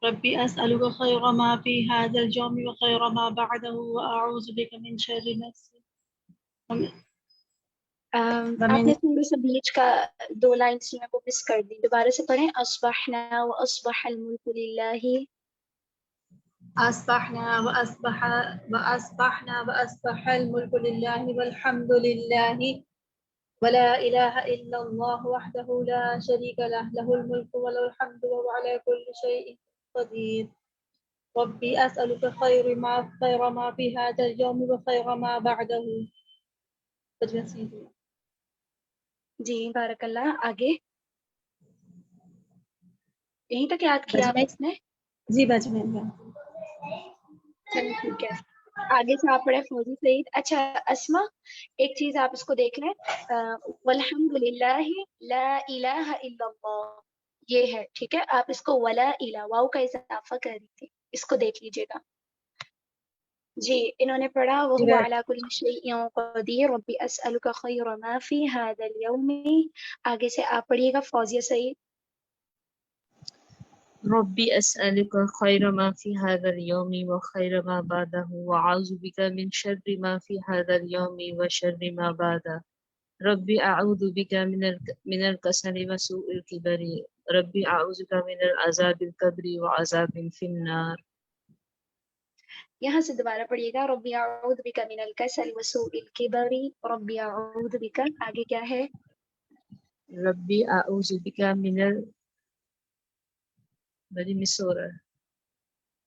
ربي أسألك خير ما في هذا اليوم وخير ما بعده وأعوذ بك من شر نفسي. آپ نے تھوڑا سا بیچ کا 2 لائنس میں وہ مس کر دی, دوبارہ سے پڑھیں. اصبحنا وأصبح الملك لله. أصبحنا وأصبح الملك لله والحمد لله ولا إله إلا الله وحده لا شريك له له الملك وله الحمد وهو على كل شيء قدير. ربي أسألك خير ما في هذا اليوم وخير ما بعده. جی بارک اللہ. آگے یہیں تک یاد کیا آپ نے؟ جی بچ میں. چلیے ٹھیک ہے, آگے سے آپ پڑھے فوزی سعید. اچھا اسما, ایک چیز آپ اس کو دیکھ لیں, والحمد للہ لا الہ الا اللہ, یہ ہے, ٹھیک ہے. آپ اس کو ولا الہ, واو کا اضافہ کر رہی تھی, اس کو دیکھ لیجیے گا. جی انہوں نے پڑھا وَهُوَ عَلَى كُلِّ شَيْءٍ قَدِيرٌ رَبِّ أَسْأَلُكَ خَيْرَ مَا فِي هَذَا الْيَوْمِ. آگے سے آپ پڑھیے گا فوزیہ سعید. ربي أسألك خير ما في هذا اليوم وخير ما بعده وأعوذ بك من شر ما في هذا اليوم وشر ما بعده. ربي أعوذ بك من الكسل وسوء الكبر. ربي أعوذ بك من العذاب القبر وعذاب في النار. یہاں سے دوبارہ پڑھیے گا ربی اعوذ بک من الکسل وسوء الکبر. ربی اعوذ بک آگے کیا ہے؟ ربي أعوذ بك من بڑی مس ہو رہا ہے.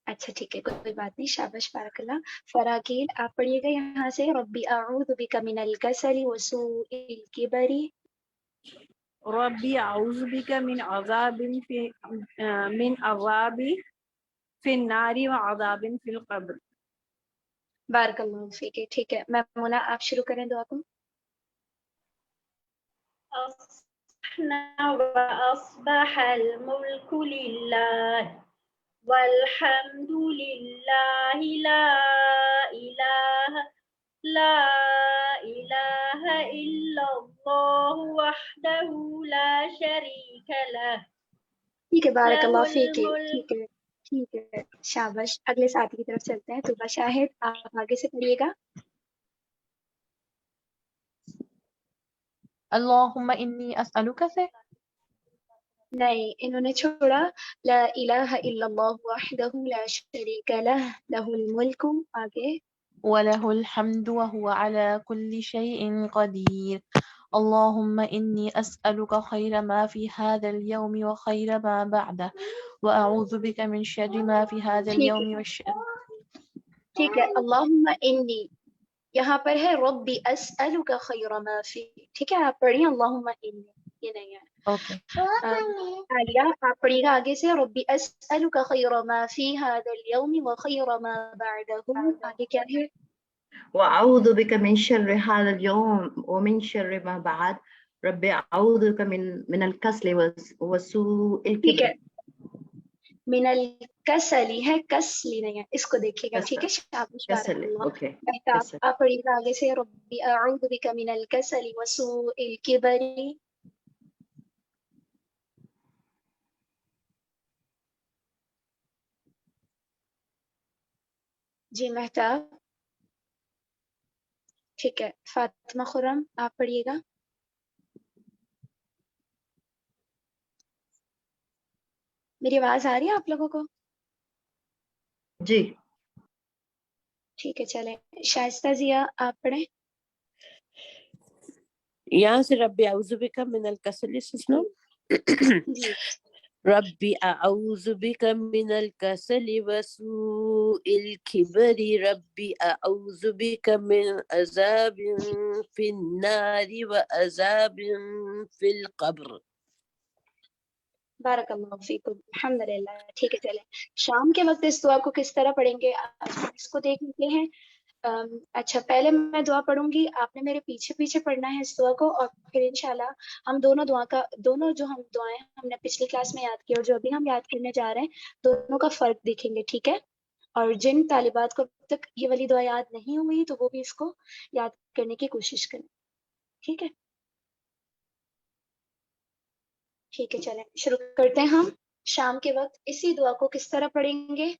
اچھا ٹھیک ہے کوئی بات نہیں شاباش بارک اللہ. فراکیل آپ پڑھیے گا یہاں سے ربی اعوذ بک من الکسل وسوء الکبر. ربي أعوذ بك من عذاب في النار وعذاب في القبر. بارک اللہ فیک. ٹھیک ہے میمونہ آپ شروع کریں دعا کو. وأصبح الملك لله والحمد لله لا إله إلا الله وحده لا شريك له. ٹھیک ہے بارک له اللہ فیک. الملك. ٹھیک ہے شاباش. اگلے ساتھی کی طرف چلتے ہیں. طبہ شاہد آپ آگے سے پڑھیے گا. اللہم انی اسألک سے نہیں انہوں نے چھوڑا لا الہ الا اللہ وحدہ لا شریک لہ لہ الملک. آگے وَلَهُ الْحَمْدُ وَهُوَ عَلَى كُلِّ شَيْءٍ قَدِيرٌ. اللهم إني أسألك خير ما في هذا اليوم وخير ما بعده وأعوذ بك من شر ما في هذا اليوم والشر. ٹھیک ہے اللہم انی یہاں پر ہے ربی اسألک خیر ما فی. ٹھیک ہے آپ پڑھیے اللہم انی. یہ نہیں ہے اوکے. عالیہ آپ پڑھیے گا آگے سے ربی اسألک خیر ما فی هذا اليوم وخیر ما بعده. آگے کیا ہے؟ وأعوذ بك من شر هذا اليوم ومن شر ما بعد. رب أعوذ بك من الكسل وسوء ٹھیک ہے الكبر. من الکسلی ہے کسلی نہیں ہے اس کو دیکھیے گا. ٹھیک ہے شاباش بارک اللہ. اوکے مہتاب آپ پڑھیے گا آگے سے ربی اعوذ بک من الکسل وسوء الکبر. جی مہتاب. ٹھیک ہے فاطمہ خرم آپ پڑھیے گا. میری آواز آ رہی ہے آپ لوگوں کو؟ جی ٹھیک ہے چلیں شائستہ ضیا آپ پڑھیں. یہاں سے ربی اعوذ بک من الکسل سنو. جی ربی اعوذ بک من الکسل وسوء الکبر. ربی اعوذ بک من عذاب فی النار وعذاب فی القبر. بارک اللہ فیکم الحمد للہ. ٹھیک ہے چلیں شام کے وقت اس دعا کو کس طرح پڑھیں گے اس کو دیکھ لیتے ہیں. اچھا پہلے میں دعا پڑھوں گی آپ نے میرے پیچھے پیچھے پڑھنا ہے اس دعا کو اور پھر انشاءاللہ ہم دونوں جو ہم دعائیں ہم نے پچھلی کلاس میں یاد کی اور جو ابھی ہم یاد کرنے جا رہے ہیں دونوں کا فرق دیکھیں گے. ٹھیک ہے اور جن طالبات کو اب تک یہ والی دعا یاد نہیں ہوئی تو وہ بھی اس کو یاد کرنے کی کوشش کریں. ٹھیک ہے ٹھیک ہے چلیں شروع کرتے ہیں. ہم شام کے وقت اسی دعا کو کس طرح پڑھیں گے.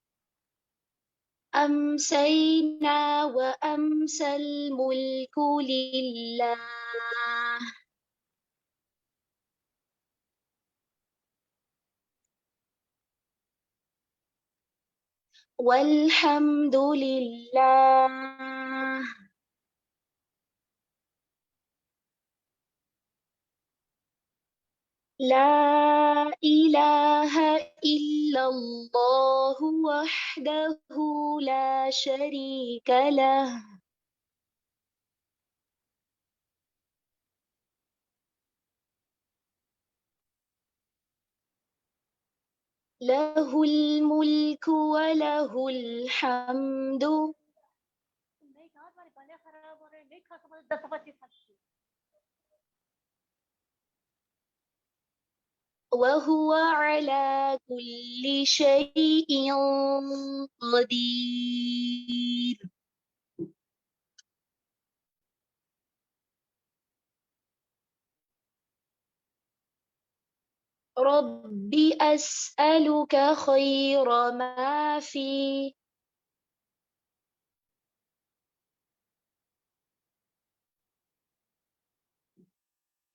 أمسينا وأمسى الملك لله والحمد لله لا إله إلا الله وحده لا شريك له له الملك وله الحمد وهو على كل شيء قدير. ربي أسألك خير ما في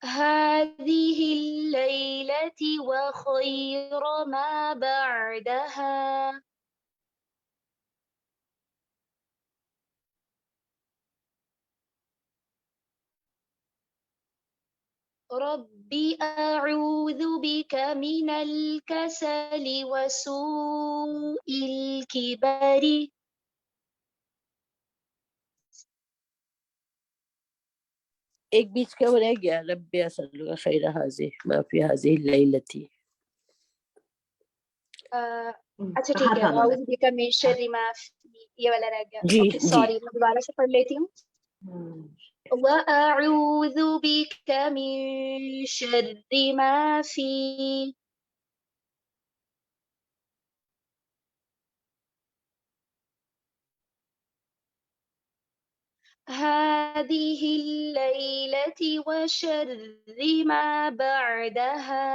هذه الليلة وخير ما بعدها ربي أعوذ بك من الكسل وسوء الكبر. ایک بیچ کا وہ رہ گیا رب اسألک خیر حاضر ما فی هذه الليلة. اچھا ٹھیک ہے اعوذ بک من شر ما فی یہ والا رہ گیا. جی اوکے سوری میں دوبارہ سے پڑھ لیتی ہوں. وأعوذ بك من شر ما في هذه الليلة وشر ما بعدها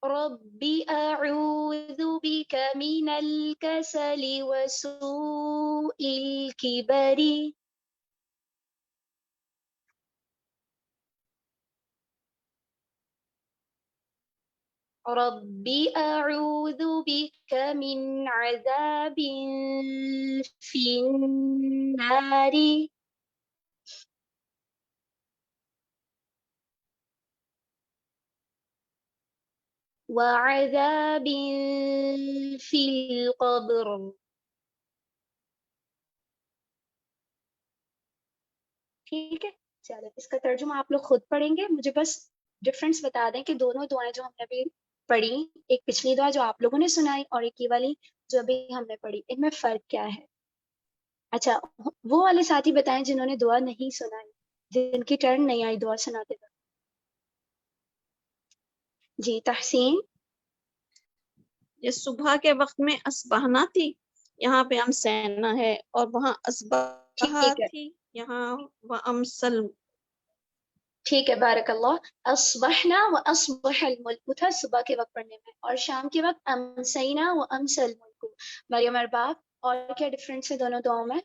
ربي أعوذ بك من الكسل وسوء الكبر. ربي أعوذ بك من عذاب في النار وعذاب في القبر. ٹھیک ہے چلو اس کا ترجمہ آپ لوگ خود پڑھیں گے. مجھے بس ڈفرینس بتا دیں کہ دونوں دعائیں جو ہم نے ابھی پڑھی ایک پچھلی دعا جو آپ لوگوں نے سنائی اور ایک یہ والی جو ابھی ہم نے پڑھی ان میں فرق کیا ہے. اچھا وہ والے ساتھی بتائیں جنہوں نے دعا نہیں سنائی جن کی ٹرن نہیں آئی دعا سناتے وقت. جی تحسین. یہ صبح کے وقت میں اسبحنا تھی یہاں پہ امسینا ہے اور وہاں اسبحا ٹھیک ہے تھی یہاں وامسل. ٹھیک ہے بارک اللہ. اصبحنا و اصبح الملک تھا صبح کے وقت پڑھنے میں اور شام کے وقت امسینا و امسل الملک. مریم ارباب اور کیا ڈفرینس ہے دونوں دعاؤں میں؟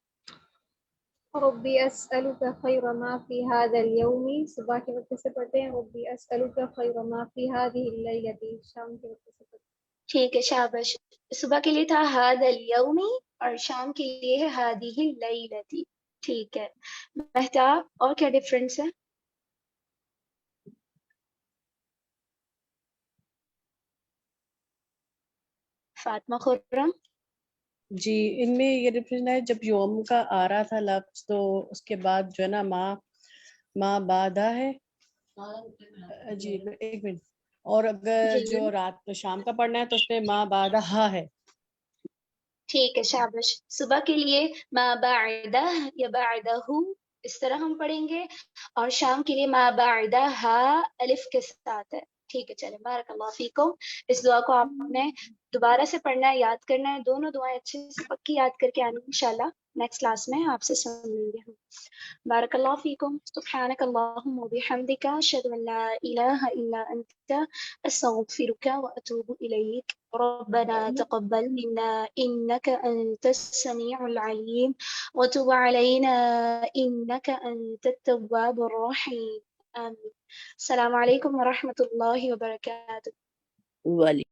ربی اسألک خیر ما فی هذا اليوم صبح کے وقت سے پڑھتے ہیں. ربی اسألک خیر ما فی هذه الليلة شام کے وقت سے پڑھتے ہیں. ٹھیک ہے شاباش. صبح کے لیے تھا هذا اليوم اور شام کے لیے ہے هذه الليلة. ٹھیک ہے مہتاب اور کیا ڈفرینس ہے؟ فاطمہ خرم. جی ان میں یہ ڈفرینس ہے جب یوم کا آ رہا تھا لفظ تو اس کے بعد جو ہے نا ماں بادہ ہے. جی ایک منٹ. اور اگر جی جو رات شام کا پڑھنا ہے تو اس میں ماں بادہ ہے. ٹھیک ہے شاباش. صبح کے لیے ما بعدہ یا بعدہ اس طرح ہم پڑھیں گے اور شام کے لیے ما بعدہ الف کے ساتھ ہے. ٹھیک ہے چلیں بارک اللہ فیکم. اس دعا کو آپ نے دوبارہ سے پڑھنا ہے یاد کرنا ہے. دونوں دعائیں اچھے سے پکی یاد کر کے آنی انشاءاللہ نیکسٹ کلاس میں آپ سے سن لیں گے ہم. بارک اللہ فیکم. سبحانک اللہم وبحمدک اشہد ان لا الہ الا انت استغفرک واتوب الیک. ربنا تقبل منا انك انت السميع العليم وتب علينا انك انت التواب الرحيم. آمين. السلام علیکم ورحمۃ اللہ وبرکاتہ. وعلیکم